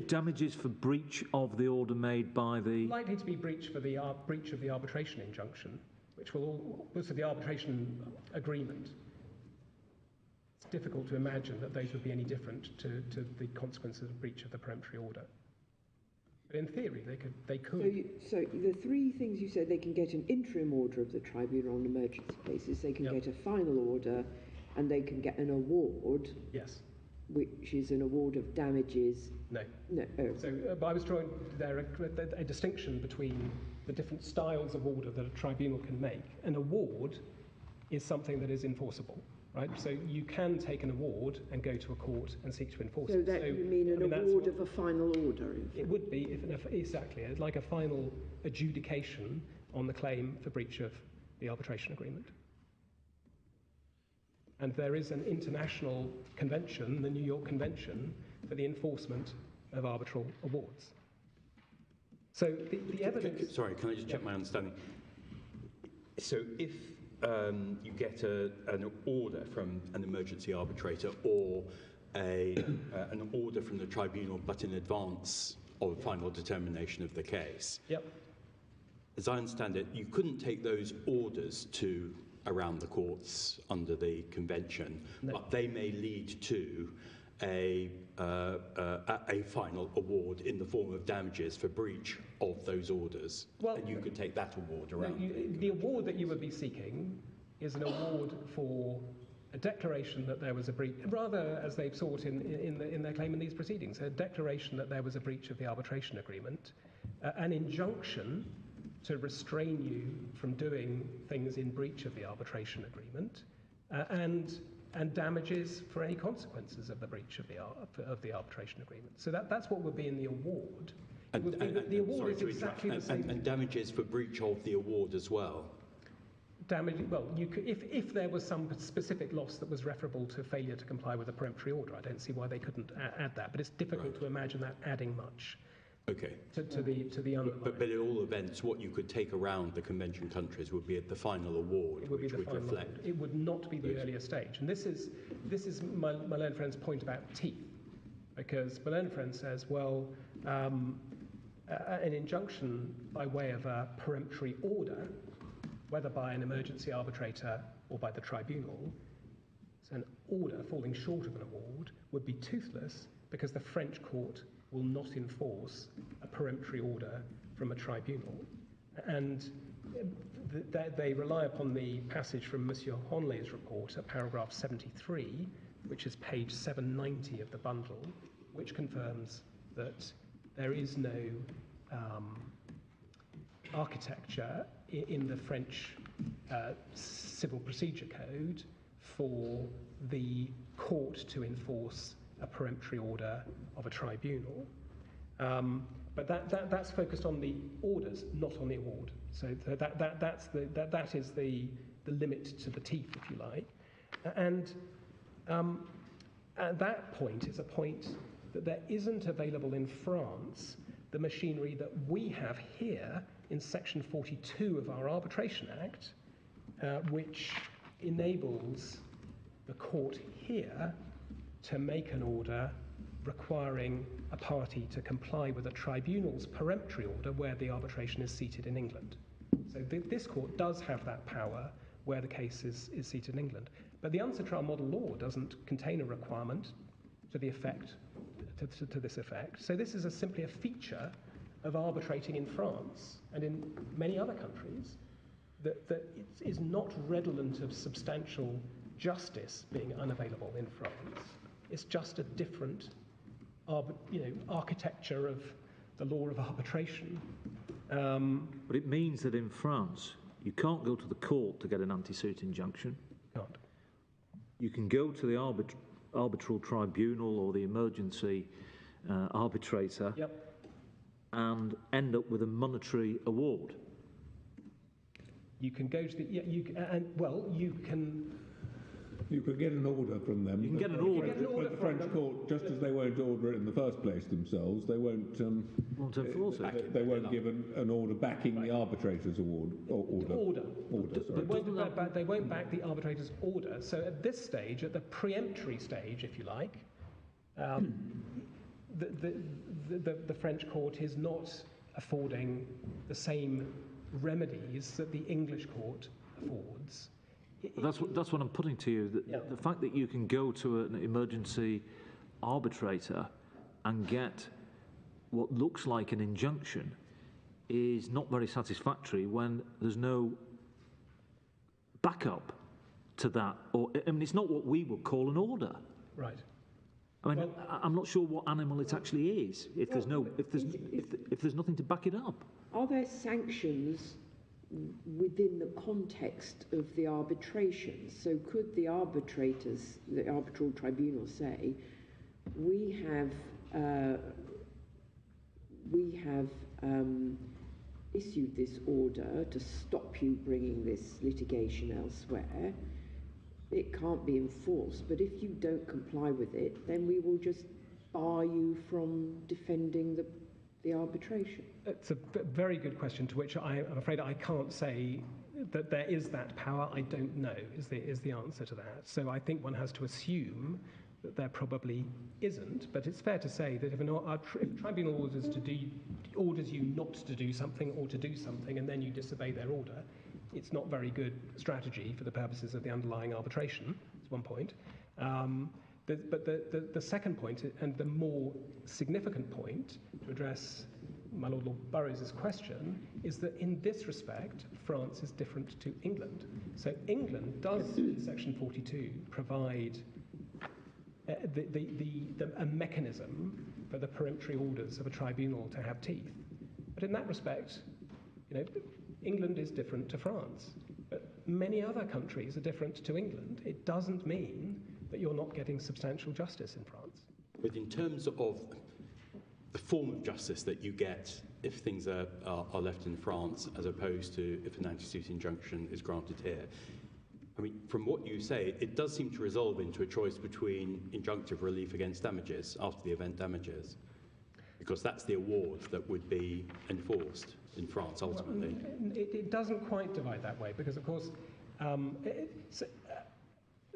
Damages for breach of the order made by the... Likely to be breach for the breach of the arbitration injunction, which was the arbitration agreement. It's difficult to imagine that those would be any different to the consequences of breach of the peremptory order. But in theory, they could. So the three things you said, they can get an interim order of the tribunal on emergency cases, they can get a final order, and they can get an award. Yes. Which is an award of damages. No. No. Oh. So I was drawing there a distinction between the different styles of order that a tribunal can make. An award is something that is enforceable, right? So you can take an award and go to a court and seek to enforce So it. that you mean an award of a final order? It would be, exactly, like a final adjudication on the claim for breach of the arbitration agreement. And there is an international convention, the New York Convention, for the enforcement of arbitral awards. So the evidence... Sorry, can I just check my understanding? So if you get an order from an emergency arbitrator or an order from the tribunal but in advance of a final determination of the case, as I understand it, you couldn't take those orders to around the courts under the convention, but they may lead to a final award in the form of damages for breach of those orders, and you could take that award around. The award that you would be seeking is an award for a declaration that there was a breach, rather as they've sought in their claim in these proceedings, a declaration that there was a breach of the arbitration agreement, an injunction to restrain you from doing things in breach of the arbitration agreement, and damages for any consequences of the breach of the arbitration agreement. So that's what would be in the award. The award is exactly the same. And damages for breach of the award as well. You could, if there was some specific loss that was referable to failure to comply with a peremptory order, I don't see why they couldn't add that. But it's difficult to imagine that adding much. Okay. To the underlying. But in all events, what you could take around the convention countries would be at the final award, which would reflect. It would not be the earlier stage, and this is my learned friend's point about teeth, because my learned friend says, well, an injunction by way of a peremptory order, whether by an emergency arbitrator or by the tribunal, so an order falling short of an award would be toothless because the French court will not enforce a peremptory order from a tribunal. And they rely upon the passage from Monsieur Honley's report at paragraph 73, which is page 790 of the bundle, which confirms that there is no architecture in the French Civil Procedure Code for the court to enforce a peremptory order of a tribunal. But that's focused on the orders, not on the award. So that is the limit to the teeth, if you like. And at that point is a point that there isn't available in France the machinery that we have here in section 42 of our Arbitration Act, which enables the court here to make an order requiring a party to comply with a tribunal's peremptory order where the arbitration is seated in England. So this court does have that power where the case is seated in England. But the UNCITRAL trial model law doesn't contain a requirement to the effect, to this effect. So this is simply a feature of arbitrating in France and in many other countries that it is not redolent of substantial justice being unavailable in France. It's just a different architecture of the law of arbitration. But it means that in France, you can't go to the court to get an anti-suit injunction. Can't. You can go to the arbitral tribunal or the emergency arbitrator and end up with a monetary award. You can go to the you can. You could get an order from them. You can get an order. But the French court, just as they won't order it in the first place themselves, they won't enforce it. They won't give an order backing the arbitrator's order. They won't back the arbitrator's order. So at this stage, at the preemptory stage, if you like, the French court is not affording the same remedies that the English court affords. That's what I'm putting to you. The fact that you can go to an emergency arbitrator and get what looks like an injunction is not very satisfactory when there's no backup to that. It's not what we would call an order. Right. I mean, I'm not sure what animal it actually is if there's nothing to back it up. Are there sanctions within the context of the arbitration. So could the arbitrators, the arbitral tribunal, say, we have issued this order to stop you bringing this litigation elsewhere. It can't be enforced, but if you don't comply with it, then we will just bar you from defending the arbitration. It's a very good question, to which I'm afraid I can't say that there is that power. I don't know is the answer to that. So I think one has to assume that there probably isn't, but it's fair to say that if a tribunal orders you not to do something or to do something, and then you disobey their order, it's not very good strategy for the purposes of the underlying arbitration. That's one point. But the second point, and the more significant point to address my Lord Burrows' question, is that in this respect, France is different to England. So England does, in Section 42, provide a mechanism for the peremptory orders of a tribunal to have teeth. But in that respect, England is different to France. But many other countries are different to England. It doesn't mean that you're not getting substantial justice in France. But in terms of the form of justice that you get if things are left in France, as opposed to if an anti-suit injunction is granted here, I mean, from what you say, it does seem to resolve into a choice between injunctive relief against damages, after the event damages, because that's the award that would be enforced in France ultimately. Well, it doesn't quite divide that way, because of course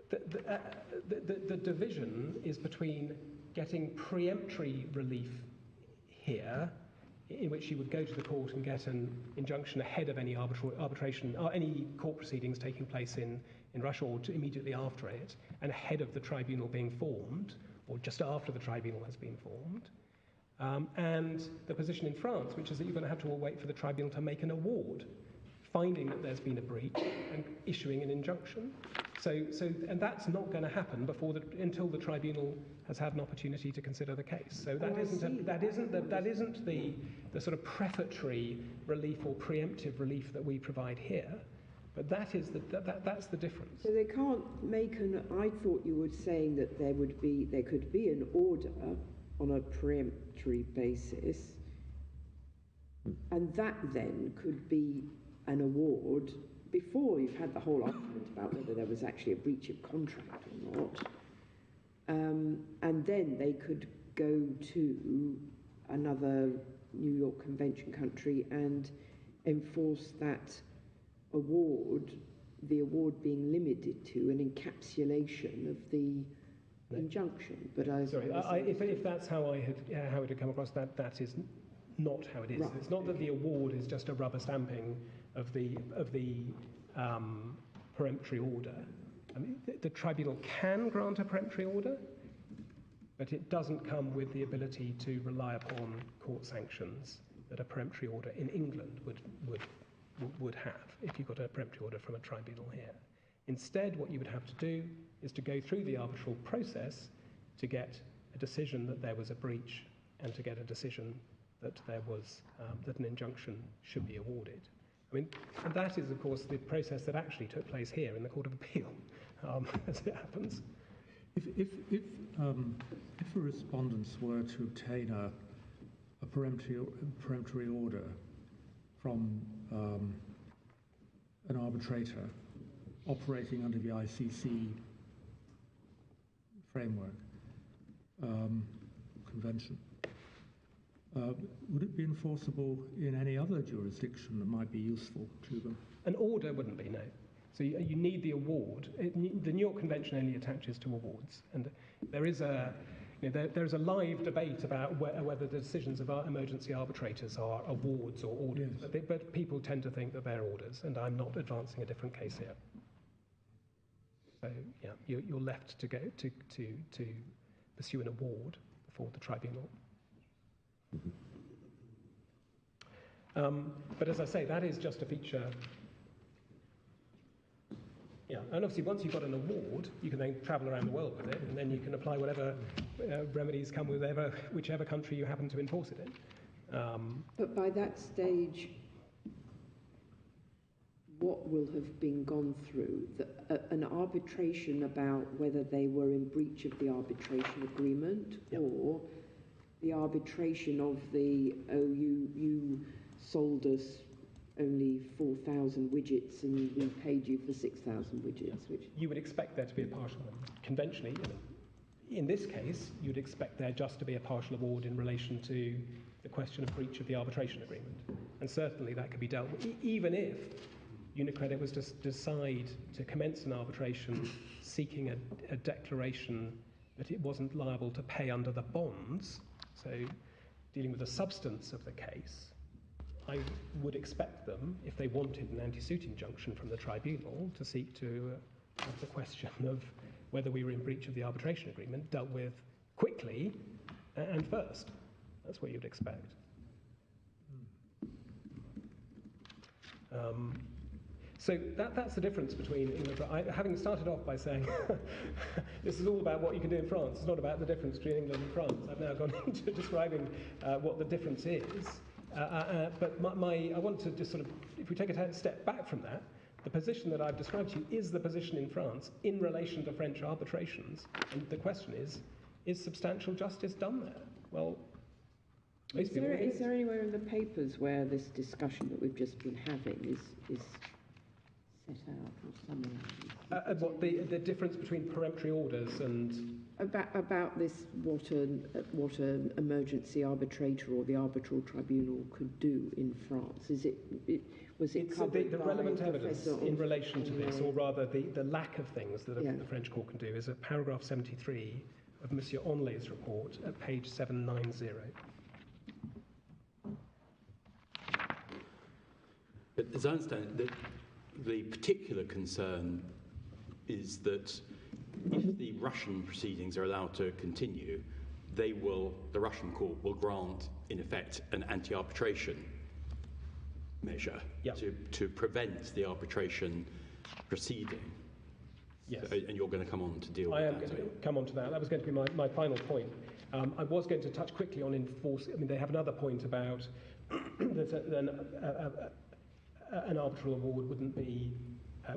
the division is between getting preemptory relief here, in which you would go to the court and get an injunction ahead of any arbitration or any court proceedings taking place in Russia, or immediately after it, and ahead of the tribunal being formed, or just after the tribunal has been formed. And the position in France, which is that you're going to have to wait for the tribunal to make an award, finding that there's been a breach and issuing an injunction. And that's not going to happen until the tribunal has had an opportunity to consider the case. So that isn't the sort of prefatory relief or preemptive relief that we provide here, but that's the difference. So they can't make I thought you were saying that there could be an order on a preemptory basis, and that then could be an award before you've had the whole argument about whether there was actually a breach of contract or not. And then they could go to another New York Convention country and enforce that award, the award being limited to an encapsulation of the injunction. But if that's how it had come across, that is not how it is. Right. It's not that the award is just a rubber stamping of the peremptory order. I mean, the tribunal can grant a peremptory order, but it doesn't come with the ability to rely upon court sanctions that a peremptory order in England would have if you got a peremptory order from a tribunal here. Instead, what you would have to do is to go through the arbitral process to get a decision that there was a breach, and to get a decision that there was that an injunction should be awarded. I mean, and that is, of course, the process that actually took place here in the Court of Appeal, as it happens. If a respondents were to obtain a peremptory order from an arbitrator operating under the ICC framework convention, would it be enforceable in any other jurisdiction that might be useful to them? An order wouldn't be, no. So you need the award. The New York Convention only attaches to awards, and there is there's a live debate about whether the decisions of our emergency arbitrators are awards or orders. Yes. But people tend to think that they're orders, and I'm not advancing a different case here. So yeah, you're left to go to pursue an award before the tribunal. But as I say, that is just a feature. Yeah, and obviously once you've got an award, you can then travel around the world with it, and then you can apply whatever remedies come with whichever country you happen to enforce it in. But by that stage, what will have been gone through, an arbitration about whether they were in breach of the arbitration agreement, or the arbitration of the, oh, you sold us only 4,000 widgets and we paid you for 6,000 widgets. Which you would expect there to be a partial, conventionally, in this case, you'd expect there just to be a partial award in relation to the question of breach of the arbitration agreement. And certainly that could be dealt with, even if UniCredit was to decide to commence an arbitration seeking a declaration that it wasn't liable to pay under the bonds, so dealing with the substance of the case. I would expect them, if they wanted an anti-suit injunction from the tribunal, to seek to have the question of whether we were in breach of the arbitration agreement dealt with quickly and first. That's what you'd expect. So that's the difference between England. Having started off by saying this is all about what you can do in France, it's not about the difference between England and France. I've now gone into describing what the difference is. But I want to just sort of, if we take a step back from that, the position that I've described to you is the position in France in relation to French arbitrations. And the question is substantial justice done there? Well, is there anywhere in the papers where this discussion that we've just been having is set out or summarised? What the difference between peremptory orders and about this, what an emergency arbitrator or the arbitral tribunal could do in France? Was it covered the by relevant evidence in relation to this, or rather the lack of things that the French court can do, is at paragraph 73 of Monsieur Onlay's report at page 790. But as I understand it, the particular concern is that if the Russian proceedings are allowed to continue, the Russian court will grant, in effect, an anti-arbitration measure to prevent the arbitration proceeding. Yes. So, and you're going to come on to deal with that. I am going to come on to that. That was going to be my final point. I was going to touch quickly on they have another point about that an arbitral award wouldn't be,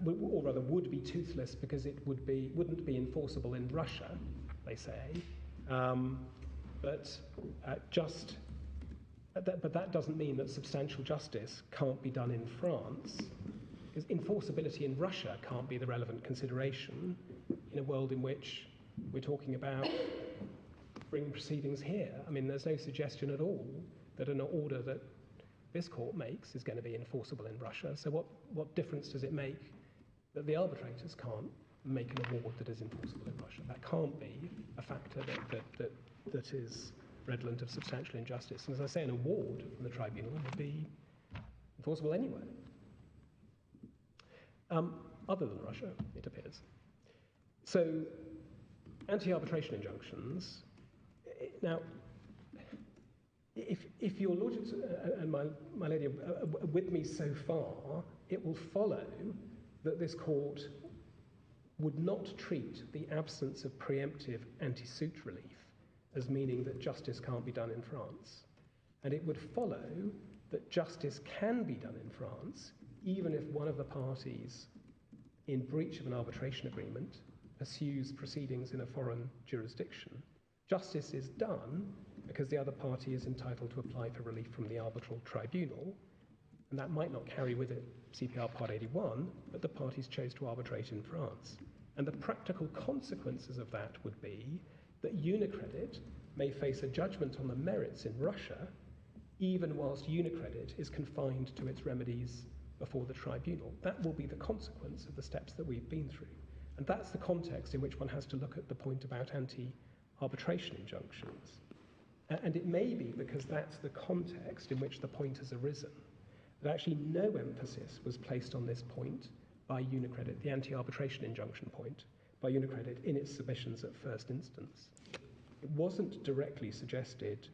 or rather would be toothless because it wouldn't be enforceable in Russia, they say. But that doesn't mean that substantial justice can't be done in France, because enforceability in Russia can't be the relevant consideration in a world in which we're talking about bringing proceedings here. I mean, there's no suggestion at all that an order that this court makes is going to be enforceable in Russia. So what difference does it make that the arbitrators can't make an award that is enforceable in Russia? That can't be a factor that is redolent of substantial injustice. And as I say, an award from the tribunal would be enforceable anywhere. Other than Russia, it appears. So, anti-arbitration injunctions. Now, if your lordships and my lady are with me so far, it will follow that this court would not treat the absence of preemptive anti-suit relief as meaning that justice can't be done in France. And it would follow that justice can be done in France even if one of the parties in breach of an arbitration agreement pursues proceedings in a foreign jurisdiction. Justice is done because the other party is entitled to apply for relief from the arbitral tribunal, and that might not carry with it CPR Part 81, but the parties chose to arbitrate in France. And the practical consequences of that would be that UniCredit may face a judgment on the merits in Russia, even whilst UniCredit is confined to its remedies before the tribunal. That will be the consequence of the steps that we've been through. And that's the context in which one has to look at the point about anti-arbitration injunctions. And it may be because that's the context in which the point has arisen, that actually no emphasis was placed on this point by UniCredit, the anti-arbitration injunction point, by UniCredit in its submissions at first instance. It wasn't directly suggested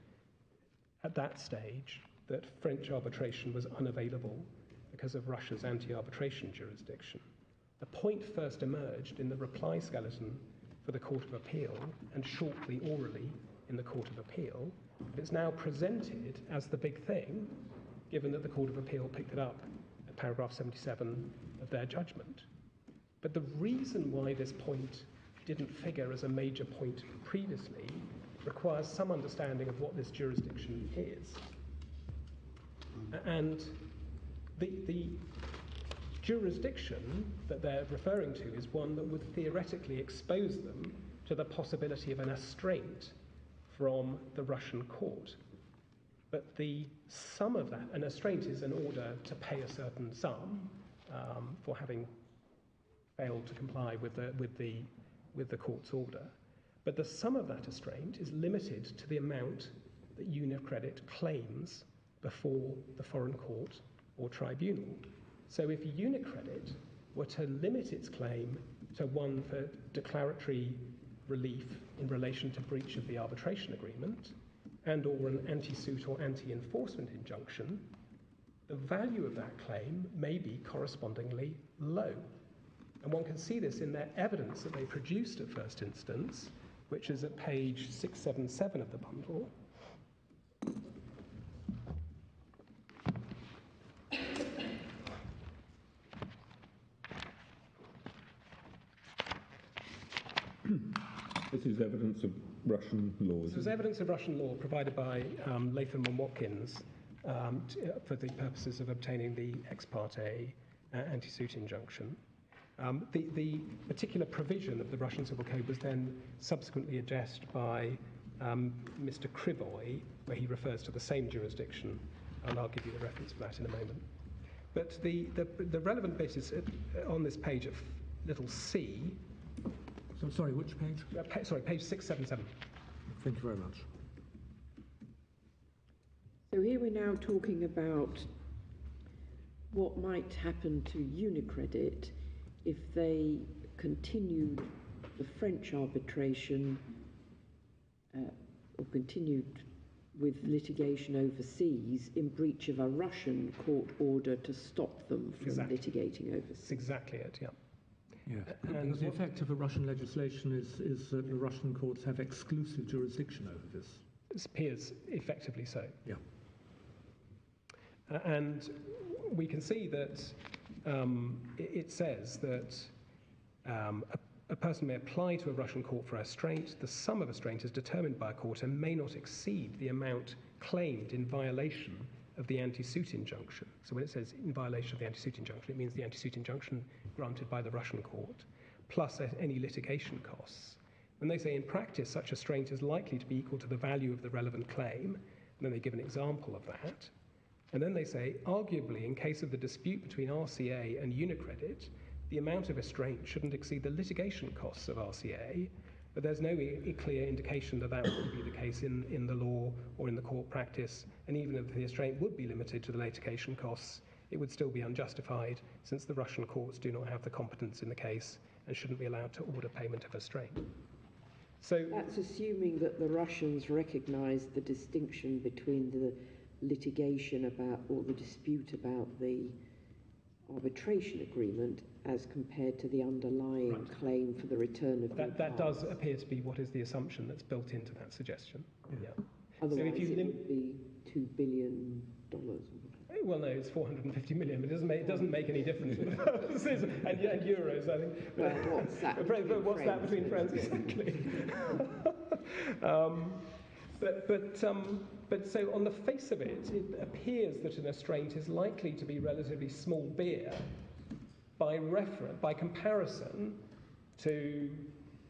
at that stage that French arbitration was unavailable because of Russia's anti-arbitration jurisdiction. The point first emerged in the reply skeleton for the Court of Appeal and shortly orally in the Court of Appeal. But it's now presented as the big thing, given that the Court of Appeal picked it up at paragraph 77 of their judgment. But the reason why this point didn't figure as a major point previously requires some understanding of what this jurisdiction is. And the jurisdiction that they're referring to is one that would theoretically expose them to the possibility of an estrangement from the Russian court. But the sum of that, an estrangement is an order to pay a certain sum for having failed to comply with the court's order. But the sum of that estrangement is limited to the amount that UniCredit claims before the foreign court or tribunal. So if UniCredit were to limit its claim to one for declaratory relief in relation to breach of the arbitration agreement and or an anti-suit or anti-enforcement injunction, the value of that claim may be correspondingly low. And one can see this in their evidence that they produced at first instance, which is at page 677 of the bundle. This is evidence of Russian law. This was evidence of Russian law provided by Latham and Watkins for the purposes of obtaining the ex parte anti-suit injunction. The particular provision of the Russian Civil Code was then subsequently addressed by Mr. Krivoy, where he refers to the same jurisdiction, and I'll give you the reference for that in a moment. But the relevant bit is on this page of little c. So, sorry, which page? Page 677. Thank you very much. So here we're now talking about what might happen to UniCredit if they continued the French arbitration or continued with litigation overseas in breach of a Russian court order to stop them from litigating overseas. That's exactly it, yeah. Yes, because the effect of a Russian legislation is that the Russian courts have exclusive jurisdiction over this. It appears effectively so. Yeah. And we can see that it says that a person may apply to a Russian court for restraint. The sum of restraint is determined by a court and may not exceed the amount claimed in violation of the anti-suit injunction. So when it says in violation of the anti-suit injunction, it means the anti-suit injunction granted by the Russian court, plus any litigation costs. When they say in practice such restraint is likely to be equal to the value of the relevant claim, and then they give an example of that, and then they say, arguably, in case of the dispute between RCA and UniCredit, the amount of restraint shouldn't exceed the litigation costs of RCA, but there's no clear indication that that would be the case in the law or in the court practice, and even if the restraint would be limited to the litigation costs, it would still be unjustified since the Russian courts do not have the competence in the case and shouldn't be allowed to order payment of restraint. So that's assuming that the Russians recognise the distinction between the litigation about, or the dispute about the arbitration agreement as compared to the underlying claim for the return of that does appear to be what is the assumption that's built into that suggestion. Yeah. Otherwise, so if you it would be $2 billion. Well, no, it's 450 million, but it doesn't make any difference with purposes and euros, I think. Well, what's that? What's that between friends? Exactly. But so on the face of it, it appears that an restraint is likely to be relatively small beer by comparison to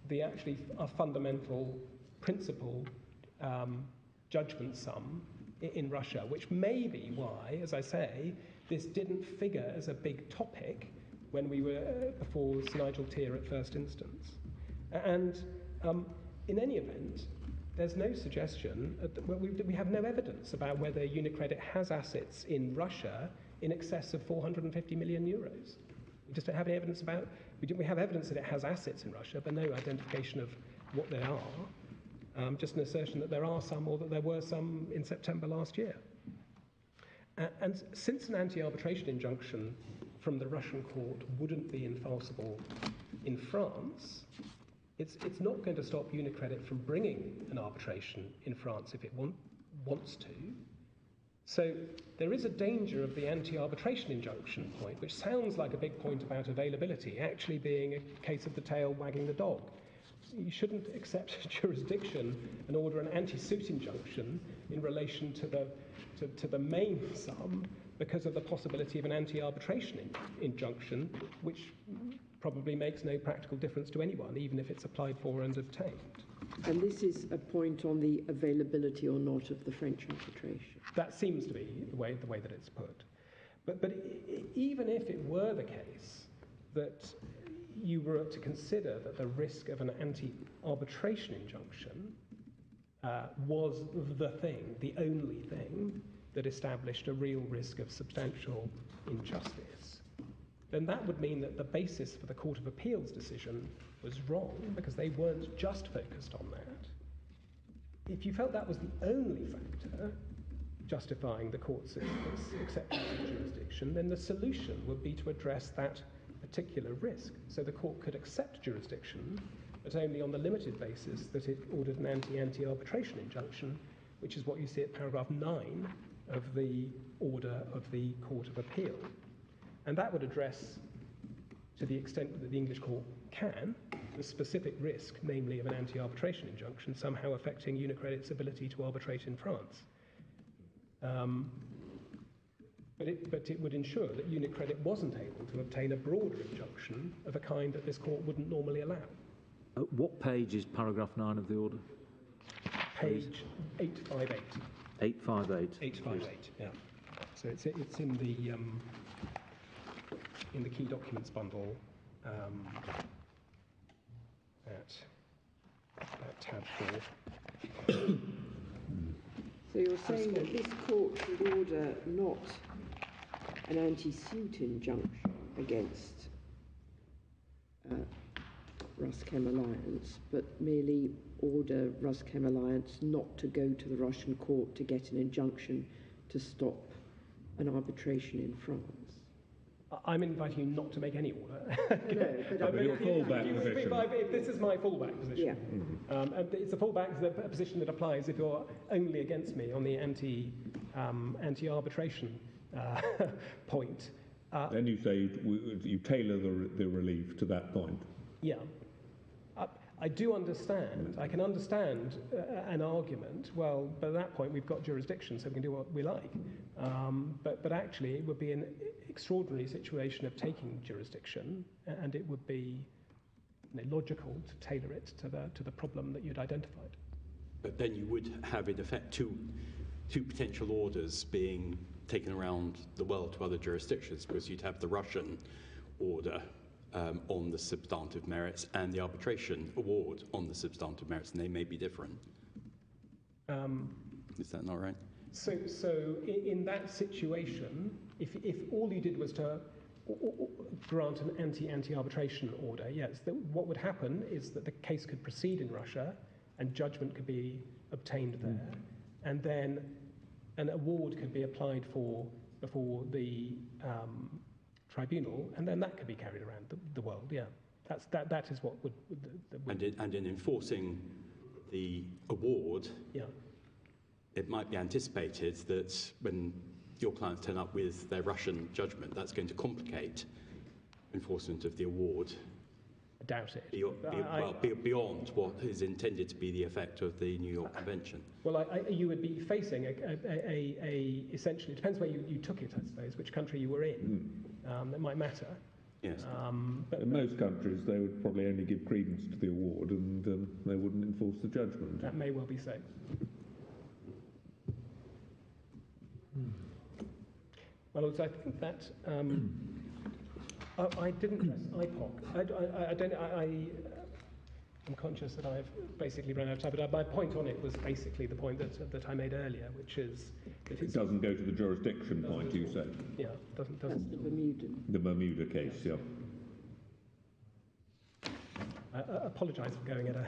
the actually a fundamental principal judgment sum in Russia, which may be why, as I say, this didn't figure as a big topic when we were before Sir Nigel Tier at first instance. And in any event, there's no suggestion, we have no evidence about whether UniCredit has assets in Russia in excess of 450 million euros. We just don't have any evidence about, we have evidence that it has assets in Russia, but no identification of what they are. Just an assertion that there are some, or that there were some in September last year. And since an anti-arbitration injunction from the Russian court wouldn't be enforceable in France, it's not going to stop UniCredit from bringing an arbitration in France if it wants to. So there is a danger of the anti-arbitration injunction point, which sounds like a big point about availability, actually being a case of the tail wagging the dog. You shouldn't accept jurisdiction and order an anti-suit injunction in relation to the main sum because of the possibility of an anti-arbitration injunction, which probably makes no practical difference to anyone, even if it's applied for and obtained. And this is a point on the availability or not of the French arbitration. That seems to be the way that it's put. But even if it were the case that you were to consider that the risk of an anti-arbitration injunction was the only thing that established a real risk of substantial injustice, then that would mean that the basis for the Court of Appeal's decision was wrong, because they weren't just focused on that. If you felt that was the only factor justifying the court's acceptance of jurisdiction, then the solution would be to address that particular risk. So the court could accept jurisdiction, but only on the limited basis that it ordered an anti-arbitration injunction, which is what you see at paragraph 9 of the order of the Court of Appeal. And that would address, to the extent that the English court can, the specific risk, namely of an anti-arbitration injunction, somehow affecting UniCredit's ability to arbitrate in France. But it would ensure that UniCredit wasn't able to obtain a broader injunction of a kind that this court wouldn't normally allow. What page is paragraph 9 of the order? Page 858. 858. 858, yeah. So it's in the key documents bundle at tab 4. So you're saying that this court should order not an anti-suit injunction against RusChemAlliance, but merely order RusChemAlliance not to go to the Russian court to get an injunction to stop an arbitration in France? I'm inviting you not to make any order. No, but your fallback position. If this is my fallback position. Yeah. And it's a fallback, a position that applies if you're only against me on the anti-arbitration point. Then you say you tailor the relief to that point. Yeah. I do understand. I can understand an argument. Well, but at that point we've got jurisdiction, so we can do what we like. But actually, it would be an extraordinary situation of taking jurisdiction, and it would be logical to tailor it to the problem that you'd identified. But then you would have, in effect, two potential orders being taken around the world to other jurisdictions, because you'd have the Russian order on the substantive merits and the arbitration award on the substantive merits, and they may be different. Is that not right? So in that situation, if all you did was to grant an anti-arbitration order, yes, what would happen is that the case could proceed in Russia and judgment could be obtained there, and then an award could be applied for before the tribunal, and then that could be carried around the world. Yeah, that is what would. And in enforcing the award, yeah, it might be anticipated that when your clients turn up with their Russian judgment, that's going to complicate enforcement of the award. I doubt it. Beyond what is intended to be the effect of the New York Convention. Well, you would be facing essentially, it depends where you took it, I suppose, which country you were in. That might matter. Yes. But in most countries, they would probably only give credence to the award, and they wouldn't enforce the judgment. That may well be so. Well, I think that I didn't address IPOC. I'm conscious that I've basically run out of time, but my point on it was basically the point that I made earlier, which is that it doesn't go to the jurisdiction point, you said. Yeah, doesn't. That's the Bermudan. The Bermuda case, yeah. I apologise for going at a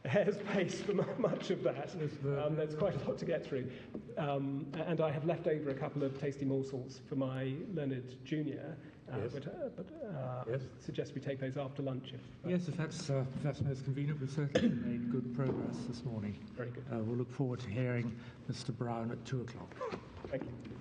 hair's pace for much of that. There's quite a lot to get through. And I have left over a couple of tasty morsels for my learned junior, Yes. Suggest we take those after lunch. Yes, if that's most convenient. We've certainly made good progress this morning. Very good. We'll look forward to hearing Mr. Brown at 2:00. Thank you.